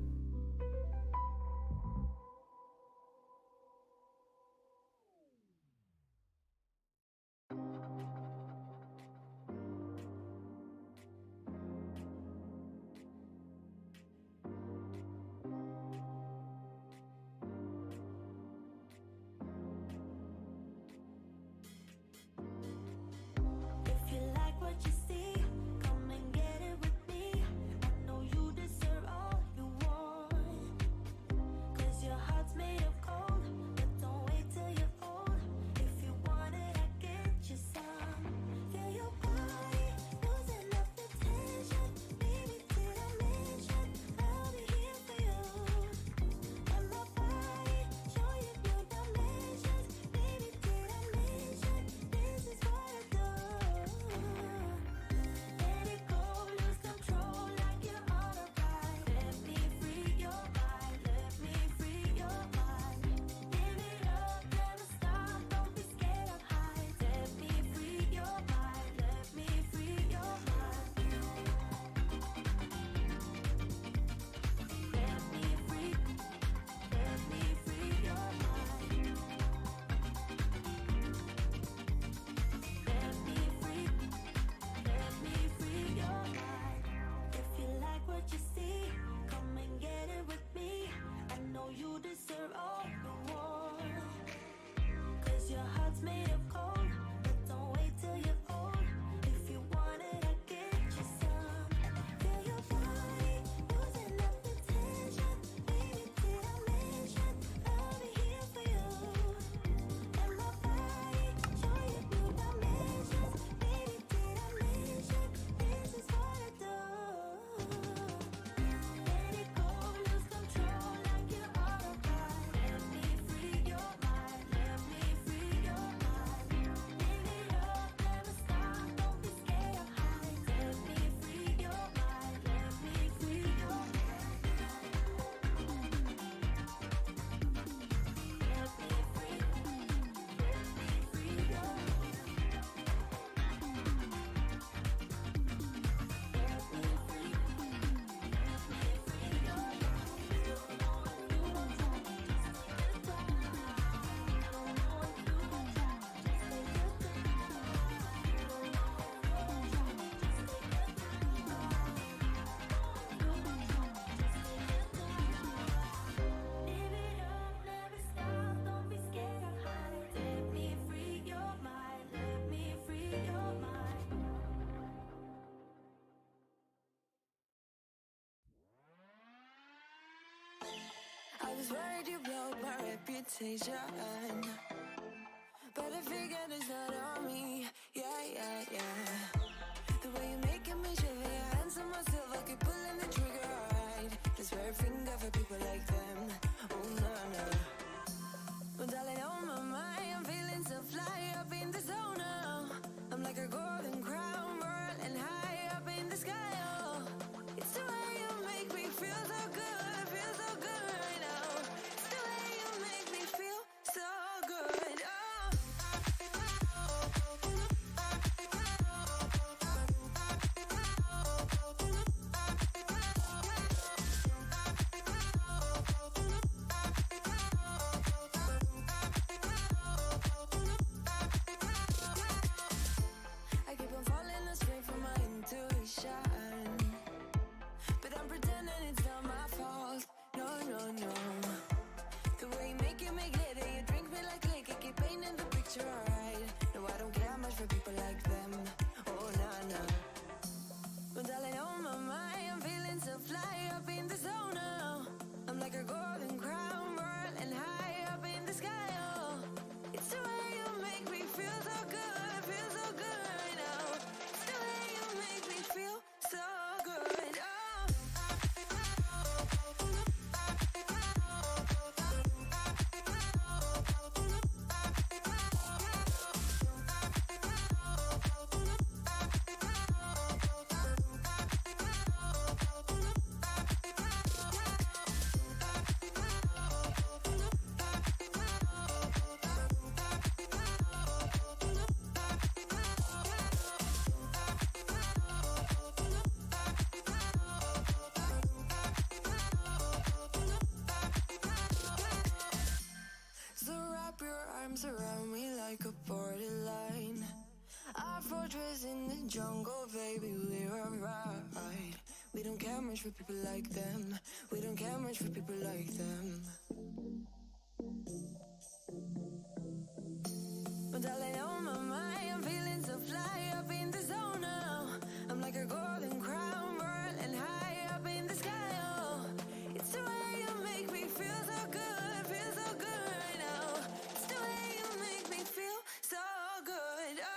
Come and get it with me. I know you deserve all you want. I was worried you broke my reputation, but I figured it's not on me. Yeah. The way you're making me shiver, your hands on myself, I keep pulling the trigger, alright. This very finger for people like them. Oh, no. Well, darling, on my mind, I'm feeling so fly up in the zone now. I'm like a golden crown, whirling high up in the sky, oh. It's the way you make me feel so good, feel so good right now. It's the way you make me feel so good, oh. I keep on falling astray from my intuition, but I'm pretending it's not my fault. No. The way you make glitter, you drink me like liquor, keep painting the picture, alright. No, I don't care much for people like them. Oh, no. But darling, on my mind, I'm feeling so fly up in the zone now. I'm like a golden crown, whirling high up in the sky, oh. It's the way you make me feel so good, feel so good right now. It's the way you make me feel so good, oh. So wrap your arms around me like a borderline. Our fortress in the jungle, baby, we're alright. We don't care much for people like them. We don't care much for people like them. But darling, on my mind, I'm feeling so fly up in the zone now. I'm like a golden crown, whirling high up in the sky, oh. It's the way you make me feel so good, feel so good right now. It's the way you make me feel so good, oh.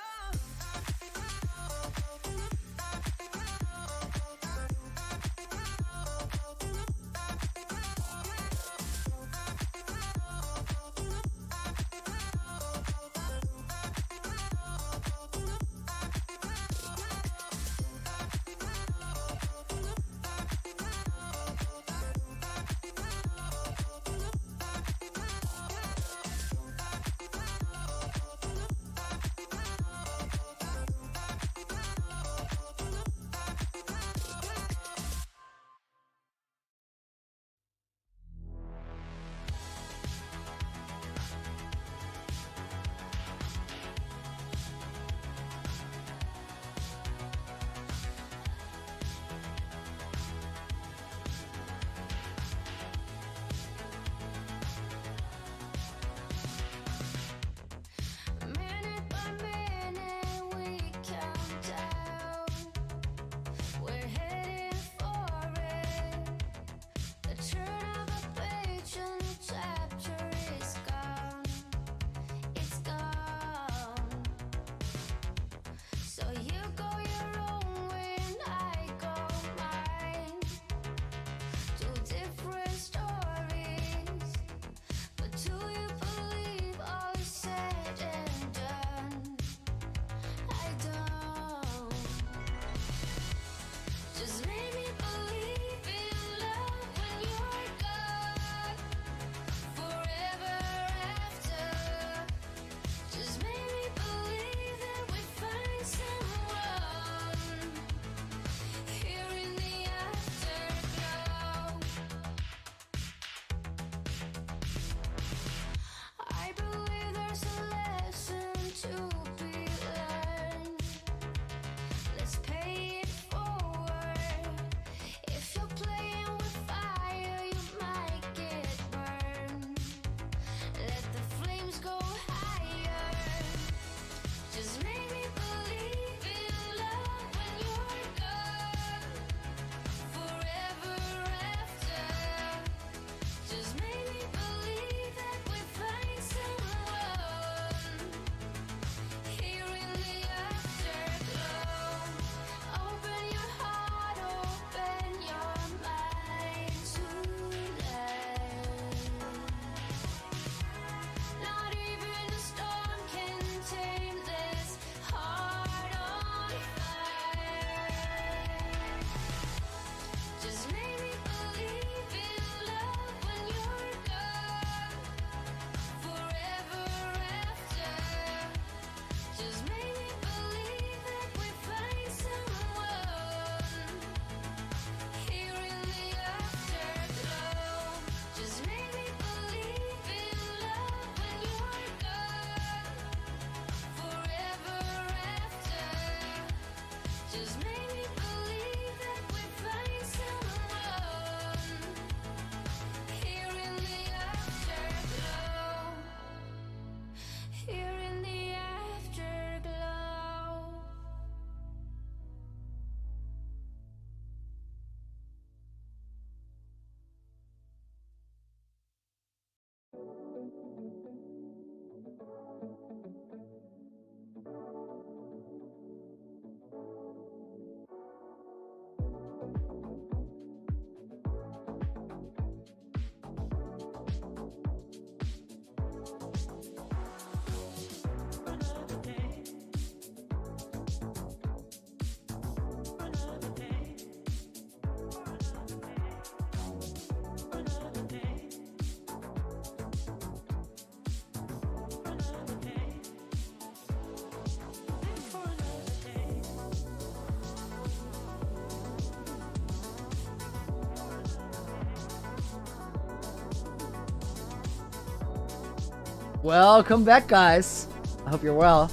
Welcome back, guys. I hope you're well.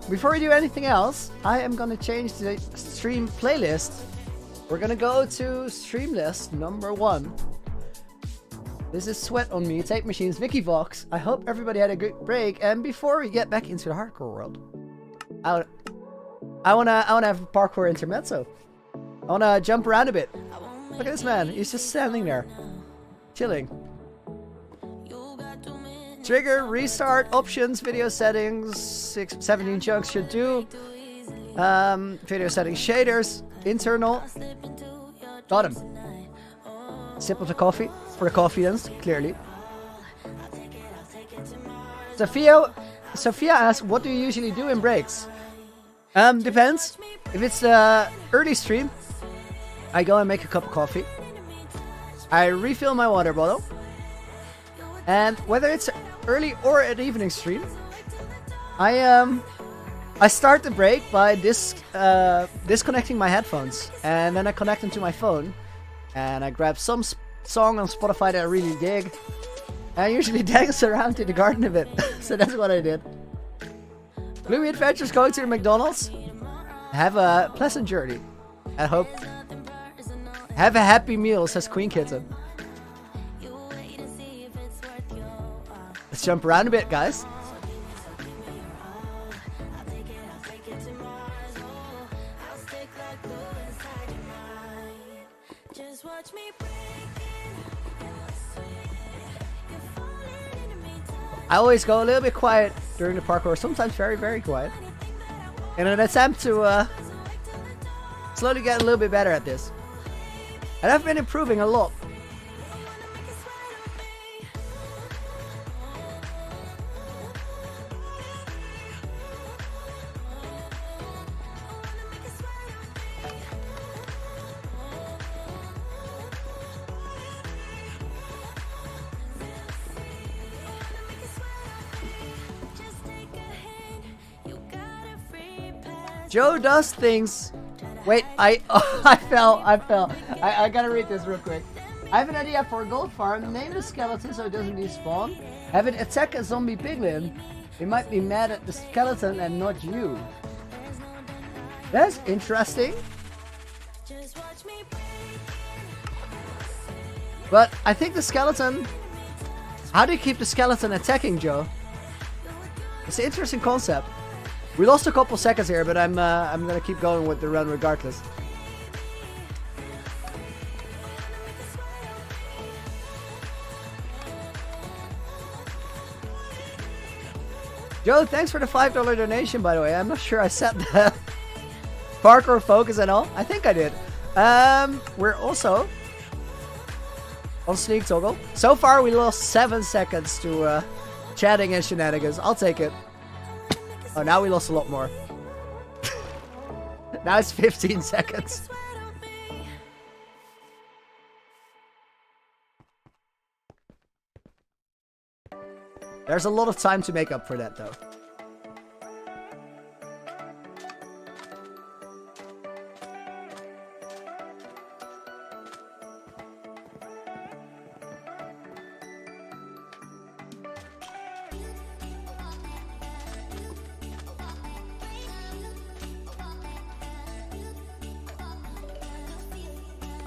Before we do anything else, I am gonna change the stream playlist. We're gonna go to Streamlist number 1. This is Sweat on Me, Tape Machines, Vicky Vox. I hope everybody had a good break. And before we get back into the hardcore world, I wanna have a parkour intermezzo. I wanna jump around a bit. Look at this man. He's just standing there, chilling. Trigger, restart, options, video settings, 17 chunks should do. Video settings, shaders, internal. Got him. Sip of the coffee, for the confidence, clearly. Sophia asks, what do you usually do in breaks? Depends. If it's early stream, I go and make a cup of coffee. I refill my water bottle. And whether it's early or an evening stream, I start the break by disconnecting my headphones, and then I connect them to my phone, and I grab some song on Spotify that I really dig, and I usually dance around in the garden a bit. So that's what I did. Gloomy Adventures going to the McDonald's. Have a pleasant journey. I hope. Have a happy meal, says Queen Kitten. Let's jump around a bit, guys. I always go a little bit quiet during the parkour, sometimes very, very quiet. In an attempt to slowly get a little bit better at this. And I've been improving a lot. Joe does things. Wait, I fell. I gotta read this real quick. I have an idea for a gold farm. Name the skeleton so it doesn't respawn. Have it attack a zombie piglin. It might be mad at the skeleton and not you. That's interesting. But I think the skeleton... How do you keep the skeleton attacking, Joe? It's an interesting concept. We lost a couple seconds here, but I'm gonna keep going with the run regardless. Joe, thanks for the $5 donation, by the way. I'm not sure I set the parkour focus and all. I think I did. We're also on Sneak Toggle. So far, we lost 7 seconds to chatting and shenanigans. I'll take it. Oh, now we lost a lot more. Now it's 15 seconds. There's a lot of time to make up for that, though.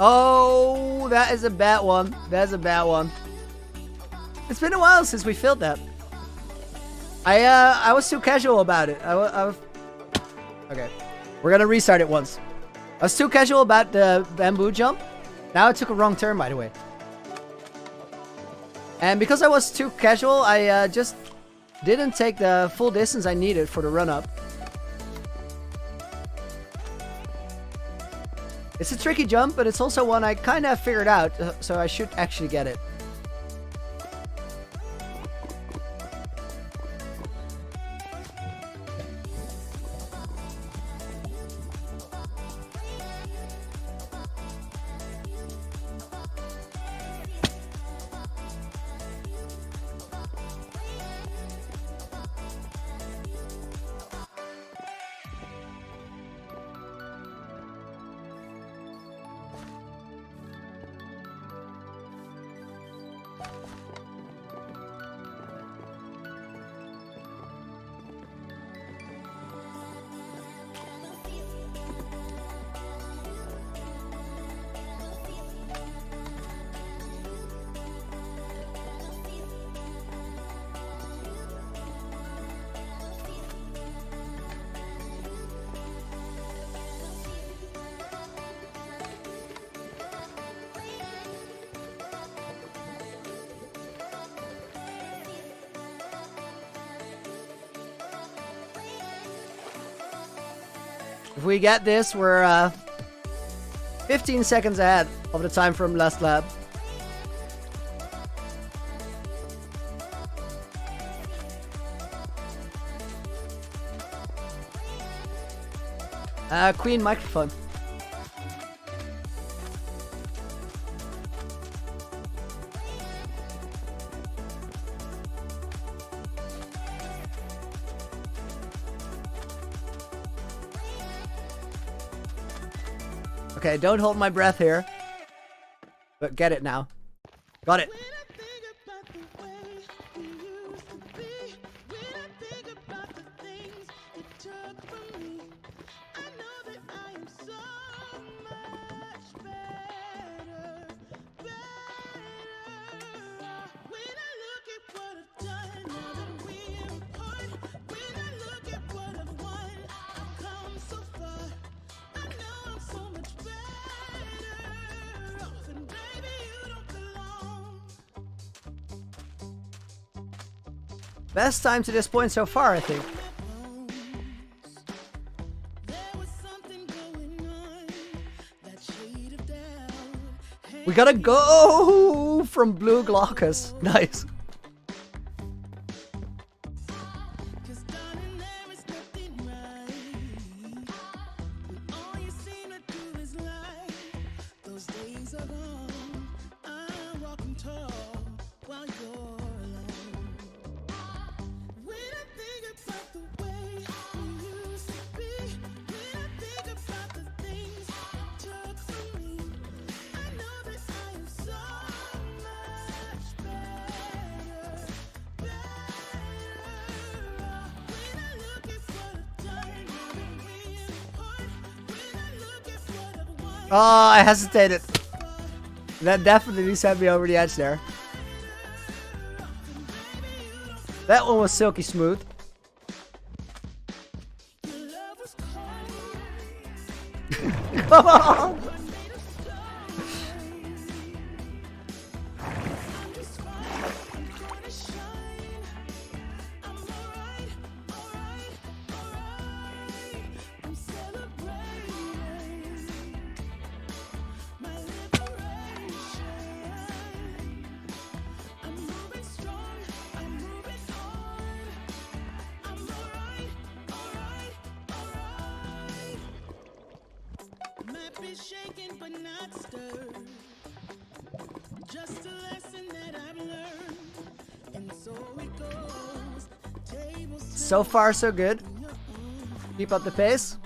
Oh, that is a bad one. That's a bad one. It's been a while since we filled that. I was too casual about it. Okay, we're gonna restart it once. I was too casual about the bamboo jump. Now I took a wrong turn, by the way. And because I was too casual, I just didn't take the full distance I needed for the run up. It's a tricky jump, but it's also one I kind of figured out, so I should actually get it. If we get this, we're 15 seconds ahead of the time from last lab. Queen microphone. Okay, don't hold my breath here. But get it now. Got it. Best time to this point so far, I think. We gotta go from Blue Glaucus. Nice. Oh, I hesitated. That definitely sent me over the edge there. That one was silky smooth. Come on! So far, so good. Keep up the pace.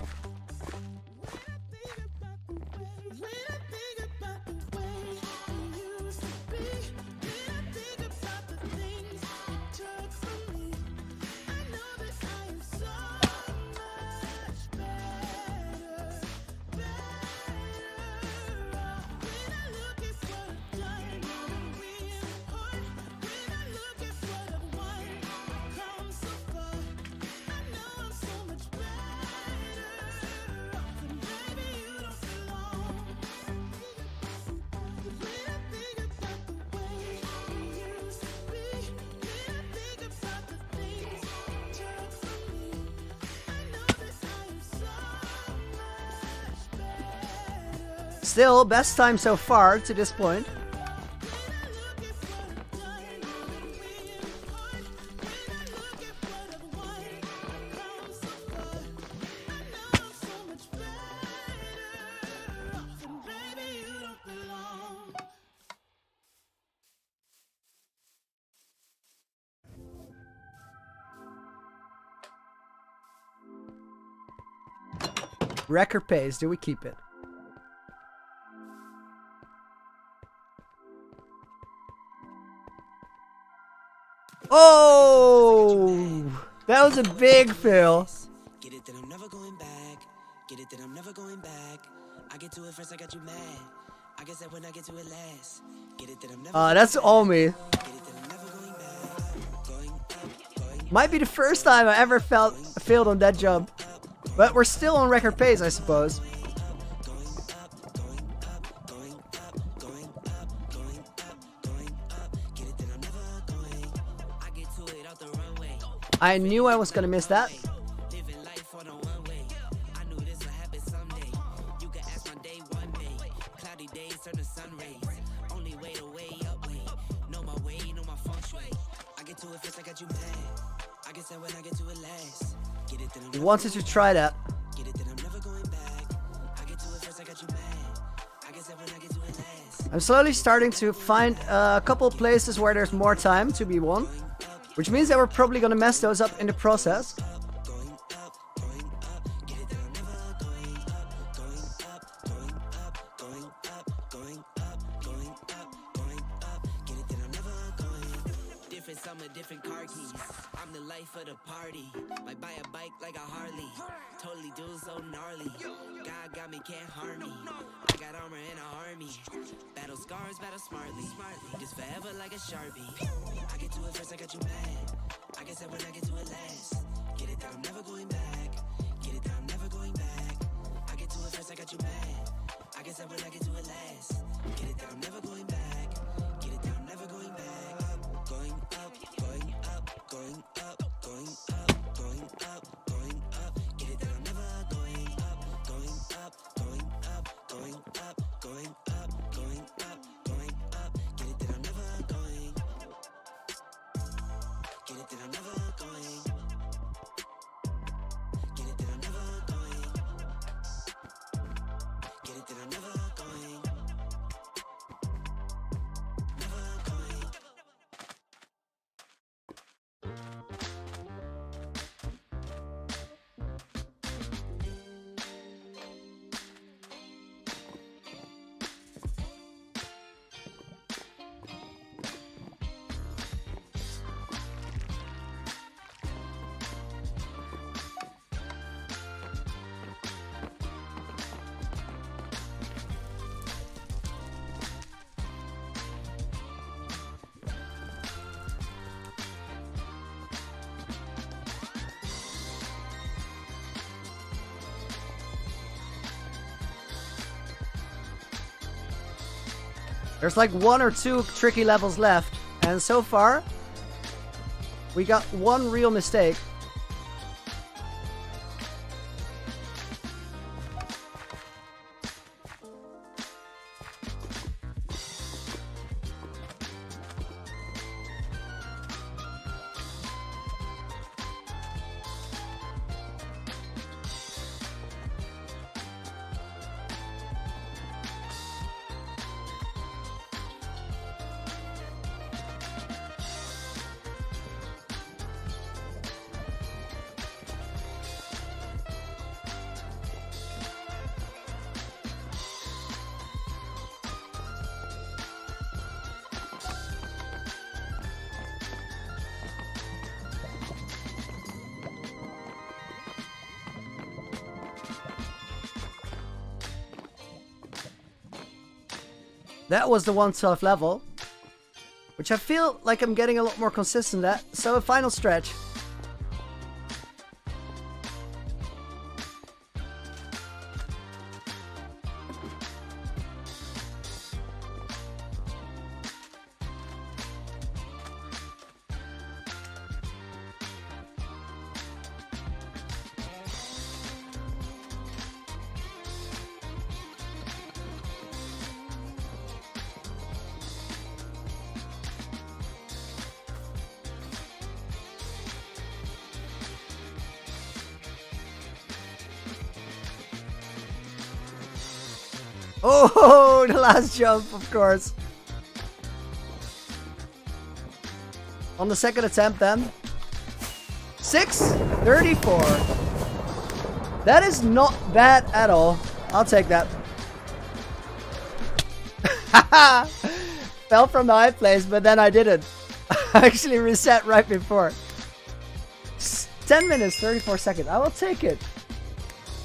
Still, best time so far to this point. Record pace, do we keep it? Oh, that was a big fail. Get it that I'm never going back. Get it that I'm never going back. I get to it first, I got you mad. I guess that when I get to it last. Get it that I'm never That's all me. Get it that I'm never going back. Going up, Might be the first time I ever failed on that jump. But we're still on record pace, I suppose. I knew I was gonna miss that. sun rays. Only way to way up, way. Know my way, know my feng shui. I get to it first, I got you mad. I guess that when I get to it last. Get it, then I'm never Wanted to try that. Get it, then I'm never going back. I get to it first, I got you mad. I guess that when I get to it last. I'm slowly starting to find a couple places where there's more time to be won, which means that we're probably gonna mess those up in the process. Different car keys. I'm the life of the party. Might buy a bike like a Harley. Totally do so gnarly. God got me, can't harm me. I got armor in an army. Battle scars, battle smartly. Just forever like a Sharpie. I get to it first, I got you mad. I guess that when I get to it last. Get it that I'm never going back. Get it that I'm never going back. I get to it first, I got you mad. I guess that when I get to it last. Get it that I'm never going back. Get it that I'm never going back. Going up, going up, going up, going up, going up, going up. Get it that I'm never going up, going up, going up, going up, going up, going up, going up. Get it that I'm never going. Get it that I'm never going. Get it that I'm never going. Get it that I'm never going. Never going. There's like 1 or 2 tricky levels left, and so far we got one real mistake. That was the one tough level, which I feel like I'm getting a lot more consistent at. So a final stretch. Oh, the last jump, of course. On the second attempt then. 6:34. That is not bad at all. I'll take that. Fell from the high place, but then I didn't. I actually reset right before. 10 minutes, 34 seconds. I will take it.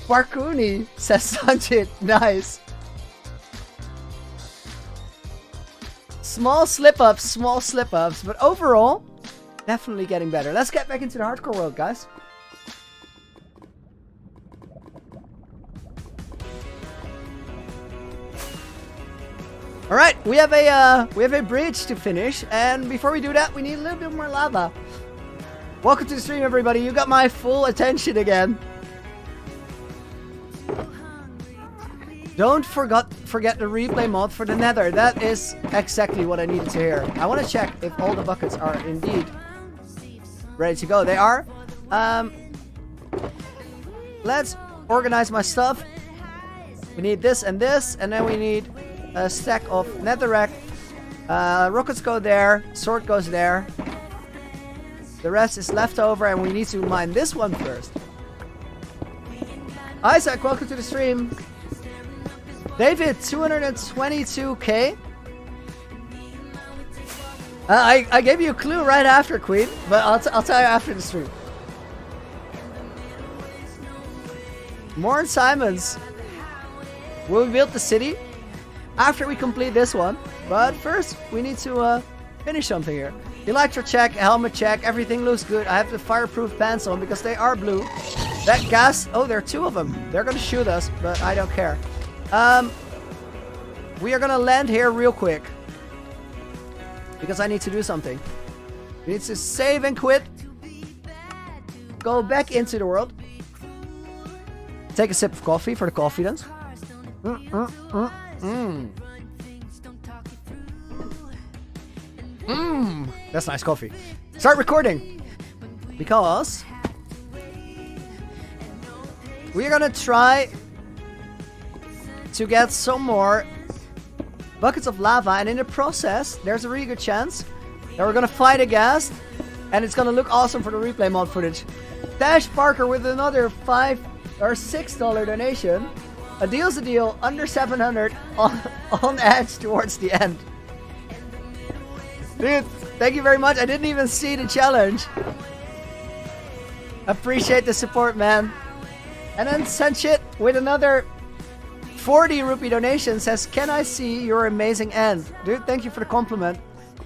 Parkooni, says Sanjit. Nice. Small slip-ups, but overall, definitely getting better. Let's get back into the hardcore world, guys. All right, we have a bridge to finish, and before we do that, we need a little bit more lava. Welcome to the stream, everybody. You got my full attention again. Don't forget the replay mod for the Nether. That is exactly what I needed to hear. I want to check if all the buckets are indeed ready to go. They are. Let's organize my stuff. We need this, and then we need a stack of netherrack. Rockets go there, sword goes there. The rest is left over, and we need to mine this one first. Isaac, welcome to the stream. David, 222k. I gave you a clue right after, Queen, but I'll tell you after the stream. More Simons. Will we build the city after we complete this one? But first, we need to finish something here. Electro check, helmet check, everything looks good. I have the fireproof pants on because they are blue. That gas, oh, there are two of them. They're gonna shoot us, but I don't care. We are gonna land here real quick because I need to do something. We need to save and quit. Go back into the world. Take a sip of coffee for the confidence. That's nice coffee. Start recording because we're gonna try to get some more buckets of lava, and in the process there's a really good chance that we're gonna fight a ghast, and it's gonna look awesome for the replay mod footage. Dash Parker with another $5 or $6 donation. A deal's a deal. Under 700 on edge towards the end. Dude, thank you very much. I didn't even see the challenge. Appreciate the support, man. And then Senchit with another 40 rupee donation says, can I see your amazing end? Dude, thank you for the compliment.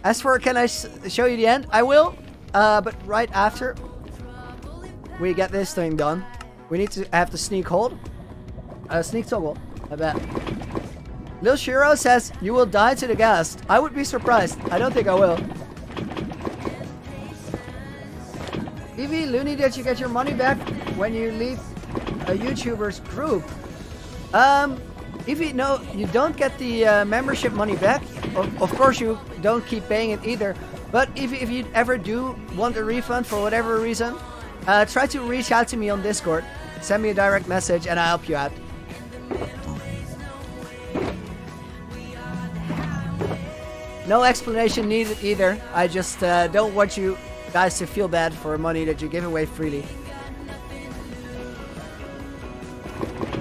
As for can I show you the end? I will, but right after we get this thing done. We need to have the sneak hold. Sneak toggle, I bet. Lil Shiro says, you will die to the ghast. I would be surprised. I don't think I will. Evie, Looney, did you get your money back when you leave a YouTuber's group? Evie, no, you don't get the membership money back. Of course, you don't keep paying it either. But if you ever do want a refund for whatever reason, try to reach out to me on Discord. Send me a direct message and I'll help you out. No explanation needed either. I just don't want you guys to feel bad for money that you give away freely.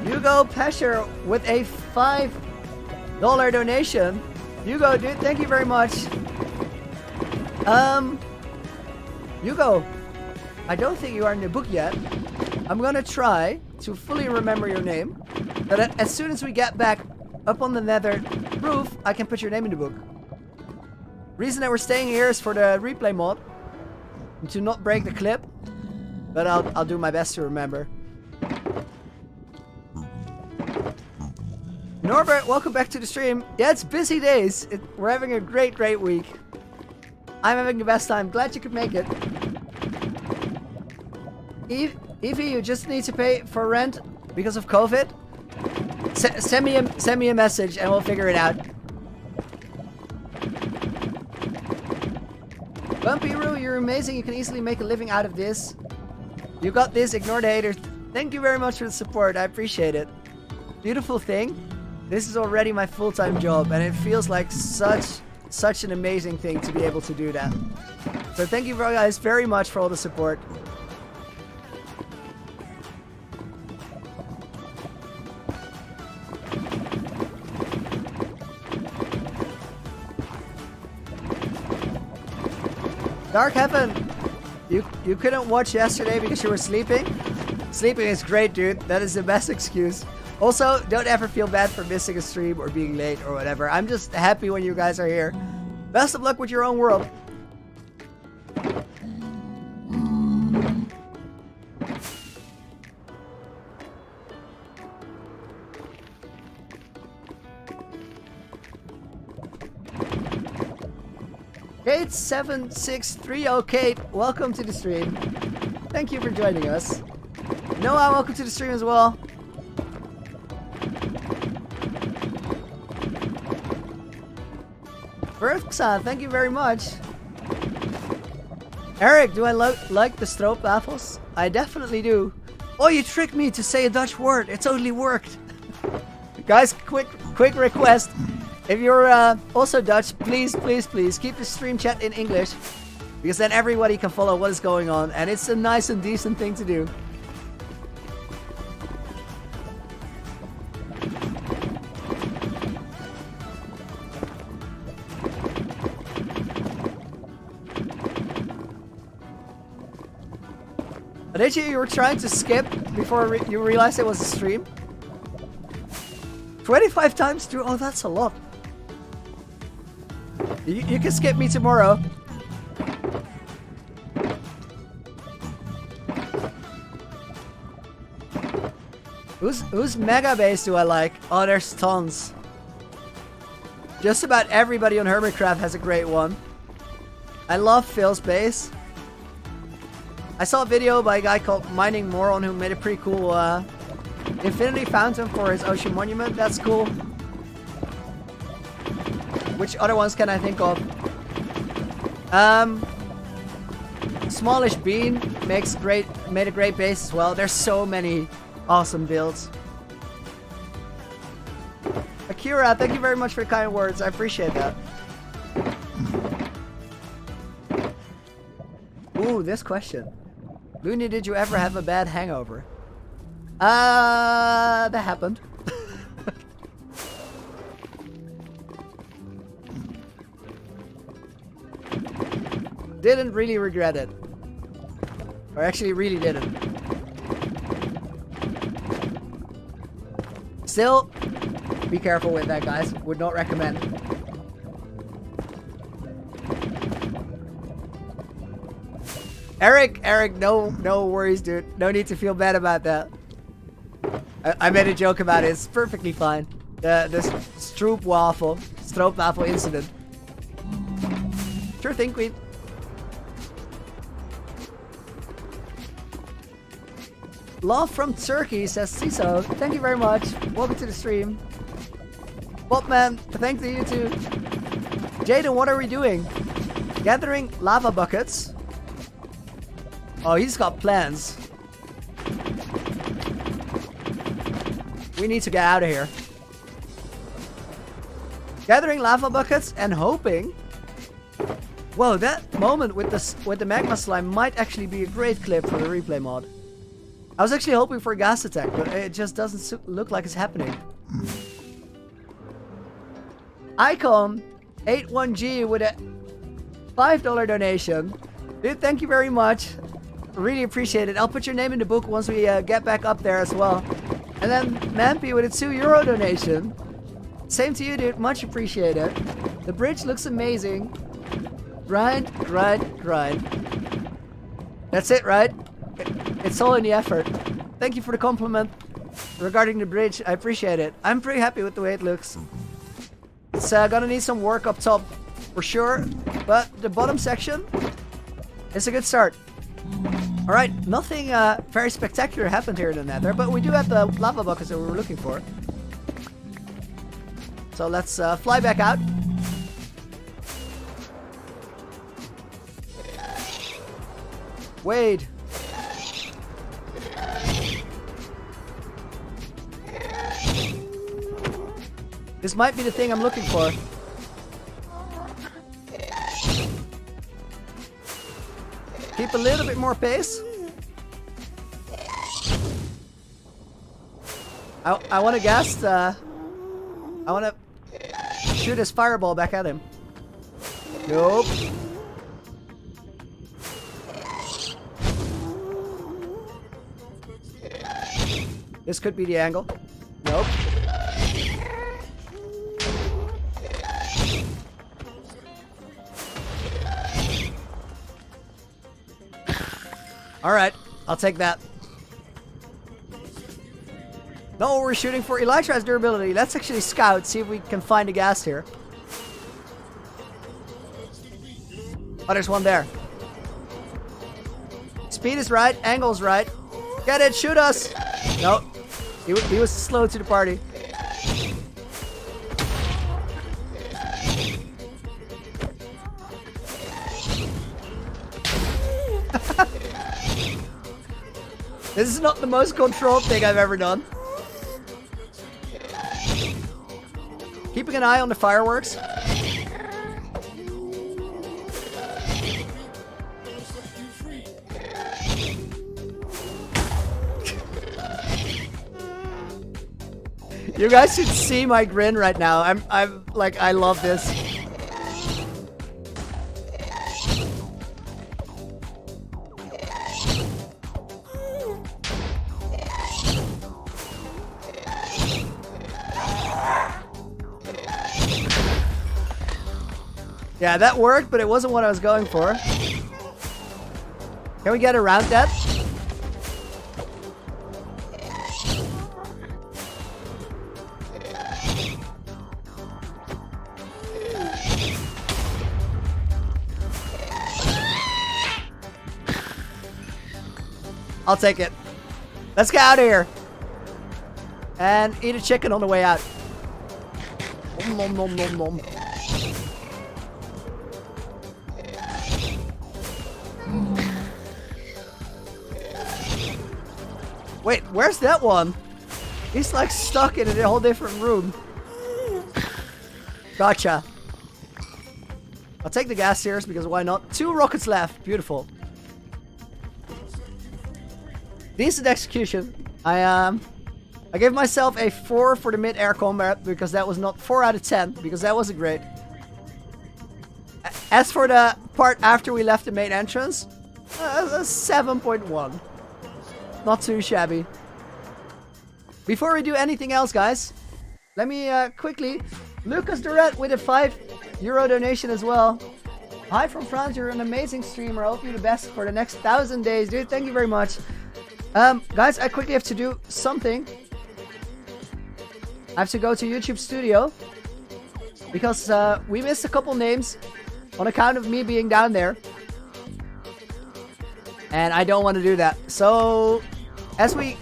Hugo Pesher with a $5 donation. Hugo, dude, thank you very much. Hugo, I don't think you are in the book yet. I'm gonna try to fully remember your name, but as soon as we get back up on the Nether roof, I can put your name in the book. Reason that we're staying here is for the replay mod, to not break the clip, but I'll do my best to remember. Norbert, welcome back to the stream. Yeah, it's busy days. We're having a great week. I'm having the best time. Glad you could make it. Evie, you just need to pay for rent because of COVID? Send me a message and we'll figure it out. Bumpy Roo, you're amazing. You can easily make a living out of this. You got this. Ignore the haters. Thank you very much for the support. I appreciate it. Beautiful thing. This is already my full-time job, and it feels like such an amazing thing to be able to do that. So thank you guys very much for all the support. Dark Heaven, you couldn't watch yesterday because you were sleeping? Sleeping is great, dude. That is the best excuse. Also, don't ever feel bad for missing a stream or being late or whatever. I'm just happy when you guys are here. Best of luck with your own world. Kate7630, Kate, welcome to the stream. Thank you for joining us. Noah, welcome to the stream as well. Berksan, thank you very much. Eric, do I like the stroopwafels? I definitely do. Oh, you tricked me to say a Dutch word. It totally worked. Guys, quick request. If you're also Dutch, please keep the stream chat in English. Because then everybody can follow what is going on. And it's a nice and decent thing to do. Did you were trying to skip before you realized it was a stream? 25 times through? Oh, that's a lot. You can skip me tomorrow. Whose mega base do I like? Oh, there's tons. Just about everybody on Hermitcraft has a great one. I love Phil's base. I saw a video by a guy called Mining Moron who made a pretty cool infinity fountain for his ocean monument. That's cool. Which other ones can I think of? Smallish Bean made a great base as well. There's so many awesome builds. Akira, thank you very much for the kind words. I appreciate that. Ooh, this question. Looney, did you ever have a bad hangover? That happened. Didn't really regret it. Or actually really didn't. Still, be careful with that, guys. Would not recommend. Eric, no worries, dude. No need to feel bad about that. I made a joke about it. It's perfectly fine. The stroopwafel incident. Sure thing, Queen. Love from Turkey, says Ciso. Thank you very much. Welcome to the stream. Bobman, thanks to you too. Jaden, what are we doing? Gathering lava buckets. Oh, he's got plans. We need to get out of here. Gathering lava buckets and hoping. Whoa, that moment with the magma slime might actually be a great clip for the replay mod. I was actually hoping for a gas attack, but it just doesn't look like it's happening. Icon81G with a $5 donation. Dude, thank you very much. Really appreciate it. I'll put your name in the book once we get back up there as well. And then Mampy with a €2 donation. Same to you, dude. Much appreciated. The bridge looks amazing. Grind. That's it, right? It's all in the effort. Thank you for the compliment regarding the bridge. I appreciate it. I'm pretty happy with the way it looks. It's gonna need some work up top for sure, but the bottom section is a good start. Alright, nothing very spectacular happened here in the Nether, but we do have the lava buckets that we were looking for. So let's fly back out. Wade. This might be the thing I'm looking for. Keep a little bit more pace. I want to gas. I want to shoot his fireball back at him. Nope. This could be the angle. Nope. Alright, I'll take that. No, we're shooting for Elytra's durability. Let's actually scout, see if we can find a gas here. Oh, there's one there. Speed is right, angle's right. Get it, shoot us! Nope, he was slow to the party. This is not the most controlled thing I've ever done. Keeping an eye on the fireworks. You guys should see my grin right now. I'm like, I love this. Yeah, that worked, but it wasn't what I was going for. Can we get around that? I'll take it. Let's get out of here. And eat a chicken on the way out. Nom, nom, nom, nom. Wait, where's that one? He's like stuck in a whole different room. Gotcha. I'll take the gas sears because why not? 2 rockets left. Beautiful. Decent execution. I gave myself a 4 for the mid-air combat because that was not 4 out of 10 because that wasn't great. As for the part after we left the main entrance, a 7.1. Not too shabby. Before we do anything else, guys, let me quickly... Lucas Durant with a €5 donation as well. Hi from France, you're an amazing streamer. I hope you're the best for the next 1,000 days. Dude, thank you very much. Guys, I quickly have to do something. I have to go to YouTube Studio. Because we missed a couple names on account of me being down there. And I don't want to do that. So, as we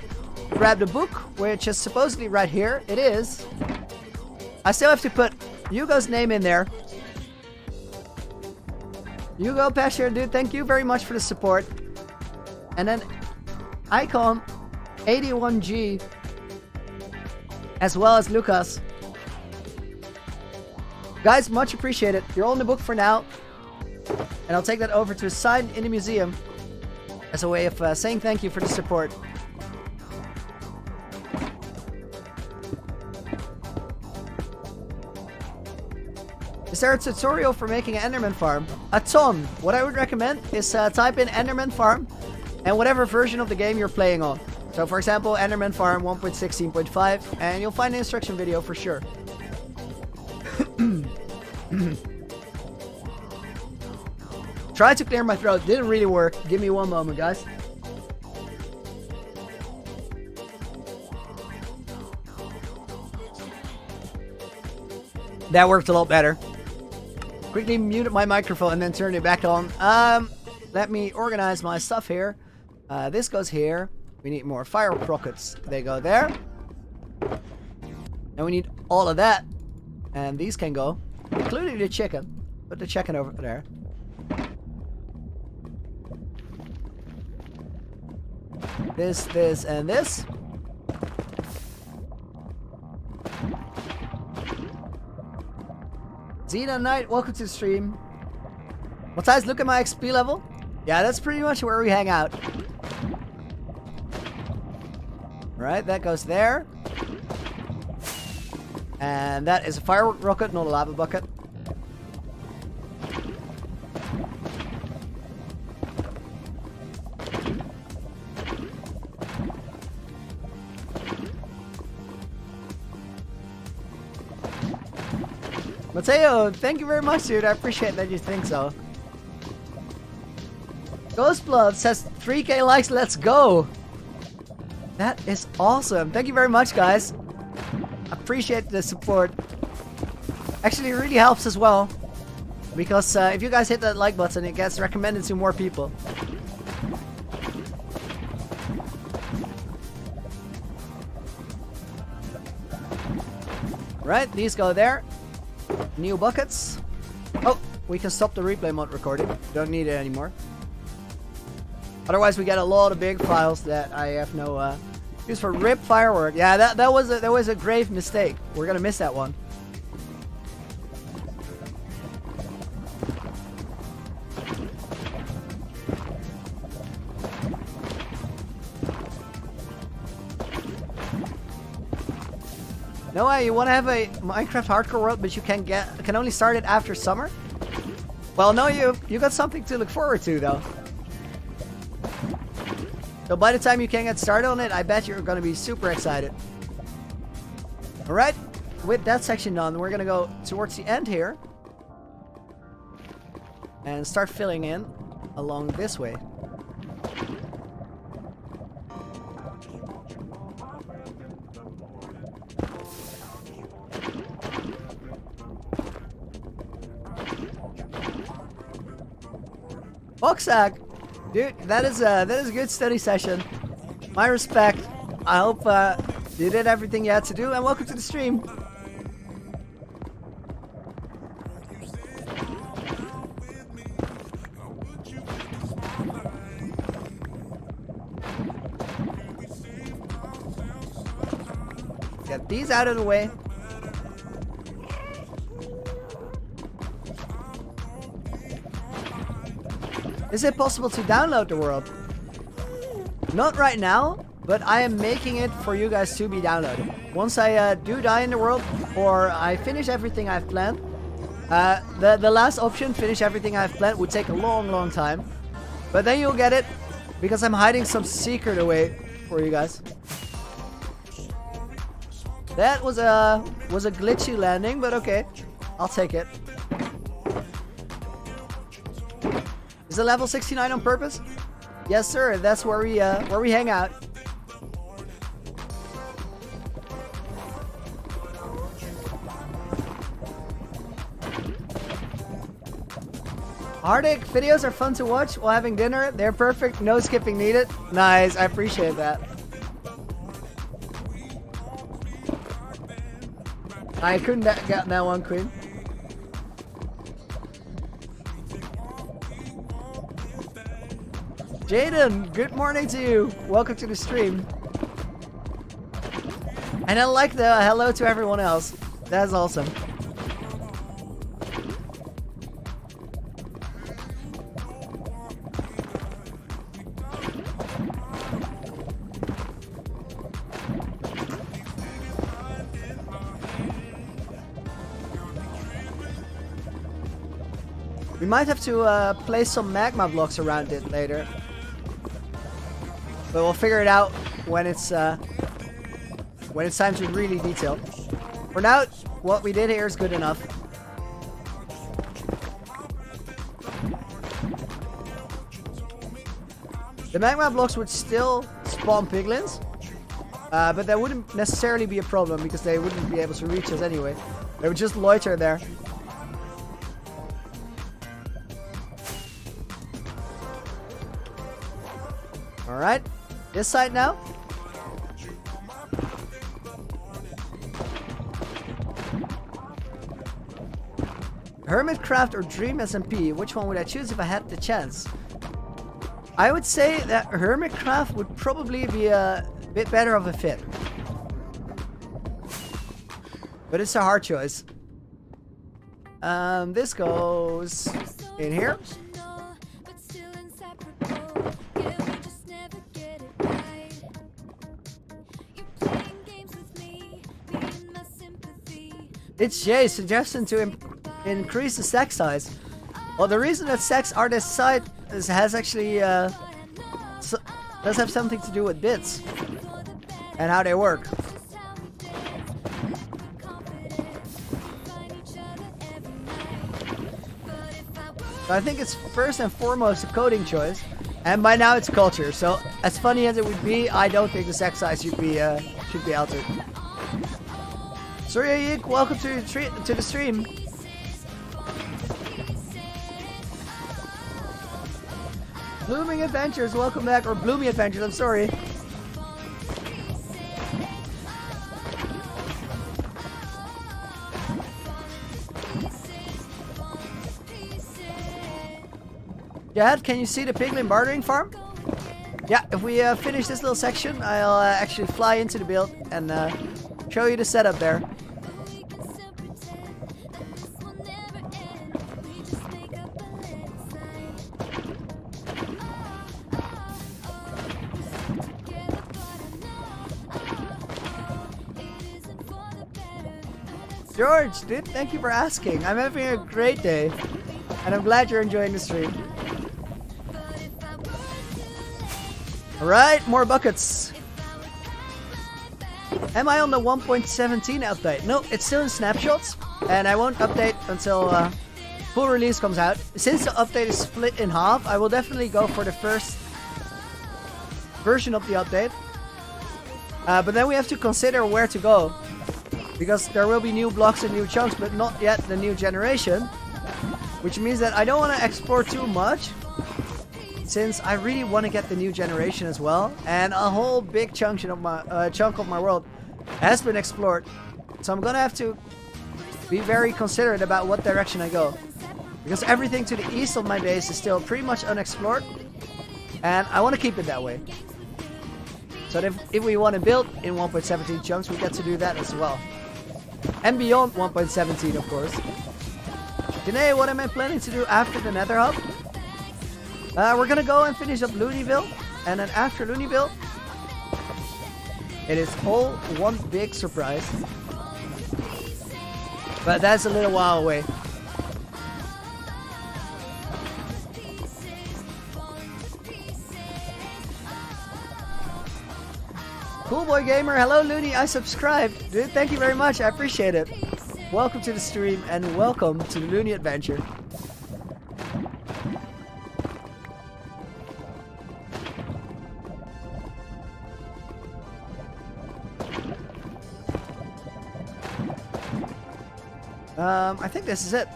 grab the book, which is supposedly right here, it is. I still have to put Hugo's name in there. Hugo Pasher, dude, thank you very much for the support. And then Icon 81G, as well as Lucas. Guys, much appreciated. You're all in the book for now. And I'll take that over to a sign in the museum as a way of saying thank you for the support. Is there a tutorial for making an Enderman farm? A ton. What I would recommend is type in Enderman farm and whatever version of the game you're playing on. So for example, Enderman farm 1.16.5 and you'll find an instruction video for sure. Tried to clear my throat, didn't really work. Give me one moment, guys. That worked a lot better. Quickly muted my microphone and then turned it back on. Let me organize my stuff here. This goes here. We need more fire rockets. They go there. And we need all of that. And these can go, including the chicken. Put the chicken over there. This, and this. Xena Knight, welcome to the stream. Well, guys, look at my XP level. Yeah, that's pretty much where we hang out. Right, that goes there. And that is a firework rocket, not a lava bucket. Mateo, thank you very much, dude. I appreciate that you think so. Ghostblood says 3K likes, let's go. That is awesome. Thank you very much, guys. Appreciate the support. Actually, it really helps as well. Because if you guys hit that like button, it gets recommended to more people. Right, these go there. New buckets. Oh, we can stop the replay mode recording. Don't need it anymore. Otherwise, we get a lot of big files that I have no use for. Rip firework. Yeah, that was a grave mistake. We're gonna miss that one. No way, you want to have a Minecraft hardcore world, but you can only start it after summer? Well, no, you got something to look forward to, though. So by the time you can get started on it, I bet you're going to be super excited. Alright, with that section done, we're going to go towards the end here. And start filling in along this way. Boxsack! Dude, that is a good study session. My respect. I hope you did everything you had to do, and welcome to the stream. Get these out of the way. Is it possible to download the world? Not right now, but I am making it for you guys to be downloaded. Once I do die in the world, or I finish everything I've planned, the last option, finish everything I've planned, would take a long time. But then you'll get it, because I'm hiding some secret away for you guys. That was a glitchy landing, but okay, I'll take it. Is it level 69 on purpose? Yes, sir. That's where we hang out. Arctic videos are fun to watch while having dinner. They're perfect. No skipping needed. Nice. I appreciate that. I couldn't get that one, Queen. Jaden, good morning to you. Welcome to the stream. And I like the hello to everyone else. That's awesome. We might have to place some magma blocks around it later. But we'll figure it out when it's time to really detail. For now, what we did here is good enough. The magma blocks would still spawn piglins, but that wouldn't necessarily be a problem because they wouldn't be able to reach us anyway. They would just loiter there. Alright. This side now. Hermitcraft or Dream SMP, which one would I choose if I had the chance? I would say that Hermitcraft would probably be a bit better of a fit. But it's a hard choice. This goes in here. It's Jay's suggestion to increase the stack size. Well, the reason that stacks are this size has actually does have something to do with bits and how they work. So I think it's first and foremost a coding choice, and by now it's culture. So as funny as it would be, I don't think the stack size should be altered. Surya Yik, welcome to the stream. Blooming Adventures, welcome back. Or Bloomy Adventures, I'm sorry. Dad, can you see the piglin bartering farm? yeah, if we finish this little section, I'll actually fly into the build and show you the setup there. We can still pretend that this will never end. We just make up a little sign. We stick together, but I know it isn't for the better. George, dude, thank you for asking. I'm having a great day, and I'm glad you're enjoying the stream. Alright, more buckets. Am I on the 1.17 update? No, it's still in snapshots, and I won't update until full release comes out. Since the update is split in half, I will definitely go for the first version of the update. But then we have to consider where to go, because there will be new blocks and new chunks, but not yet the new generation. Which means that I don't want to explore too much, since I really want to get the new generation as well, and a whole big chunk of my world has been explored. So I'm gonna have to be very considerate about what direction I go, because everything to the east of my base is still pretty much unexplored, and I want to keep it that way. So if we want to build in 1.17 chunks, we get to do that as well, and beyond 1.17, of course. Today, what am I planning to do after the Nether Hub? We're gonna go and finish up Looneyville, and then after Looneyville, it is all one big surprise. But that's a little while away. Cool Boy Gamer, hello Looney, I subscribed. Dude, thank you very much, I appreciate it. Welcome to the stream, and welcome to the Looney Adventure. I think this is it.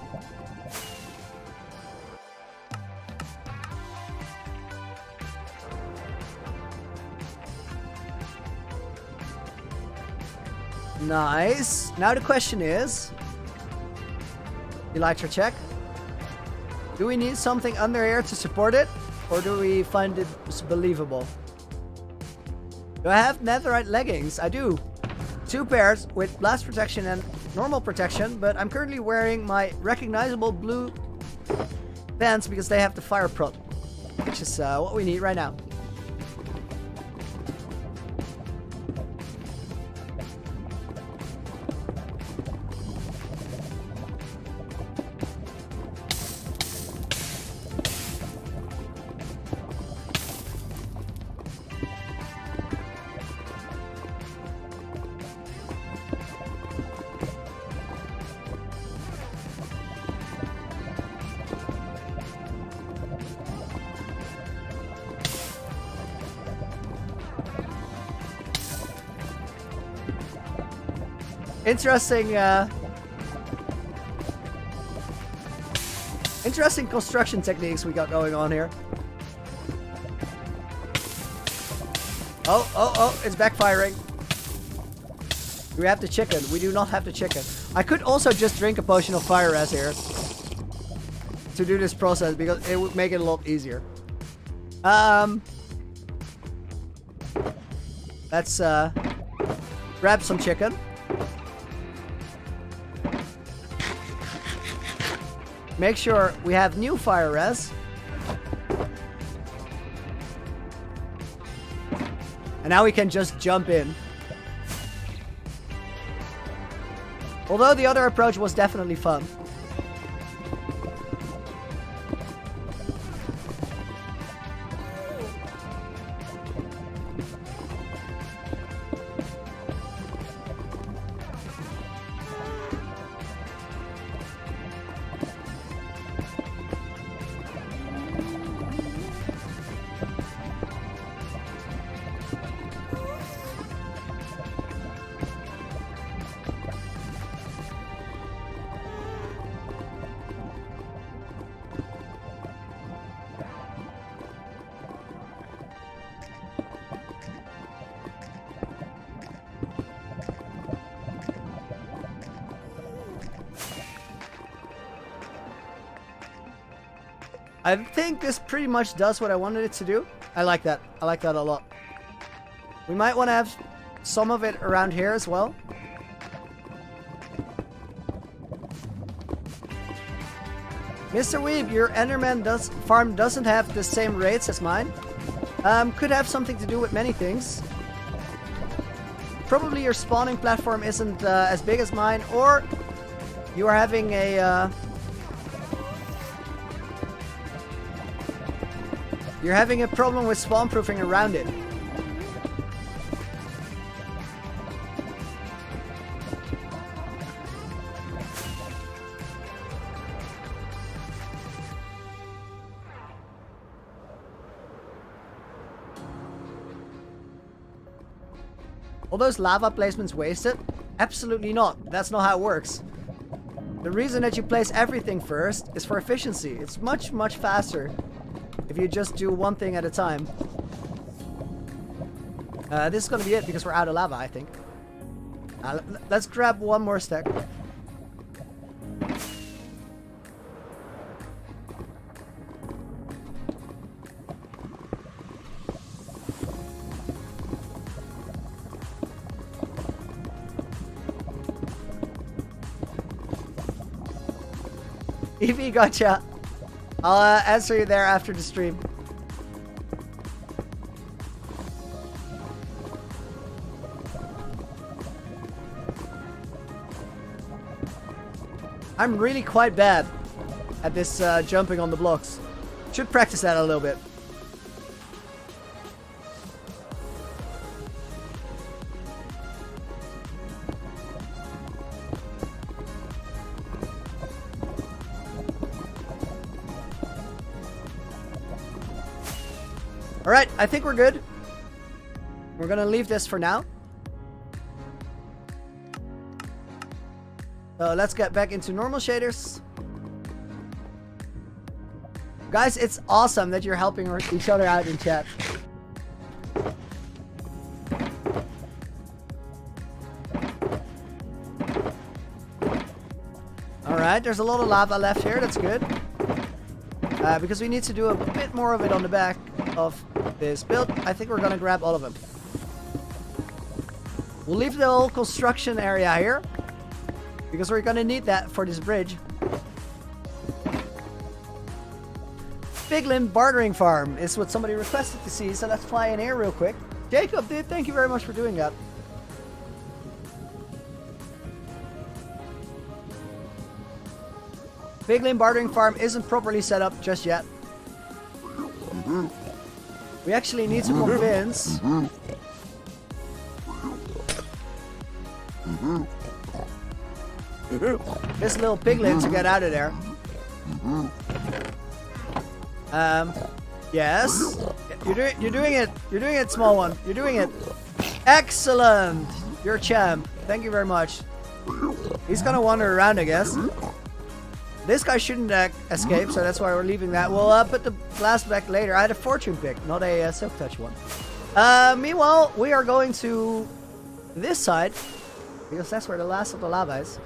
Nice. Now the question is, Elytra check. Do we need something under here to support it, or do we find it believable? Do I have netherite leggings? I do. 2 pairs with blast protection and normal protection, but I'm currently wearing my recognizable blue pants because they have the fire prot, which is what we need right now. Interesting construction techniques we got going on here. Oh, it's backfiring. Do we have the chicken? We do not have the chicken. I could also just drink a potion of fire res here to do this process, because it would make it a lot easier. Let's grab some chicken. Make sure we have new fire res. And now we can just jump in. Although the other approach was definitely fun. I think this pretty much does what I wanted it to do. I like that. I like that a lot. We might want to have some of it around here as well. Mr. Weeb, your Enderman farm doesn't have the same rates as mine. Could have something to do with many things. Probably your spawning platform isn't as big as mine, or you are having a you're having a problem with spawn proofing around it. All those lava placements wasted? Absolutely not. That's not how it works. The reason that you place everything first is for efficiency. It's much, much faster if you just do one thing at a time. This is gonna be it because we're out of lava, I think. Let's grab one more stack. Evie, gotcha. I'll answer you there after the stream. I'm really quite bad at this jumping on the blocks. Should practice that a little bit. Alright, I think we're good. We're gonna leave this for now. So let's get back into normal shaders. Guys, it's awesome that you're helping each other out in chat. Alright, there's a lot of lava left here, that's good. Because we need to do a bit more of it on the back of this build. I think we're gonna grab all of them. We'll leave the whole construction area here because we're gonna need that for this bridge. Piglin bartering farm is what somebody requested to see, so let's fly in here real quick. Jacob, dude, thank you very much for doing that. Piglin bartering farm isn't properly set up just yet. We actually need to convince this little piglin to get out of there. Yes. You're doing it. You're doing it, small one. You're doing it. Excellent. You're a champ. Thank you very much. He's gonna wander around, I guess. This guy shouldn't escape, so that's why we're leaving that. We'll put the blast back later. I had a fortune pick, not a silk touch one. Meanwhile, we are going to this side because that's where the last of the lava is.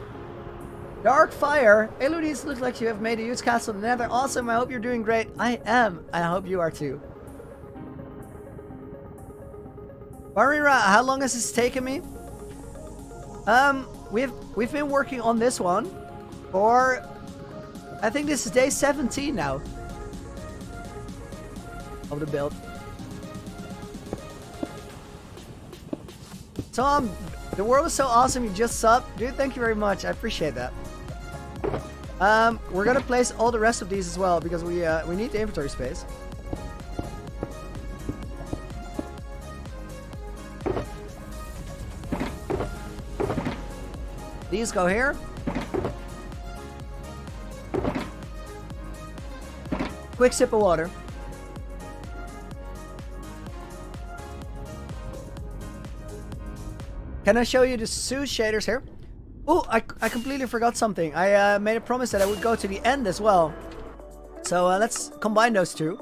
Dark Fire. Hey, Ludis, looks like you have made a huge castle in the Nether. Awesome. I hope you're doing great. I am. I hope you are too. Barira, how long has this taken me? We've been working on this one for, I think this is day 17 now of the build. Tom, the world is so awesome. You just subbed. Dude, thank you very much. I appreciate that. We're gonna place all the rest of these as well because we need the inventory space. These go here. Quick sip of water. Can I show you the Sue shaders here? Oh, I completely forgot something. I made a promise that I would go to the end as well. So let's combine those two.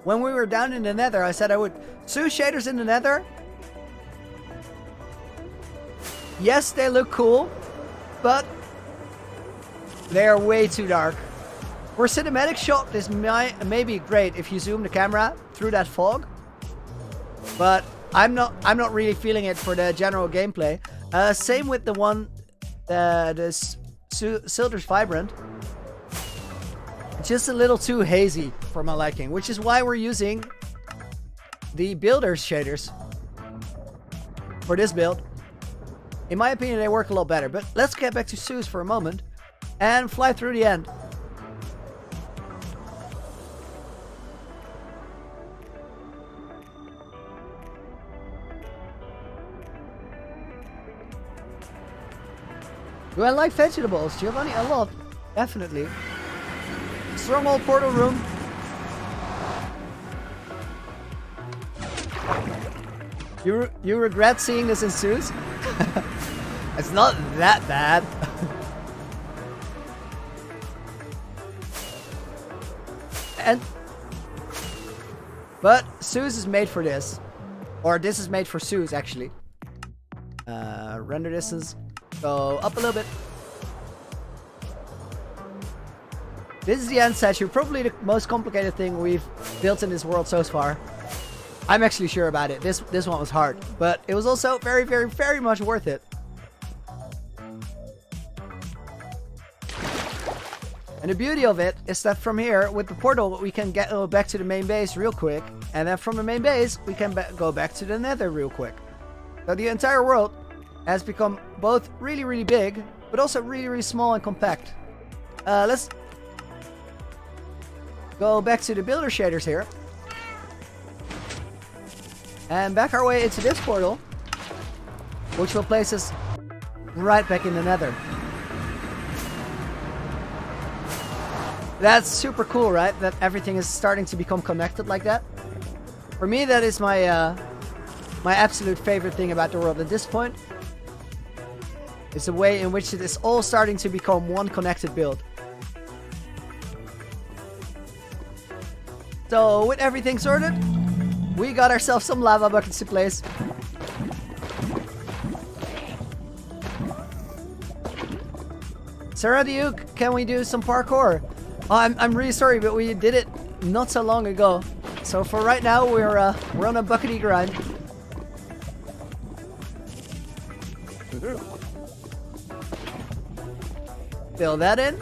When we were down in the Nether, I said I would... Sue shaders in the Nether. Yes, they look cool, but they are way too dark. For a cinematic shot, this may be great if you zoom the camera through that fog. But I'm not really feeling it for the general gameplay. Same with the one, the Silder's Vibrant. Just a little too hazy for my liking, which is why we're using the Builder's shaders for this build. In my opinion, they work a lot better. But let's get back to Zeus for a moment and fly through the end. Do I like vegetables, Giovanni? A lot. Definitely. Stronghold portal room. You regret seeing this in Zeus? It's not that bad. But Zeus is made for this. Or this is made for Zeus, actually. Render distance. Go up a little bit. This is the end statue. Probably the most complicated thing we've built in this world so far. I'm actually sure about it. This one was hard. But it was also very, very, very much worth it. And the beauty of it is that from here, with the portal, we can get back to the main base real quick. And then from the main base, we can go back to the Nether real quick. So the entire world has become both really, really big, but also really, really small and compact. Let's go back to the builder shaders here. And back our way into this portal, which will place us right back in the Nether. That's super cool, right? That everything is starting to become connected like that. For me, that is my my absolute favorite thing about the world at this point. It's the way in which it is all starting to become one connected build. So, with everything sorted, we got ourselves some lava buckets to place. Sarah Duke, can we do some parkour? Oh, I'm really sorry, but we did it not so long ago. So for right now, we're on a buckety grind. Fill that in.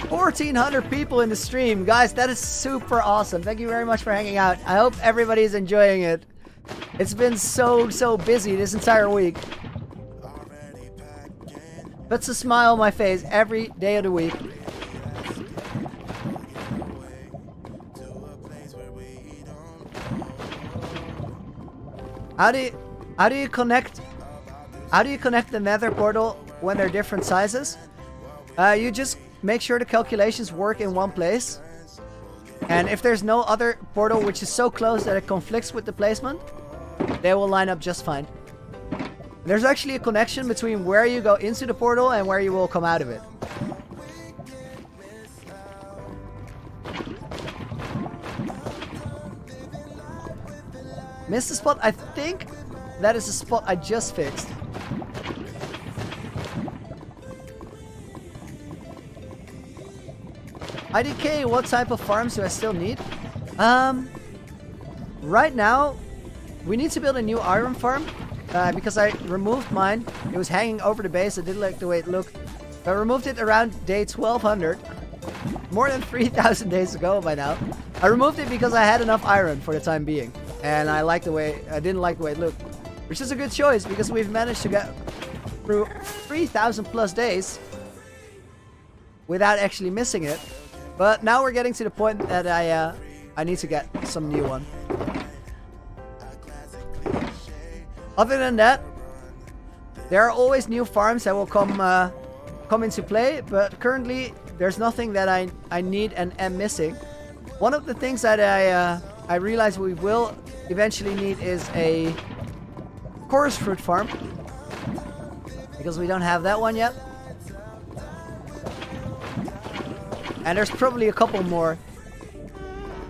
$1,400 people in the stream. Guys, that is super awesome. Thank you very much for hanging out. I hope everybody's enjoying it. It's been so busy this entire week. Puts a smile on my face every day of the week. How do you connect the Nether portal when they're different sizes? You just make sure the calculations work in one place. And if there's no other portal which is so close that it conflicts with the placement, they will line up just fine. There's actually a connection between where you go into the portal and where you will come out of it. Missed a spot? I think that is a spot I just fixed. IDK, what type of farms do I still need? Right now, we need to build a new iron farm. Because I removed mine. It was hanging over the base. I didn't like the way it looked. I removed it around day 1200. More than 3,000 days ago by now. I removed it because I had enough iron for the time being. And I didn't like the way it looked. Which is a good choice because we've managed to get through 3,000 plus days without actually missing it. But now we're getting to the point that I need to get some new one. Other than that, there are always new farms that will come into play, but currently there's nothing that I need and am missing. One of the things that I realize we will eventually need is a chorus fruit farm, because we don't have that one yet. And there's probably a couple more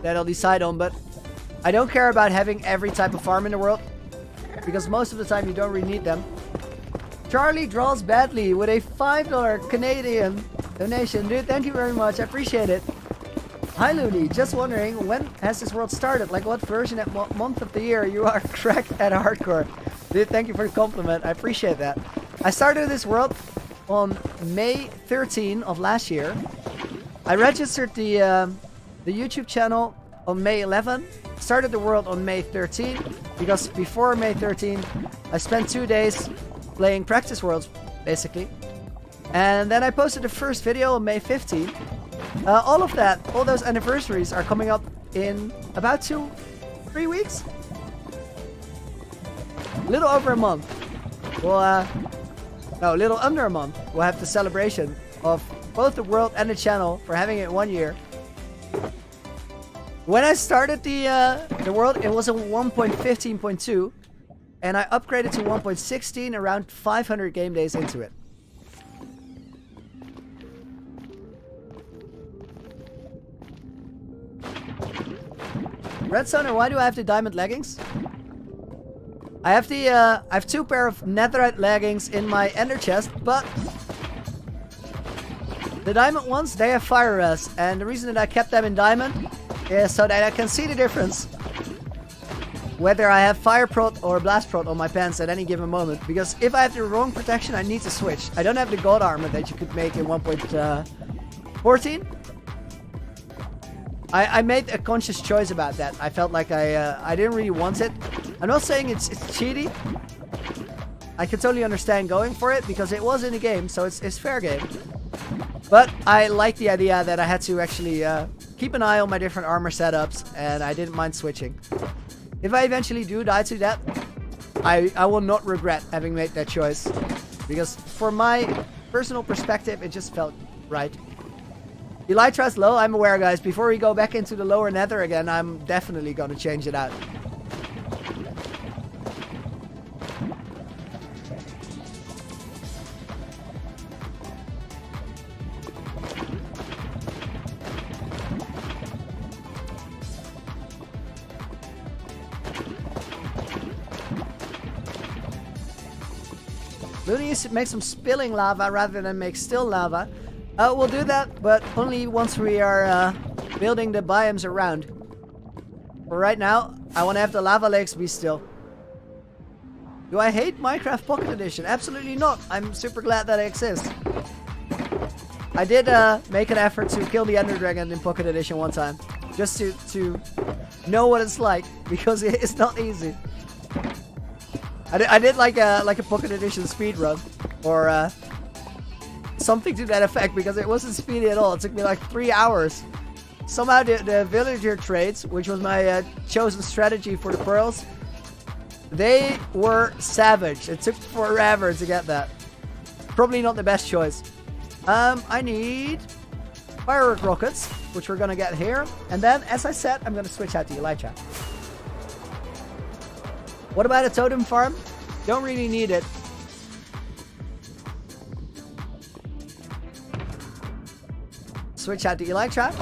that I'll decide on, but I don't care about having every type of farm in the world, because most of the time you don't really need them. Charlie draws badly with a $5 Canadian Donation, dude. Thank you very much. I appreciate it. Hi, Looney. Just wondering, when has this world started? Like, what version and month of the year? You are cracked at hardcore. Dude, thank you for the compliment. I appreciate that. I started this world on May 13 of last year. I registered the YouTube channel on May 11. Started the world on May 13 because before May 13, I spent 2 days playing practice worlds, basically. And then I posted the first video on May 15. All those anniversaries are coming up in about 2-3 weeks. A little over a month. Well, no, a little under a month. We'll have the celebration of both the world and the channel for having it 1 year. When I started the world, it was a 1.15.2, and I upgraded to 1.16 around 500 game days into it. Redstoner, why do I have the diamond leggings? I have I have 2 pair of netherite leggings in my ender chest, but the diamond ones, they have fire rest, and the reason that I kept them in diamond is so that I can see the difference whether I have fire prot or blast prot on my pants at any given moment. Because if I have the wrong protection, I need to switch. I don't have the god armor that you could make in 1.14. I made a conscious choice about that. I felt like I didn't really want it. I'm not saying it's cheaty. I can totally understand going for it because it was in the game, so it's fair game. But I like the idea that I had to actually keep an eye on my different armor setups, and I didn't mind switching. If I eventually do die to that, I will not regret having made that choice. Because for my personal perspective, it just felt right. Elytra's low, I'm aware, guys. Before we go back into the lower nether again, I'm definitely going to change it out. Looney used to make some spilling lava rather than make still lava. We'll do that, but only once we are building the biomes around. For right now, I want to have the lava lakes be still. Do I hate Minecraft Pocket Edition? Absolutely not. I'm super glad that it exists. I did make an effort to kill the Ender Dragon in Pocket Edition one time. Just to know what it's like, because it's not easy. I did like a Pocket Edition speedrun, or something to that effect, because it wasn't speedy at all. It took me like 3 hours. Somehow the villager trades, which was my chosen strategy for the pearls, they were savage. It took forever to get that. Probably not the best choice. I need firework rockets, which we're gonna get here, and then, as I said, I'm gonna switch out to Elytra. What about a totem farm? Don't really need it. Switch out to Elytra.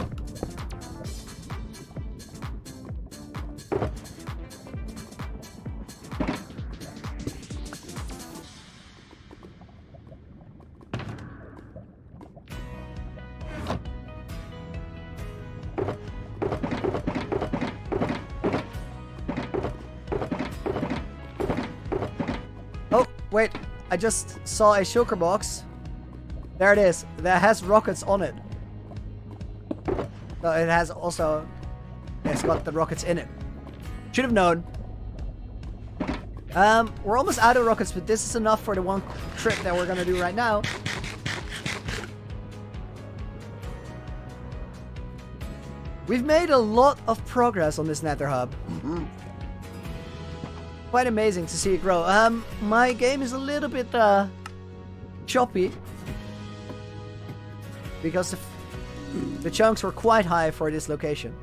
Wait, I just saw a shulker box. There it is. That has rockets on it. So it has also... It's got the rockets in it. Should have known. We're almost out of rockets, but this is enough for the one trip that we're gonna do right now. We've made a lot of progress on this Nether Hub. Quite amazing to see it grow. My game is a little bit choppy because the chunks were quite high for this location.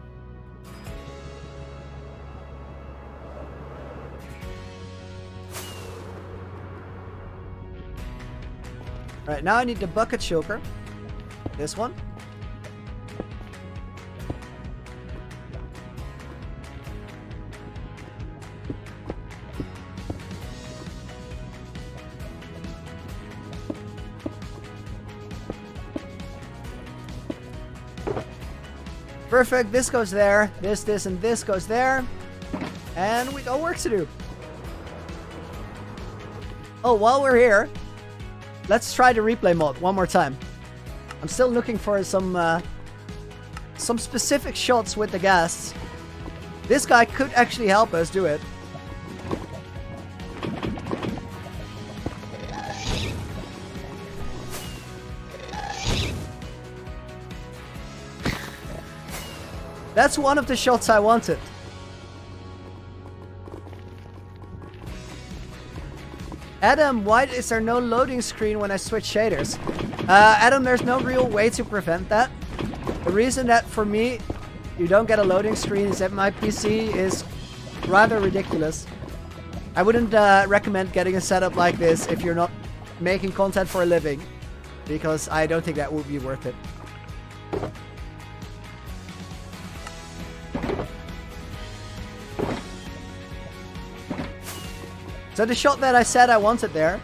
Right, now I need the bucket shulker. This one. Perfect. This goes there. This, and this goes there. And we got work to do. Oh, while we're here, let's try the replay mod one more time. I'm still looking for some specific shots with the ghasts. This guy could actually help us do it. That's one of the shots I wanted. Adam, why is there no loading screen when I switch shaders? Adam, there's no real way to prevent that. The reason that for me you don't get a loading screen is that my PC is rather ridiculous. I wouldn't recommend getting a setup like this if you're not making content for a living, because I don't think that would be worth it. So the shot that I said I wanted there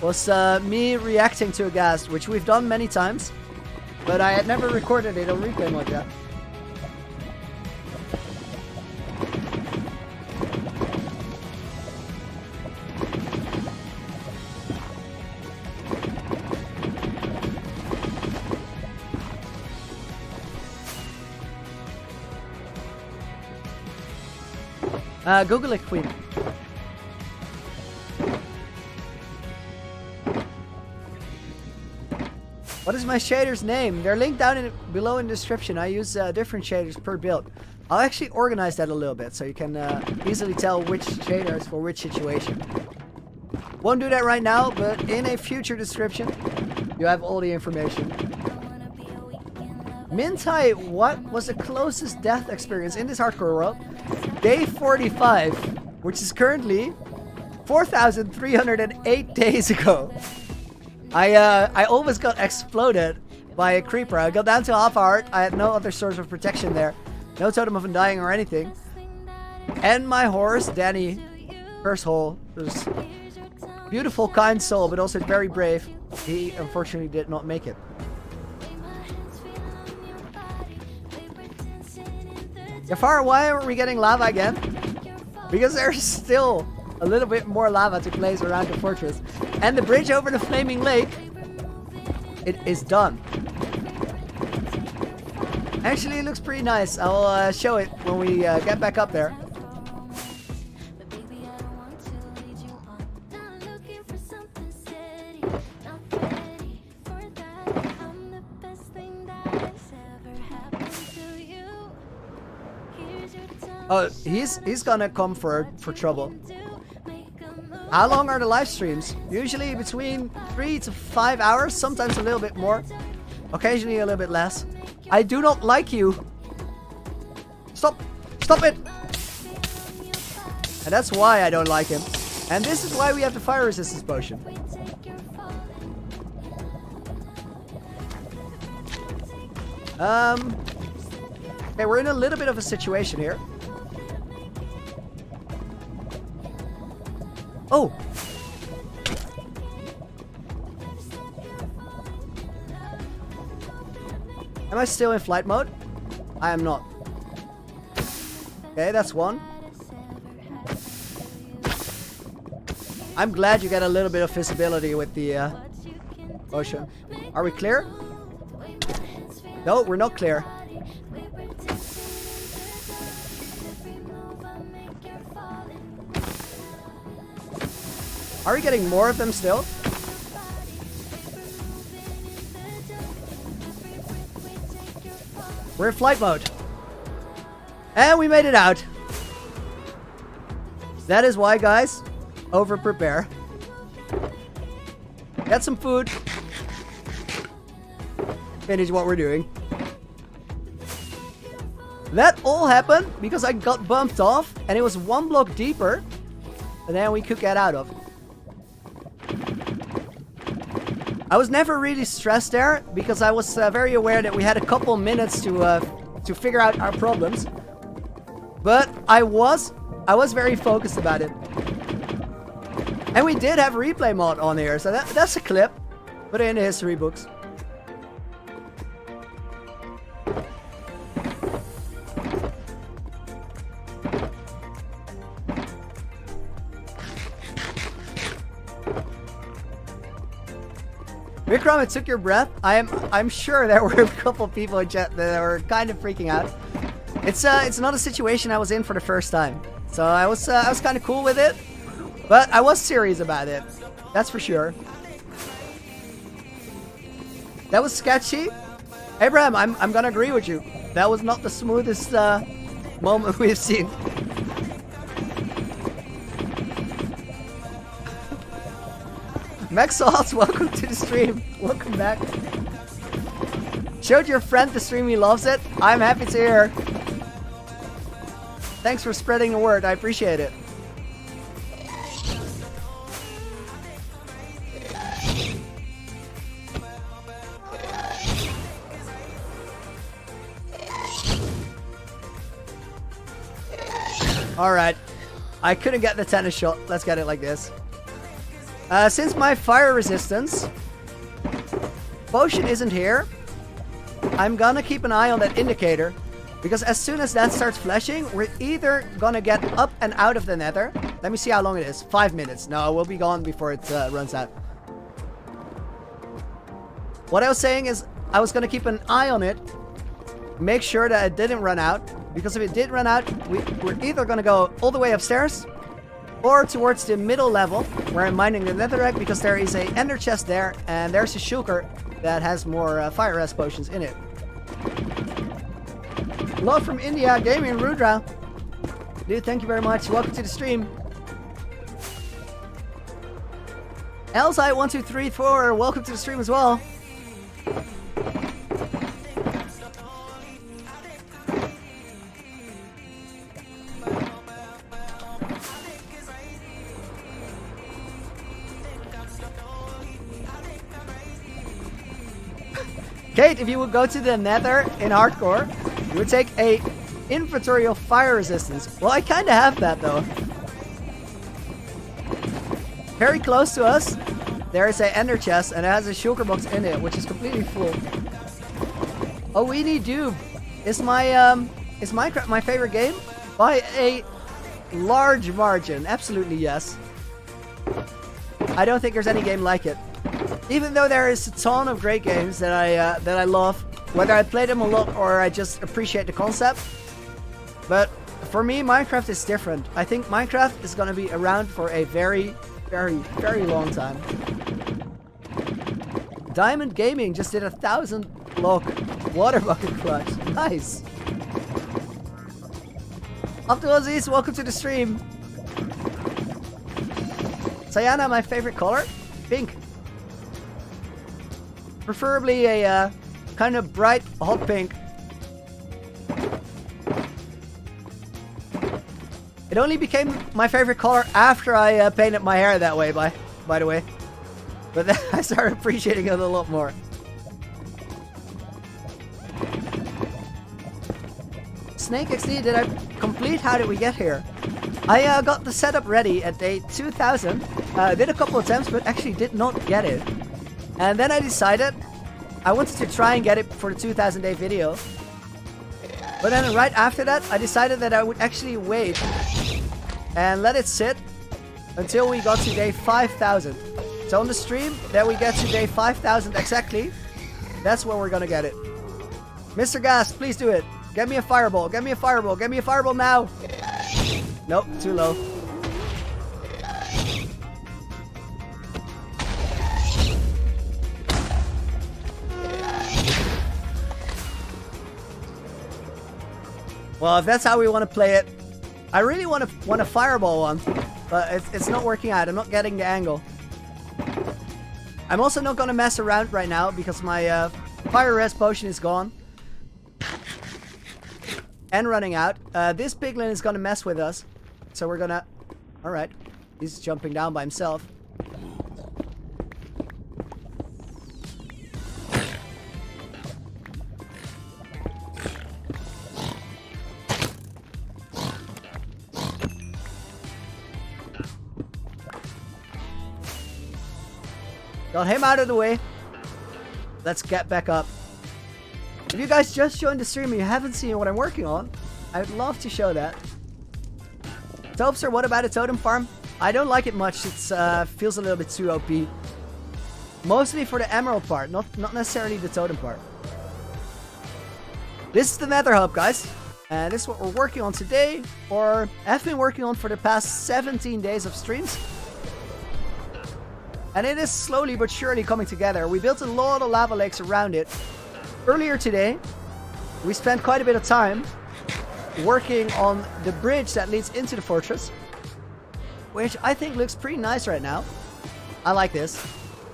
was me reacting to a ghast, which we've done many times, but I had never recorded it on replay mode yet. Google it, Queen. What is my shader's name? They're linked down below in the description. I use different shaders per build. I'll actually organize that a little bit so you can easily tell which shader is for which situation. Won't do that right now, but in a future description, you have all the information. Mintai, what was the closest death experience in this hardcore world? Day 45, which is currently 4,308 days ago. I almost got exploded by a creeper. I got down to half heart. I had no other source of protection there. No totem of undying or anything. And my horse, Danny, first hole, was beautiful, kind soul, but also very brave. He unfortunately did not make it. Jafar, why are we getting lava again? Because there's still a little bit more lava to place around the fortress. And the bridge over the flaming lake, it is done. Actually, it looks pretty nice. I'll show it when we get back up there. Oh, he's gonna come for trouble. How long are the live streams? Usually between 3 to 5 hours, sometimes a little bit more, occasionally a little bit less. I do not like you. Stop! Stop it! And that's why I don't like him. And this is why we have the fire resistance potion. Okay, we're in a little bit of a situation here. Oh! Am I still in flight mode? I am not. Okay, that's one. I'm glad you get a little bit of visibility with the ocean. Are we clear? No, we're not clear. Are we getting more of them still? We're in flight mode. And we made it out. That is why, guys, over prepare. Get some food. Finish what we're doing. That all happened because I got bumped off and it was one block deeper than then we could get out of. I was never really stressed there because I was very aware that we had a couple minutes to figure out our problems. But I was very focused about it. And we did have replay mod on here, so that's a clip. Put it in the history books. Vikram, it took your breath. I'm sure there were a couple people in chat that were kind of freaking out. It's not a situation I was in for the first time, so I was kind of cool with it, but I was serious about it. That's for sure. That was sketchy. Abraham, I'm gonna agree with you. That was not the smoothest moment we've seen. Max Salts, welcome to the stream. Welcome back. Showed your friend the stream, he loves it. I'm happy to hear. Thanks for spreading the word, I appreciate it. Alright, I couldn't get the tennis shot. Let's get it like this. Since my fire resistance potion isn't here, I'm gonna keep an eye on that indicator, because as soon as that starts flashing, we're either gonna get up and out of the nether. Let me see how long it is. 5 minutes. No, we'll be gone before it runs out. What I was saying is I was gonna keep an eye on it, make sure that it didn't run out, because if it did run out, we're either gonna go all the way upstairs or towards the middle level where I'm mining the netherrack, because there is a ender chest there and there's a shulker that has more fire res potions in it. Love from India, Gaming Rudra. Dude, thank you very much. Welcome to the stream. Elzite1234, welcome to the stream as well. Kate, if you would go to the nether in hardcore, you would take a inventory of fire resistance. Well, I kind of have that though. Very close to us, there is a ender chest and it has a shulker box in it, which is completely full. Oh, we need Doob. Is Minecraft my favorite game? By a large margin, absolutely yes. I don't think there's any game like it. Even though there is a ton of great games that I love, whether I play them a lot or I just appreciate the concept. But for me, Minecraft is different. I think Minecraft is going to be around for a very, very, very long time. Diamond Gaming just did 1,000 block water bucket clutch. Nice. Abdul Aziz, welcome to the stream. Sayana, my favorite color? Pink. Preferably a kind of bright hot pink. It only became my favorite color after I painted my hair that way, by the way. But then I started appreciating it a lot more. Snake XD, did I complete? How did we get here? I got the setup ready at day 2000. Did a couple attempts, but actually did not get it. And then I decided I wanted to try and get it for the 2000 day video. But then right after that, I decided that I would actually wait and let it sit until we got to day 5000. So on the stream that we get to day 5000 exactly, that's when we're gonna get it. Mr. Gas, please do it. Get me a fireball, get me a fireball, get me a fireball now. Nope, too low. Well, if that's how we want to play it, I really want a fireball one, but it's not working out. I'm not getting the angle. I'm also not going to mess around right now because my fire res potion is gone and running out. This piglin is going to mess with us, so we're gonna... Alright, he's jumping down by himself. Got him out of the way. Let's get back up. If you guys just joined the stream and you haven't seen what I'm working on, I'd love to show that. Topster, what about a totem farm? I don't like it much. It feels a little bit too OP. Mostly for the emerald part, not necessarily the totem part. This is the Nether Hub, guys. And this is what we're working on today, or have been working on for the past 17 days of streams. And it is slowly but surely coming together. We built a lot of lava lakes around it. Earlier today, we spent quite a bit of time working on the bridge that leads into the fortress, which I think looks pretty nice right now. I like this.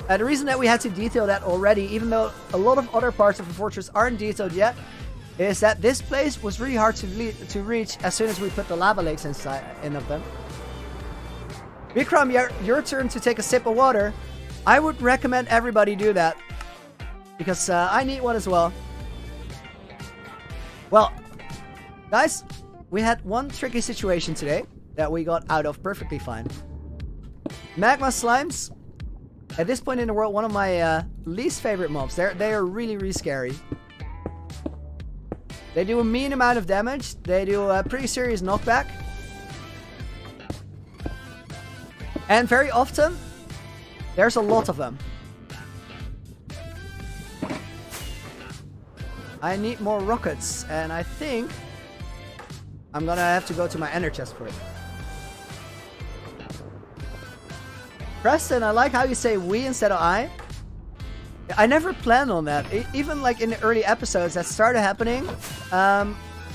The reason that we had to detail that already, even though a lot of other parts of the fortress aren't detailed yet, is that this place was really hard to reach as soon as we put the lava lakes inside of them. Vikram, your turn to take a sip of water. I would recommend everybody do that, because I need one as well. Well, guys, we had one tricky situation today that we got out of perfectly fine. Magma slimes, at this point in the world, one of my least favorite mobs. They are really, really scary. They do a mean amount of damage. They do a pretty serious knockback. And very often, there's a lot of them. I need more rockets, and I think I'm gonna have to go to my ender chest for it. Preston, I like how you say we instead of I. I never planned on that. Even like in the early episodes that started happening.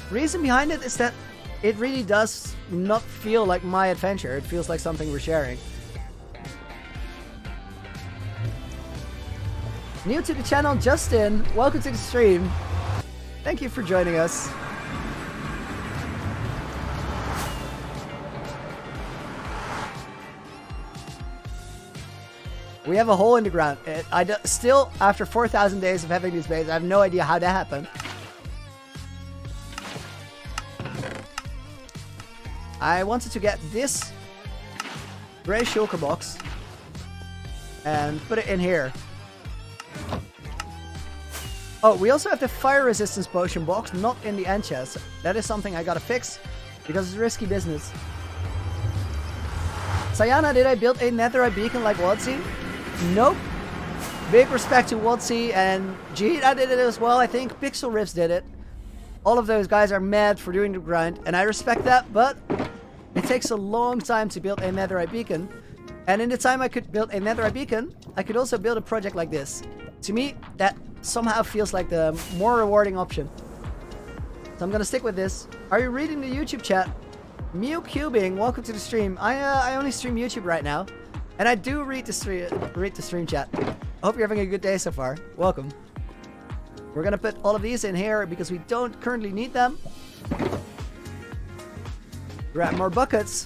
Reason behind it is that it really does not feel like my adventure. It feels like something we're sharing. New to the channel, Justin. Welcome to the stream. Thank you for joining us. We have a hole in the ground. Still, after 4,000 days of having this base, I have no idea how that happened. I wanted to get this gray shulker box and put it in here. Oh, we also have the fire resistance potion box, not in the end chest. That is something I gotta fix, because it's risky business. Sayana, did I build a netherite beacon like Wadsy? Nope. Big respect to Wadsy and Jeet, I did it as well. I think Pixel Riffs did it. All of those guys are mad for doing the grind, and I respect that, but it takes a long time to build a netherite beacon. And in the time I could build a netherite beacon, I could also build a project like this. To me, that somehow feels like the more rewarding option. So I'm gonna stick with this. Are you reading the YouTube chat? Mew Cubing, welcome to the stream. I only stream YouTube right now, and I do read the stream chat. I hope you're having a good day so far. Welcome. We're gonna put all of these in here because we don't currently need them. Grab more buckets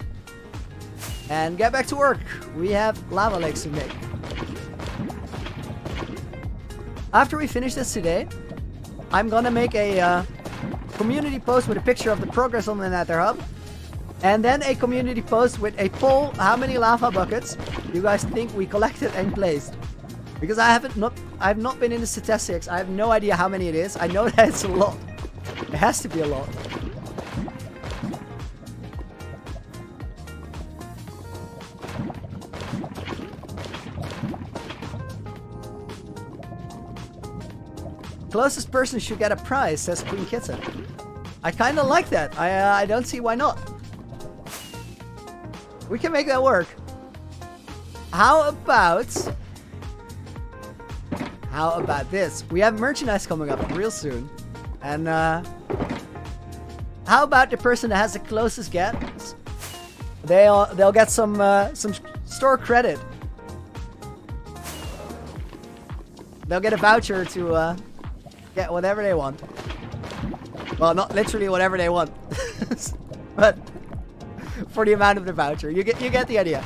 and get back to work. We have lava lakes to make. After we finish this today, I'm gonna make a community post with a picture of the progress on the Nether Hub, and then a community post with a poll: how many lava buckets you guys think we collected and placed? Because I've not been in the statistics. I have no idea how many it is. I know that it's a lot. It has to be a lot. Closest person should get a prize, says Queen Kitten. I kind of like that. I don't see why not. We can make that work. How about this? We have merchandise coming up real soon. And how about the person that has the closest gets? They'll get some store credit. They'll get a voucher to get whatever they want. Well, not literally whatever they want, but for the amount of the voucher. You get the idea.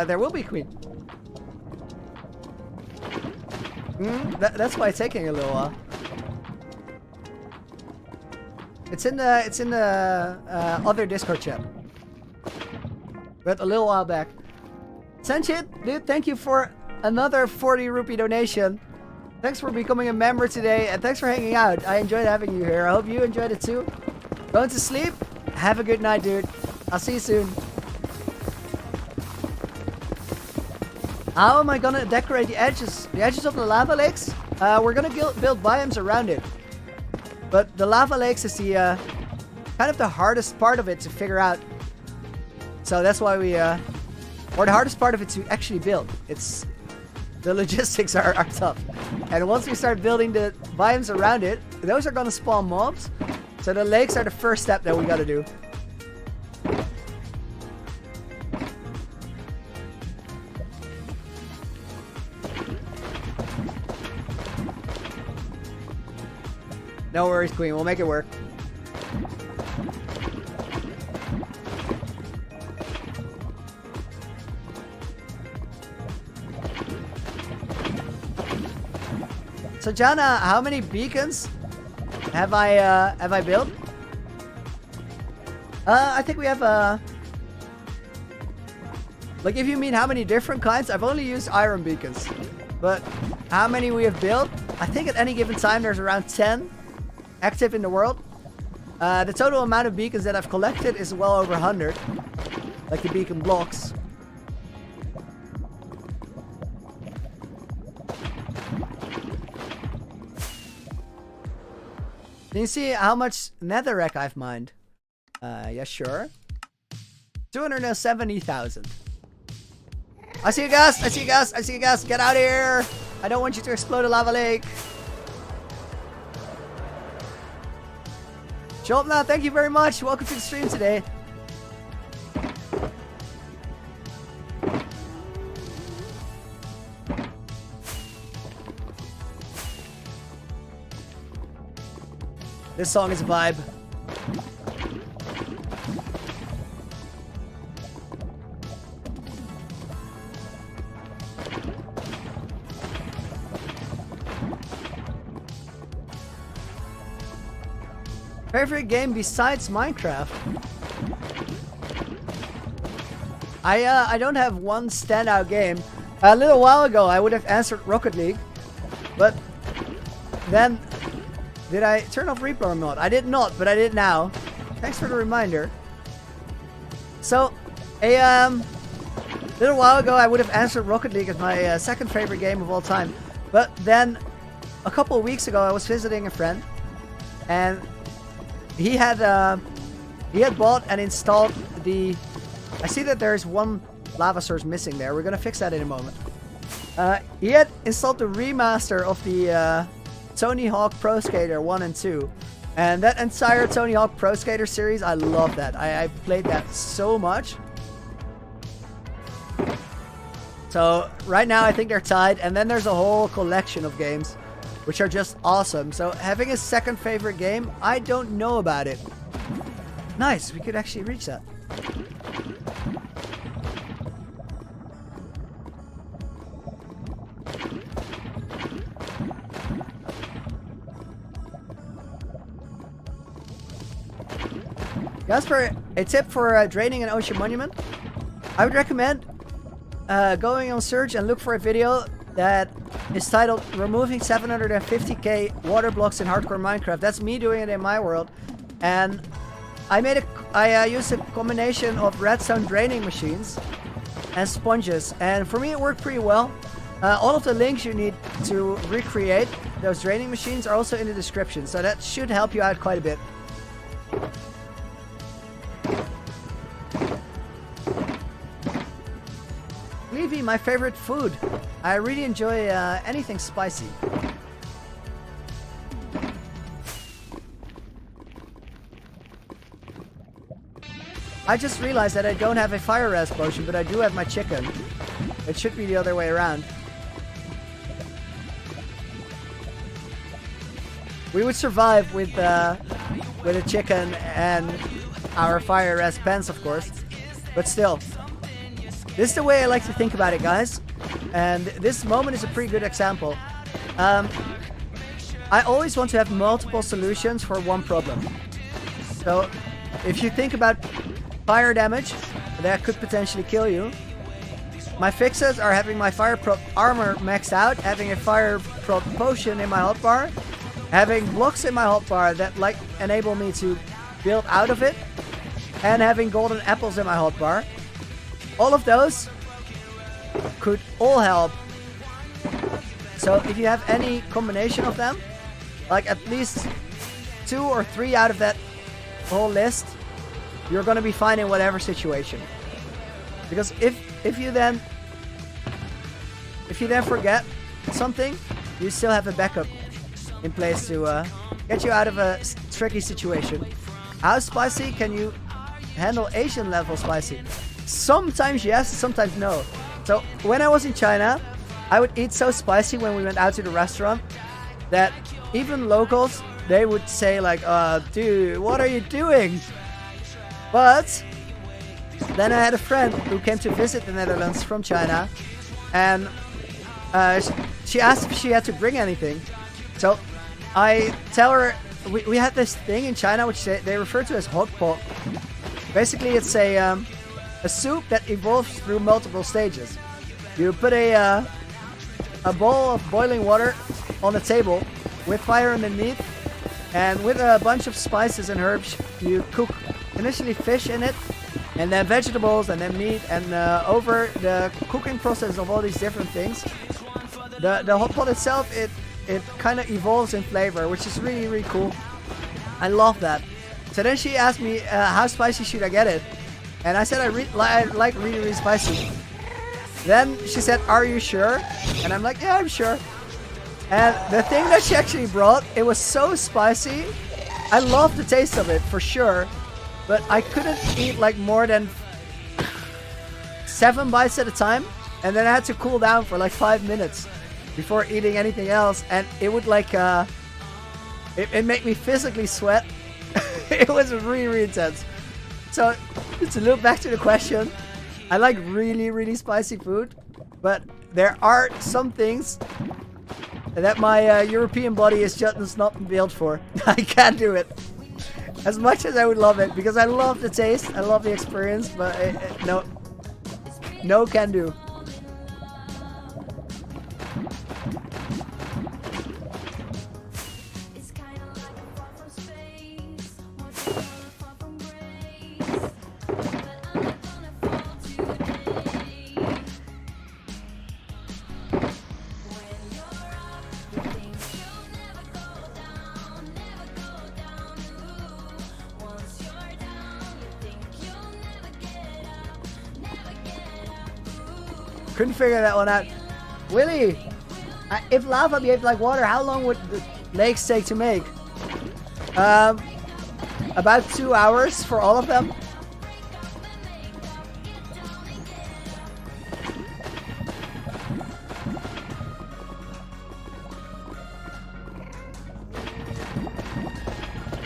There will be Queen. That's why it's taking a little while. It's in the other Discord chat. But a little while back. Sanchit, dude, thank you for another 40 rupee donation. Thanks for becoming a member today, and thanks for hanging out. I enjoyed having you here. I hope you enjoyed it too. Going to sleep? Have a good night, dude. I'll see you soon. How am I gonna decorate the edges? The edges of the lava lakes? We're gonna build biomes around it. But the lava lakes is the kind of the hardest part of it to figure out. So that's why we, or the hardest part of it to actually build. It's the logistics are tough. And once we start building the biomes around it, those are gonna spawn mobs. So the lakes are the first step that we gotta do. No worries, Queen. We'll make it work. So, Jana, how many beacons have I built? I think we have like if you mean how many different kinds, I've only used iron beacons. But how many we have built? I think at any given time there's around 10 active in the world. The total amount of beacons that I've collected is well over 100. Like the beacon blocks. Can you see how much netherrack I've mined? Yeah, sure. 270,000. I see you guys! I see you guys! I see you guys! Get out of here! I don't want you to explode a lava lake. Shopna, thank you very much. Welcome to the stream today. This song is a vibe. Favorite game besides Minecraft? I don't have one standout game. A little while ago I would have answered Rocket League, but then did I turn off replay or not? I did not, but I did now. Thanks for the reminder. So, a little while ago I would have answered Rocket League as my second favorite game of all time, but then a couple of weeks ago I was visiting a friend, and he had bought and installed the. I see that there is one lava source missing there. We're gonna fix that in a moment. He had installed the remaster of the Tony Hawk Pro Skater 1 and 2, and that entire Tony Hawk Pro Skater series, I love that. I played that so much. So right now I think they're tied, and then there's a whole collection of games which are just awesome. So having a second favorite game, I don't know about it. Nice, we could actually reach that. Guys, for a tip for draining an ocean monument, I would recommend going on search and look for a video that is titled "Removing 750k water blocks in hardcore Minecraft." That's me doing it in my world, and I used a combination of redstone draining machines and sponges, and for me it worked pretty well. All of the links you need to recreate those draining machines are also in the description, so that should help you out quite a bit. Levy, my favorite food. I really enjoy anything spicy. I just realized that I don't have a fire res potion, but I do have my chicken. It should be the other way around. We would survive with a chicken and our fire res pens, of course, but still. This is the way I like to think about it, guys. And this moment is a pretty good example. I always want to have multiple solutions for one problem. So, if you think about fire damage, that could potentially kill you. my fixes are having my fire prop armor maxed out, having a fire prop potion in my hotbar, having blocks in my hotbar that like enable me to build out of it, and having golden apples in my hotbar. All of those could all help. So if you have any combination of them, like at least 2 or 3 out of that whole list, you're gonna be fine in whatever situation. Because if you then forget something, you still have a backup in place to get you out of a tricky situation. How spicy can you handle Asian level spicy? Sometimes yes, sometimes no. So when I was in China, I would eat so spicy when we went out to the restaurant that even locals, they would say like, dude, what are you doing? But then I had a friend who came to visit the Netherlands from China, and she asked if she had to bring anything. So I tell her, we had this thing in China which they refer to as hot pot. Basically it's a soup that evolves through multiple stages. You put a bowl of boiling water on the table with fire underneath, and with a bunch of spices and herbs you cook initially fish in it, and then vegetables, and then meat, and over the cooking process of all these different things, the hot pot itself, it kind of evolves in flavor, which is really, really cool. I love that. So then she asked me, how spicy should I get it? And I said I like really, really spicy. Then she said, are you sure? And I'm like, yeah, I'm sure. And the thing that she actually brought, it was so spicy. I love the taste of it, for sure. But I couldn't eat like more than 7 bites at a time. And then I had to cool down for like 5 minutes before eating anything else. And it would like, it made me physically sweat. It was really, really intense. So, to loop back to the question, I like really, really spicy food. But there are some things that my European body is just not built for. I can't do it. As much as I would love it, because I love the taste, I love the experience, but no can do. Couldn't figure that one out. Willie, if lava behaved like water, how long would the lakes take to make? About 2 hours for all of them.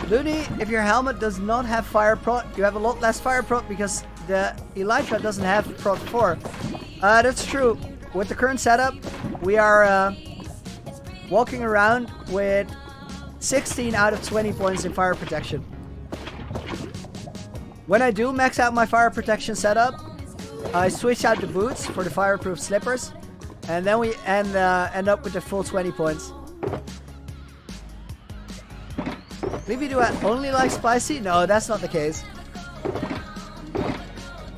Looney, if your helmet does not have fire prot, you have a lot less fire prot because the Elytra doesn't have prot 4. That's true. With the current setup, we are walking around with 16 out of 20 points in fire protection. When I do max out my fire protection setup, I switch out the boots for the fireproof slippers, and then we end up with the full 20 points. Maybe do I only like spicy? No, that's not the case.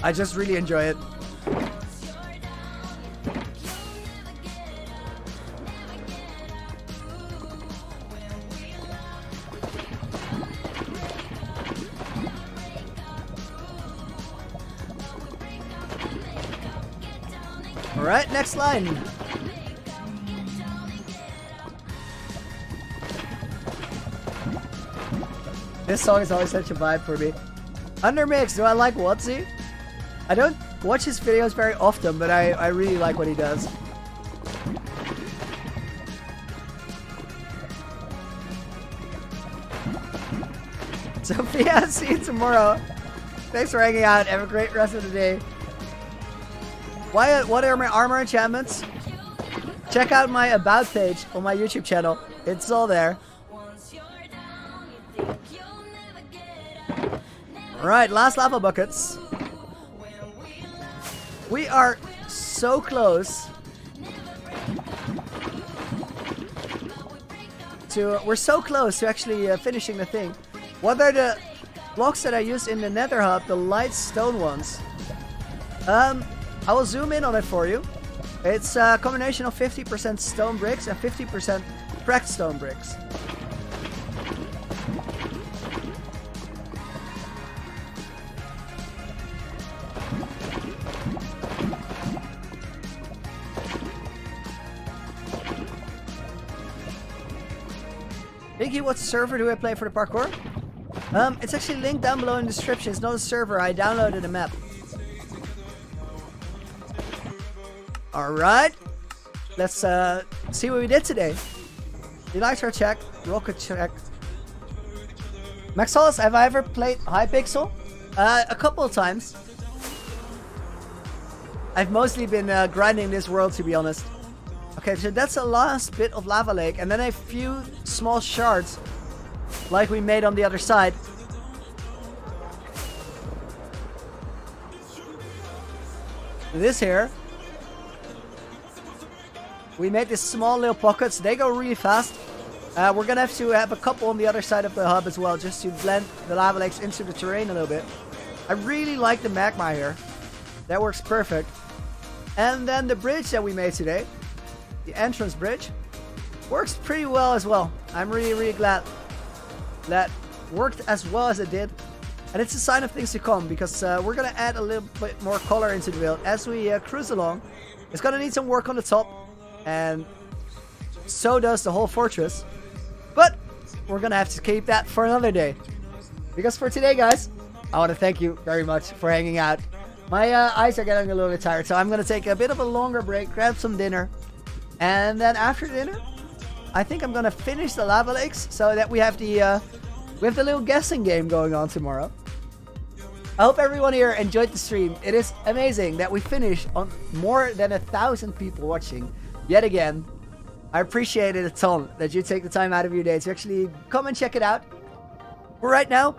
I just really enjoy it. Alright, next line. This song is always such a vibe for me. Undermix, do I like Watsy? I don't watch his videos very often, but I really like what he does. Sophia, see you tomorrow. Thanks for hanging out. Have a great rest of the day. What are my armor enchantments? Check out my about page on my YouTube channel. It's all there. Alright, last lava buckets. We are so close to actually finishing the thing. What are the blocks that I use in the Nether Hub? The light stone ones. I will zoom in on it for you. It's a combination of 50% stone bricks and 50% cracked stone bricks. Vicky, what server do I play for the parkour? It's actually linked down below in the description. It's not a server. I downloaded a map. Alright. Let's see what we did today. Elytra check. Rocket check. Max Hollis, have I ever played Hypixel? A couple of times. I've mostly been grinding this world, to be honest. Okay, so that's the last bit of lava lake, and then a few small shards, like we made on the other side. This here, we made these small little pockets. They go really fast. We're gonna have to have a couple on the other side of the hub as well, just to blend the lava lakes into the terrain a little bit. I really like the magma here. That works perfect. And then the bridge that we made today, the entrance bridge, works pretty well as well. I'm really glad that worked as well as it did. And it's a sign of things to come, because we're going to add a little bit more color into the build as we cruise along. It's going to need some work on the top, and so does the whole fortress. But we're going to have to keep that for another day. Because for today, guys, I want to thank you very much for hanging out. My eyes are getting a little bit tired, so I'm going to take a bit of a longer break, grab some dinner. And then after dinner, I think I'm going to finish the lava lakes so that we have the little guessing game going on tomorrow. I hope everyone here enjoyed the stream. It is amazing that we finished on more than 1,000 people watching yet again. I appreciate it a ton that you take the time out of your day to actually come and check it out. For right now,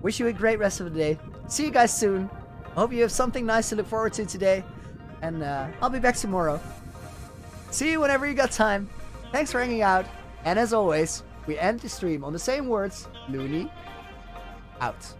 wish you a great rest of the day. See you guys soon. I hope you have something nice to look forward to today. And I'll be back tomorrow. See you whenever you got time. Thanks for hanging out. And as always, we end the stream on the same words. Looney out.